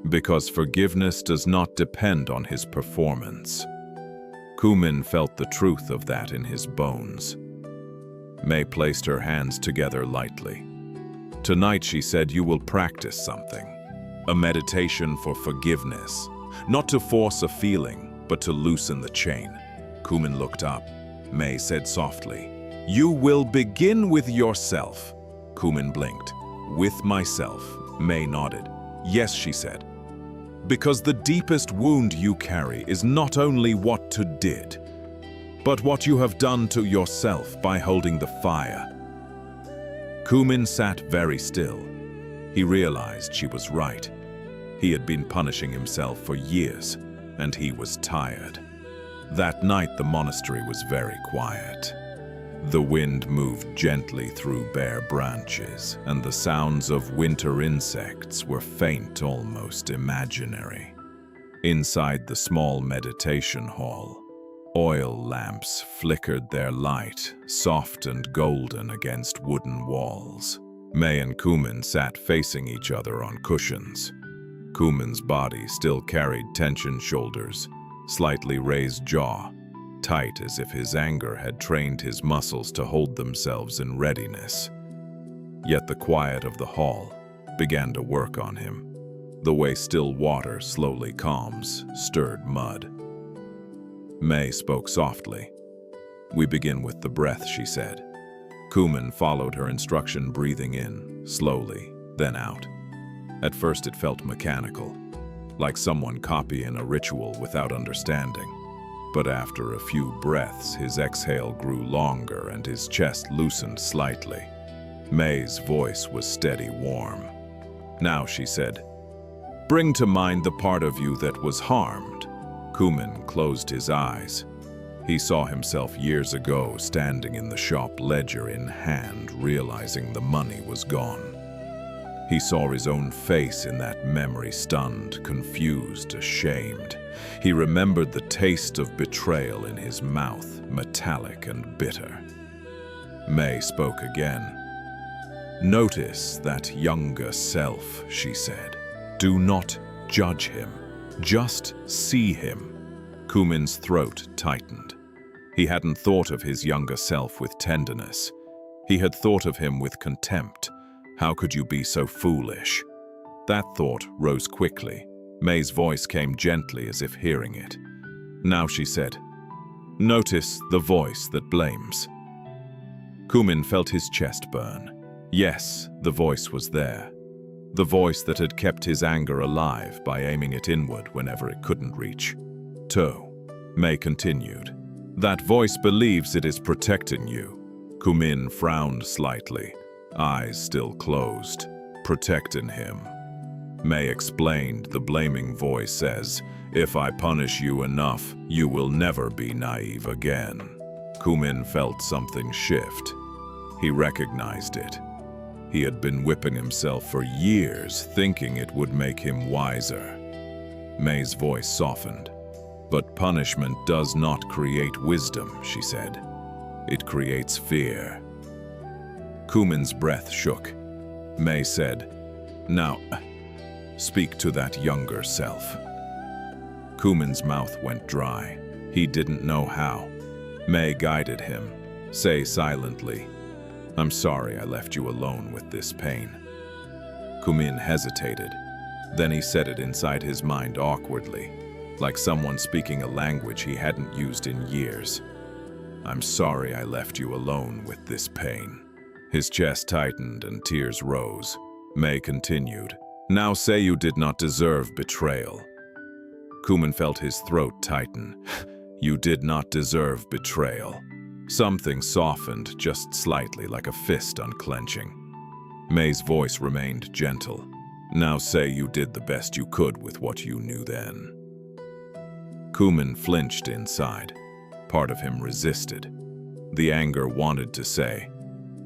Speaker 2: Because forgiveness does not depend on his performance. Kumin felt the truth of that in his bones. May placed her hands together lightly. Tonight, she said, you will practice something. A meditation for forgiveness. Not to force a feeling, but to loosen the chain. Kumin looked up. May said softly, you will begin with yourself. Kumin blinked. With myself. May nodded. Yes, she said. Because the deepest wound you carry is not only what to did, but what you have done to yourself by holding the fire." Kumin sat very still. He realized she was right. He had been punishing himself for years, and he was tired. That night the monastery was very quiet. The wind moved gently through bare branches, and the sounds of winter insects were faint, almost imaginary. Inside the small meditation hall, oil lamps flickered their light, soft and golden against wooden walls. May and Kumin sat facing each other on cushions. Kumin's body still carried tensioned shoulders, slightly raised jaw, tight as if his anger had trained his muscles to hold themselves in readiness. Yet the quiet of the hall began to work on him. The way still water slowly calms stirred mud. May spoke softly. "We begin with the breath," she said. Kumin followed her instruction, breathing in, slowly, then out. At first it felt mechanical, like someone copying a ritual without understanding. But after a few breaths, his exhale grew longer and his chest loosened slightly. May's voice was steady, warm. "Now," she said, "bring to mind the part of you that was harmed." Kumin closed his eyes. He saw himself years ago standing in the shop, ledger in hand, realizing the money was gone. He saw his own face in that memory, stunned, confused, ashamed. He remembered the taste of betrayal in his mouth, metallic and bitter. May spoke again. "Notice that younger self," she said. "Do not judge him. Just see him." Kumin's throat tightened. He hadn't thought of his younger self with tenderness. He had thought of him with contempt. How could you be so foolish? That thought rose quickly. May's voice came gently as if hearing it. Now she said, "Notice the voice that blames." Kumin felt his chest burn. Yes, the voice was there. The voice that had kept his anger alive by aiming it inward whenever it couldn't reach. "To," May continued. "That voice believes it is protecting you." Kumin frowned slightly, eyes still closed. "Protecting him." May explained. The blaming voice says, "If I punish you enough, you will never be naive again." Kumin felt something shift. He recognized it. He had been whipping himself for years, thinking it would make him wiser. May's voice softened. "But punishment does not create wisdom," she said. "It creates fear." Kumin's breath shook. May said, "Now, speak to that younger self." Kumin's mouth went dry. He didn't know how. May guided him. "Say silently, 'I'm sorry I left you alone with this pain.'" Kumin hesitated. Then he said it inside his mind awkwardly, like someone speaking a language he hadn't used in years. "I'm sorry I left you alone with this pain." His chest tightened and tears rose. May continued, "Now say you did not deserve betrayal." Kumin felt his throat tighten. "You did not deserve betrayal." Something softened just slightly, like a fist unclenching. May's voice remained gentle. "Now say you did the best you could with what you knew then." Kumin flinched inside. Part of him resisted. The anger wanted to say,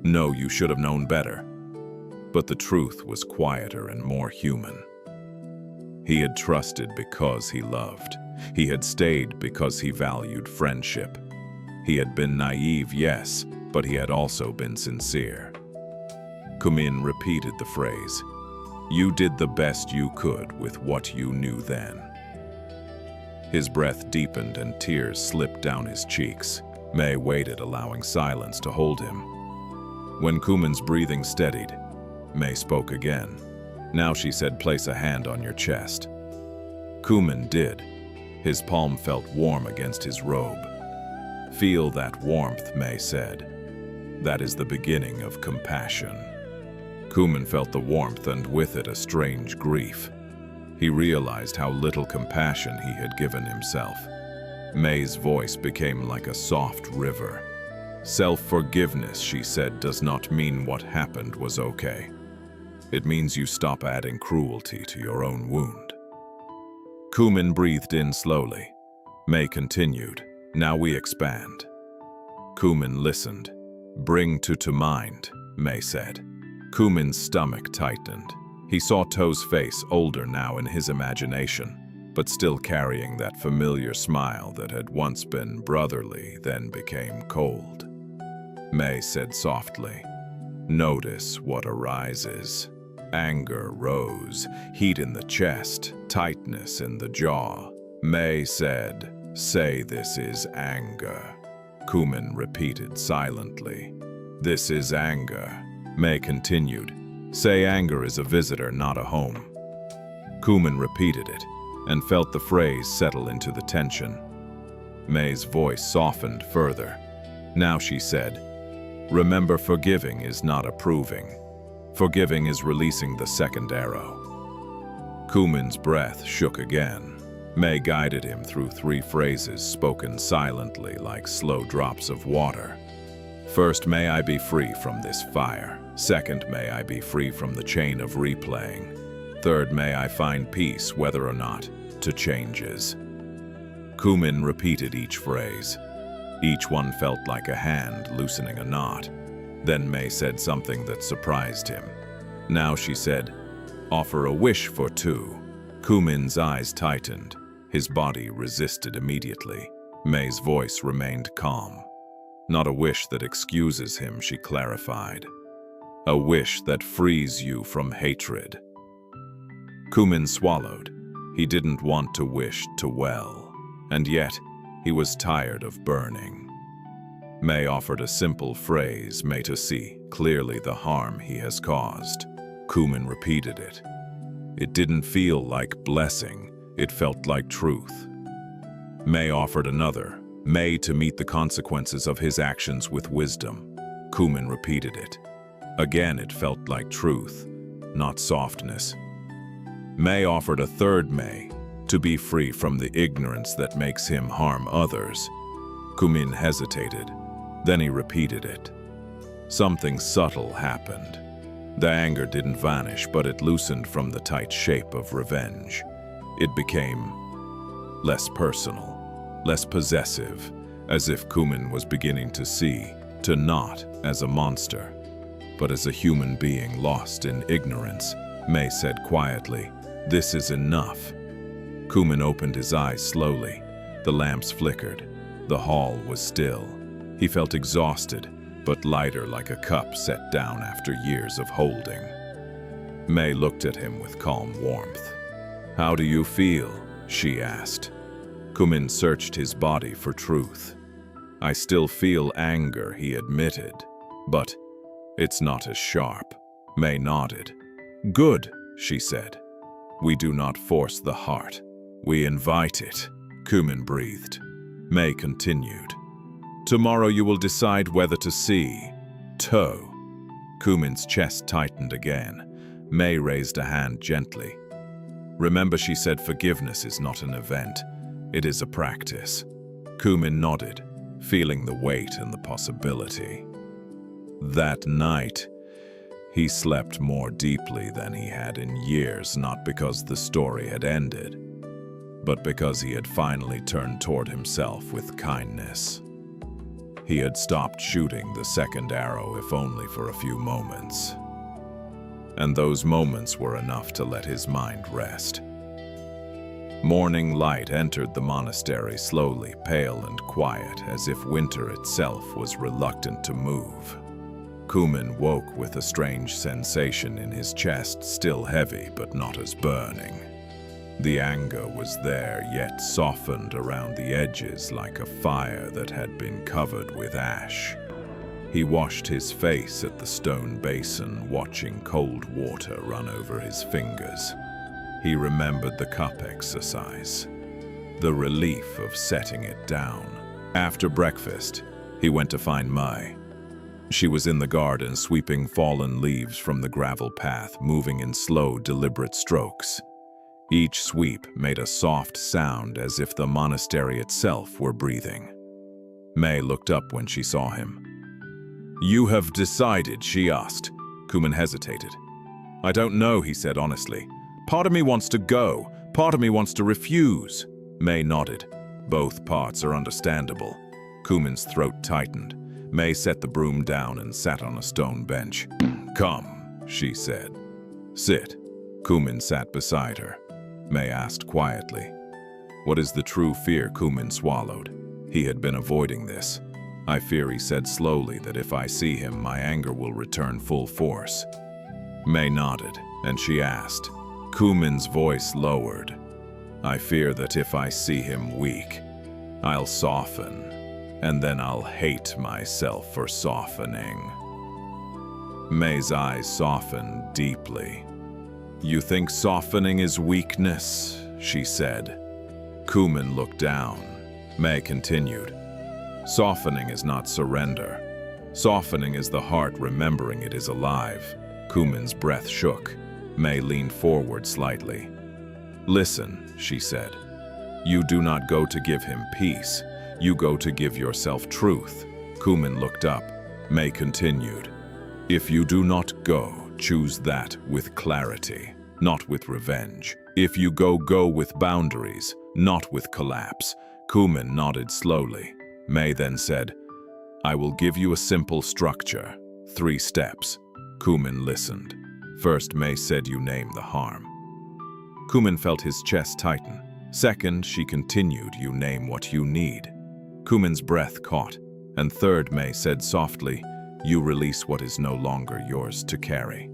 Speaker 2: "No, you should have known better." But the truth was quieter and more human. He had trusted because he loved. He had stayed because he valued friendship. He had been naive, yes, but he had also been sincere. Kumin repeated the phrase, "You did the best you could with what you knew then." His breath deepened and tears slipped down his cheeks. May waited, allowing silence to hold him. When Kumin's breathing steadied, May spoke again. Now she said, "Place a hand on your chest." Kumin did. His palm felt warm against his robe. "Feel that warmth," May said. "That is the beginning of compassion." Kumin felt the warmth and with it a strange grief. He realized how little compassion he had given himself. May's voice became like a soft river. Self-forgiveness, she said, does not mean what happened was okay. It means you stop adding cruelty to your own wound. Kumin breathed in slowly. May continued. Now we expand. Kumin listened. Bring to mind, May said. Kumin's stomach tightened. He saw To's face, older now in his imagination, but still carrying that familiar smile that had once been brotherly, then became cold. May said softly, "Notice what arises." Anger rose, heat in the chest, tightness in the jaw. May said, "Say this is anger." Kumin repeated silently, "This is anger." May continued, "Say anger is a visitor, not a home." Kumin repeated it and felt the phrase settle into the tension. May's voice softened further. Now she said, "Remember, forgiving is not approving. Forgiving is releasing the second arrow." Kumin's breath shook again. May guided him through 3 phrases spoken silently like slow drops of water. First, may I be free from this fire. Second, may I be free from the chain of replaying. Third, may I find peace whether or not to changes. Kumin repeated each phrase. Each one felt like a hand loosening a knot. Then May said something that surprised him. Now she said, "Offer a wish for 2. Kumin's eyes tightened. His body resisted immediately. May's voice remained calm. Not a wish that excuses him, she clarified. A wish that frees you from hatred. Kumin swallowed. He didn't want to wish to well, and yet he was tired of burning. May offered a simple phrase, "May to see clearly the harm he has caused." Kumin repeated it. It didn't feel like blessing, it felt like truth. May offered another, "May to meet the consequences of his actions with wisdom." Kumin repeated it. Again it felt like truth, not softness. May offered a third May, to be free from the ignorance that makes him harm others. Kumin hesitated, then he repeated it. Something subtle happened. The anger didn't vanish, but it loosened from the tight shape of revenge. It became less personal, less possessive, as if Kumin was beginning to see, to not as a monster, but as a human being lost in ignorance. May said quietly, "This is enough." Kumin opened his eyes slowly. The lamps flickered. The hall was still. He felt exhausted, but lighter, like a cup set down after years of holding. May looked at him with calm warmth. "How do you feel?" she asked. Kumin searched his body for truth. "I still feel anger," he admitted, "but it's not as sharp." May nodded. "Good," she said. "We do not force the heart. We invite it." Kumin breathed. May continued. "Tomorrow you will decide whether to see toe." Kumin's chest tightened again. May raised a hand gently. "Remember," she said, "forgiveness is not an event. It is a practice." Kumin nodded, feeling the weight and the possibility. That night, he slept more deeply than he had in years, not because the story had ended, but because he had finally turned toward himself with kindness. He had stopped shooting the second arrow, if only for a few moments. And those moments were enough to let his mind rest. Morning light entered the monastery slowly, pale and quiet, as if winter itself was reluctant to move. Kumin woke with a strange sensation in his chest, still heavy but not as burning. The anger was there, yet softened around the edges like a fire that had been covered with ash. He washed his face at the stone basin, watching cold water run over his fingers. He remembered the cup exercise, the relief of setting it down. After breakfast, he went to find Mai. She was in the garden, sweeping fallen leaves from the gravel path, moving in slow, deliberate strokes. Each sweep made a soft sound as if the monastery itself were breathing. May looked up when she saw him. "You have decided?" she asked. Kumin hesitated. "I don't know," he said honestly. "Part of me wants to go, part of me wants to refuse." May nodded. Both parts are understandable. Kumin's throat tightened. May set the broom down and sat on a stone bench. "Come," she said. "Sit." Kumin sat beside her. May asked quietly. "What is the true fear?" Kumin swallowed. He had been avoiding this. "I fear," he said slowly, "that if I see him, my anger will return full force." May nodded, and she asked. Kumin's voice lowered. "I fear that if I see him weak, I'll soften, and then I'll hate myself for softening." May's eyes softened deeply. "You think softening is weakness?" she said. Kumin looked down. May continued. "Softening is not surrender. Softening is the heart remembering it is alive." Kumin's breath shook. May leaned forward slightly. "Listen," she said. "You do not go to give him peace. You go to give yourself truth." Kumin looked up. May continued. "If you do not go, choose that with clarity, not with revenge. If you go, go with boundaries, not with collapse." Kumin nodded slowly. May then said, "I will give you a simple structure, 3 steps." Kumin listened. First, May said, "You name the harm." Kumin felt his chest tighten. Second, she continued, "You name what you need." Kumin's breath caught. And third, May said softly, "You release what is no longer yours to carry."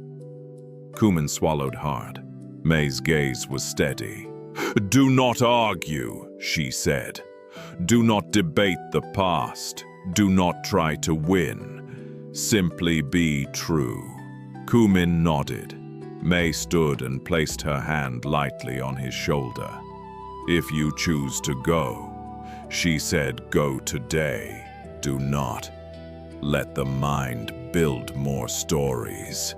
Speaker 2: Kumin swallowed hard. May's gaze was steady. "Do not argue," she said. "Do not debate the past. Do not try to win. Simply be true." Kumin nodded. May stood and placed her hand lightly on his shoulder. "If you choose to go," she said, "go today. Do not let the mind build more stories."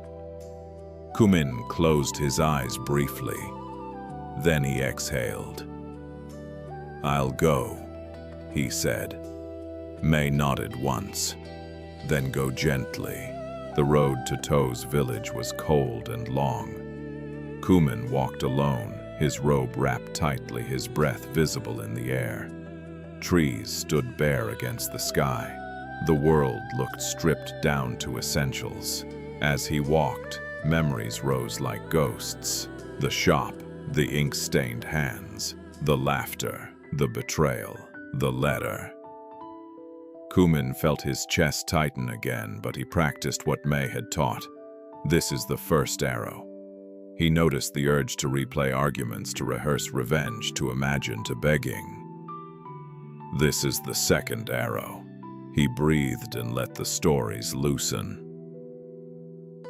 Speaker 2: Kumin closed his eyes briefly. Then he exhaled. "I'll go," he said. May nodded once. "Then go gently." The road to To's village was cold and long. Kumin walked alone, his robe wrapped tightly, his breath visible in the air. Trees stood bare against the sky. The world looked stripped down to essentials. As he walked, memories rose like ghosts. The shop, the ink-stained hands, the laughter, the betrayal, the letter. Kumin felt his chest tighten again, but he practiced what May had taught. This is the first arrow. He noticed the urge to replay arguments, to rehearse revenge, to imagine, to begging. This is the second arrow. He breathed and let the stories loosen.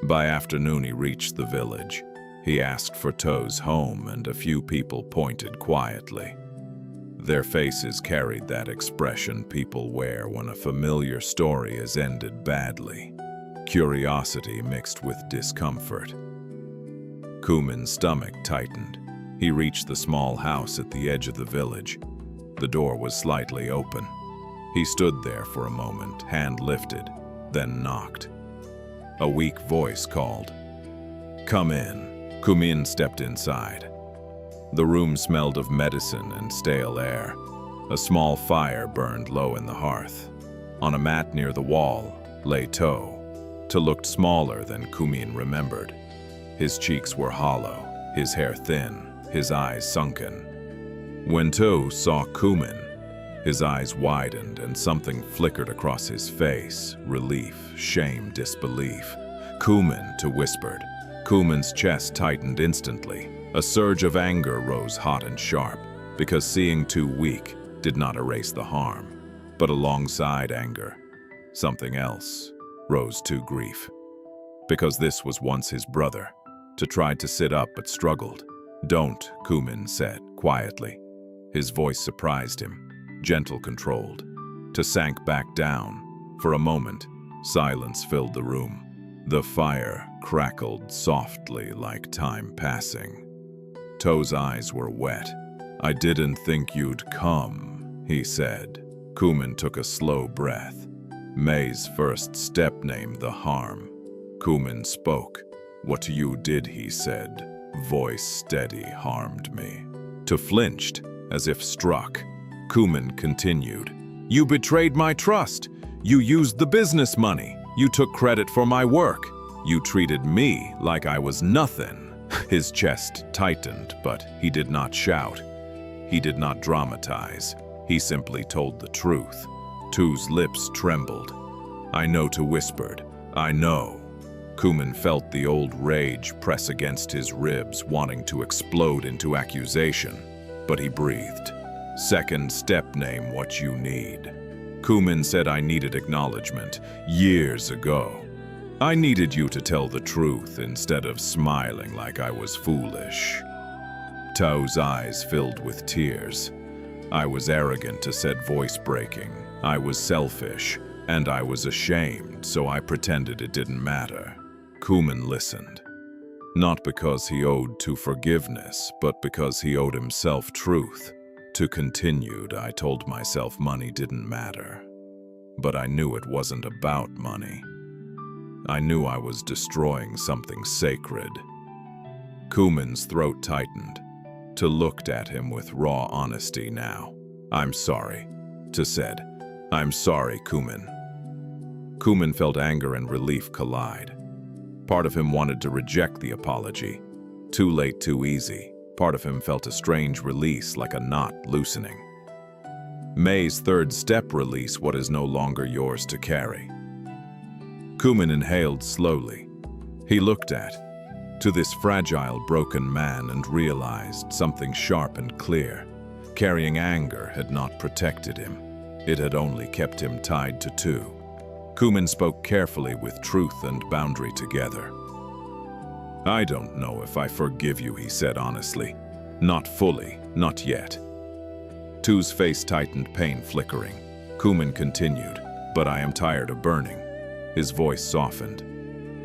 Speaker 2: By afternoon he reached the village. He asked for To's home, and a few people pointed quietly. Their faces carried that expression people wear when a familiar story has ended badly. Curiosity mixed with discomfort. Kumin's stomach tightened. He reached the small house at the edge of the village. The door was slightly open. He stood there for a moment, hand lifted, then knocked. A weak voice called, "Come in." Kumin stepped inside. The room smelled of medicine and stale air. A small fire burned low in the hearth. On a mat near the wall lay To. To looked smaller than Kumin remembered. His cheeks were hollow, his hair thin, his eyes sunken. When To saw Kumin, his eyes widened and something flickered across his face. Relief, shame, disbelief. "Kumin," To whispered. Kumin's chest tightened instantly. A surge of anger rose hot and sharp, because seeing To weak did not erase the harm. But alongside anger, something else rose to grief. Because this was once his brother. To tried to sit up but struggled. "Don't," Kumin said quietly. His voice surprised him, gentle, controlled. To sank back down. For a moment, silence filled the room. The fire crackled softly like time passing. Toe's eyes were wet. "I didn't think you'd come," he said. Kumin took a slow breath. May's first step named the harm. Kumin spoke. "What you did," he said, voice steady, "harmed me." To flinched, as if struck. Kumin continued. "You betrayed my trust. You used the business money. You took credit for my work. You treated me like I was nothing." His chest tightened, but he did not shout. He did not dramatize. He simply told the truth. Tu's lips trembled. "I know," Tu whispered. "I know." Kumin felt the old rage press against his ribs, wanting to explode into accusation. But he breathed. "Second step, name what you need." Kumin said, "I needed acknowledgement years ago. I needed you to tell the truth instead of smiling like I was foolish." Tao's eyes filled with tears. "I was arrogant," to said, voice breaking. "I was selfish, and I was ashamed, so I pretended it didn't matter." Kumin listened. Not because he owed Tu forgiveness, but because he owed himself truth. Tu continued, "I told myself money didn't matter. But I knew it wasn't about money. I knew I was destroying something sacred." Kumin's throat tightened. Tu looked at him with raw honesty now. "I'm sorry," Tu said. "I'm sorry, Kumin." Kumin felt anger and relief collide. Part of him wanted to reject the apology. Too late, too easy. Part of him felt a strange release, like a knot loosening. May's third step: release what is no longer yours to carry. Kumin inhaled slowly. He looked to this fragile, broken man and realized something sharp and clear. Carrying anger had not protected him. It had only kept him tied to Tu. Kumin spoke carefully, with truth and boundary together. "I don't know if I forgive you," he said honestly. "Not fully, not yet." Tu's face tightened, pain flickering. Kumin continued, "But I am tired of burning." His voice softened.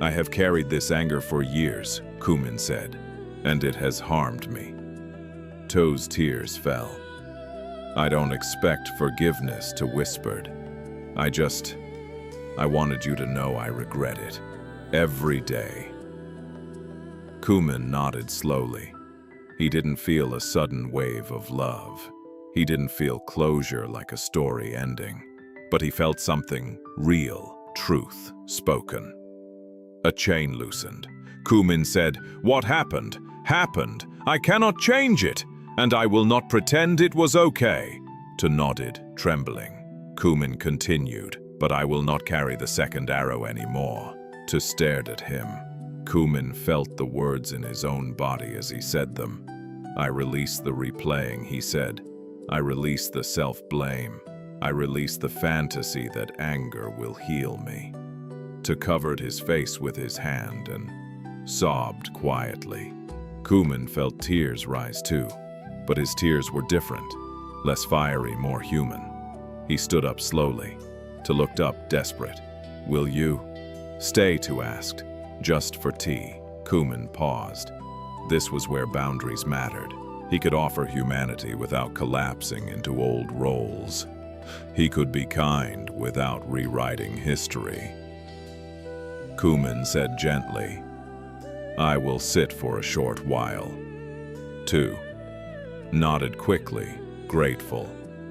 Speaker 2: "I have carried this anger for years," Kumin said, "and it has harmed me." Tu's tears fell. "I don't expect forgiveness," Tu whispered. I wanted you to know I regret it. Every day." Kumin nodded slowly. He didn't feel a sudden wave of love. He didn't feel closure like a story ending. But he felt something real, truth spoken. A chain loosened. Kumin said, "What happened, happened. I cannot change it, and I will not pretend it was okay." Tu nodded, trembling. Kumin continued, "But I will not carry the second arrow anymore." Tu stared at him. Kumin felt the words in his own body as he said them. "I release the replaying," he said. "I release the self-blame. I release the fantasy that anger will heal me." Tu covered his face with his hand and sobbed quietly. Kumin felt tears rise too, but his tears were different, less fiery, more human. He stood up slowly. Tu looked up, desperate. "Will you stay?" Tu asked. "Just for tea." Kumin paused. This was where boundaries mattered. He could offer humanity without collapsing into old roles. He could be kind without rewriting history. Kumin said gently, "I will sit for a short while." Tu nodded quickly, grateful.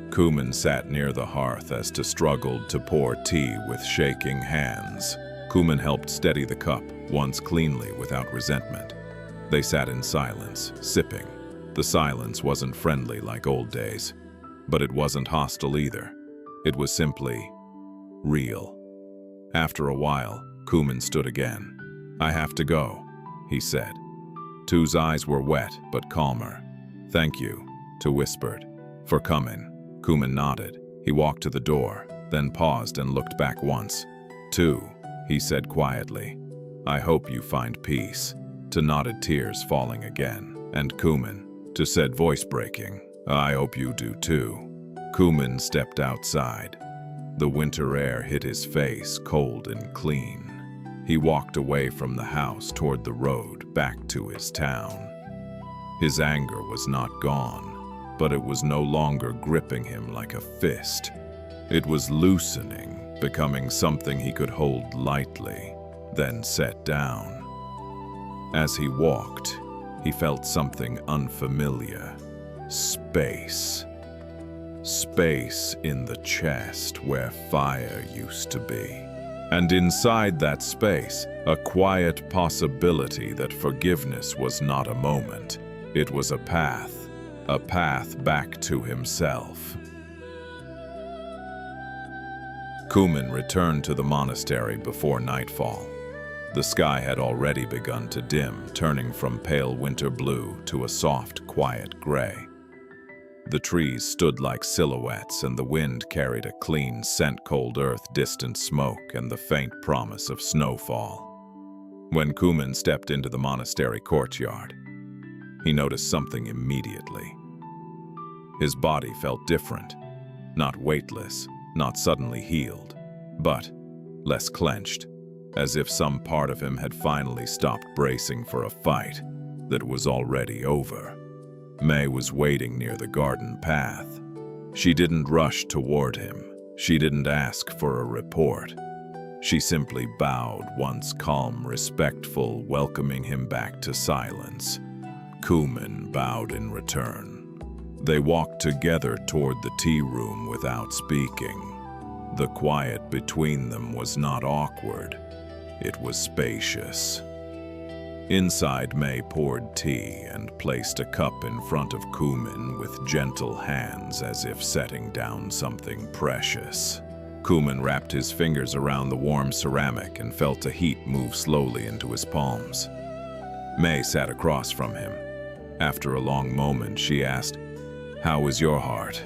Speaker 2: Kumin sat near the hearth as Tu struggled to pour tea with shaking hands. Kumin helped steady the cup, once cleanly, without resentment. They sat in silence, sipping. The silence wasn't friendly like old days, but it wasn't hostile either. It was simply real. After a while, Kumin stood again. "I have to go," he said. Tu's eyes were wet but calmer. "Thank you," Tu whispered, "for coming." Kumin nodded. He walked to the door, then paused and looked back once. "Tu," he said quietly, "I hope you find peace." Tu nodded, tears falling again. "And Kumin," Tu said, voice breaking, "I hope you do too." Kumin stepped outside. The winter air hit his face, cold and clean. He walked away from the house toward the road, back to his town. His anger was not gone, but it was no longer gripping him like a fist. It was loosening, becoming something he could hold lightly, then set down. As he walked, he felt something unfamiliar. Space. Space in the chest where fire used to be. And inside that space, a quiet possibility that forgiveness was not a moment. It was a path back to himself. Kumin returned to the monastery before nightfall. The sky had already begun to dim, turning from pale winter blue to a soft, quiet gray. The trees stood like silhouettes, and the wind carried a clean scent, cold earth, distant smoke, and the faint promise of snowfall. When Kumin stepped into the monastery courtyard, he noticed something immediately. His body felt different, not weightless, not suddenly healed, but less clenched, as if some part of him had finally stopped bracing for a fight that was already over. May was waiting near the garden path. She didn't rush toward him. She didn't ask for a report. She simply bowed, once calm, respectful, welcoming him back to silence. Kumin bowed in return. They walked together toward the tea room without speaking. The quiet between them was not awkward. It was spacious. Inside, May poured tea and placed a cup in front of Kumin with gentle hands, as if setting down something precious. Kumin wrapped his fingers around the warm ceramic and felt a heat move slowly into his palms. May sat across from him. After a long moment, she asked, "How is your heart?"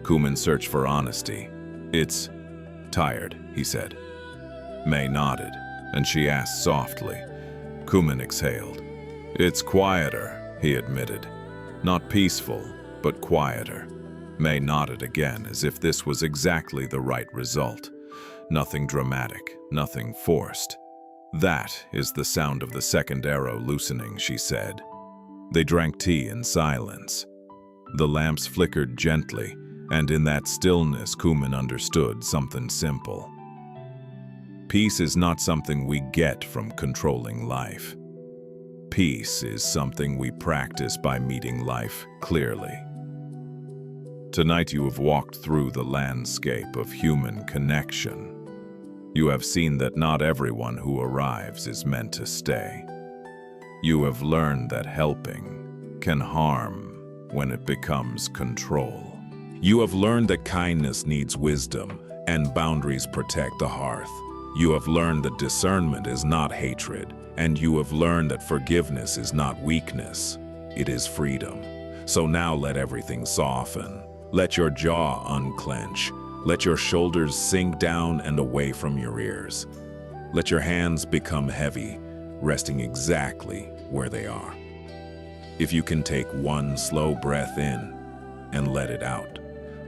Speaker 2: Kumin searched for honesty. "It's tired," he said. May nodded, and she asked softly. Kumin exhaled. "It's quieter," he admitted. "Not peaceful, but quieter." May nodded again, as if this was exactly the right result. Nothing dramatic, nothing forced. "That is the sound of the second arrow loosening," she said. They drank tea in silence. The lamps flickered gently, and in that stillness Kumin understood something simple. Peace is not something we get from controlling life. Peace is something we practice by meeting life clearly. Tonight you have walked through the landscape of human connection. You have seen that not everyone who arrives is meant to stay. You have learned that helping can harm when it becomes control.
Speaker 1: You have learned that kindness needs wisdom and boundaries protect the hearth. You have learned that discernment is not hatred, and you have learned that forgiveness is not weakness, it is freedom. So now let everything soften. Let your jaw unclench. Let your shoulders sink down and away from your ears. Let your hands become heavy, resting exactly where they are. If you can take one slow breath in and let it out,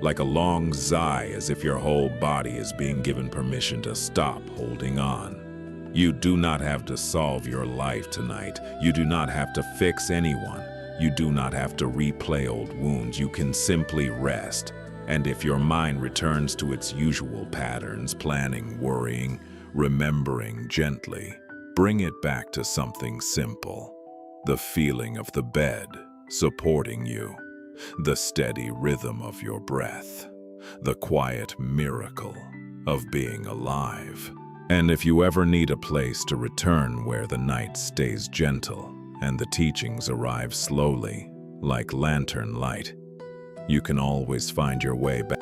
Speaker 1: like a long sigh, as if your whole body is being given permission to stop holding on. You do not have to solve your life tonight. You do not have to fix anyone. You do not have to replay old wounds. You can simply rest. And if your mind returns to its usual patterns, planning, worrying, remembering gently, bring it back to something simple. The feeling of the bed supporting you. The steady rhythm of your breath, the quiet miracle of being alive. And if you ever need a place to return where the night stays gentle and the teachings arrive slowly, like lantern light, you can always find your way back.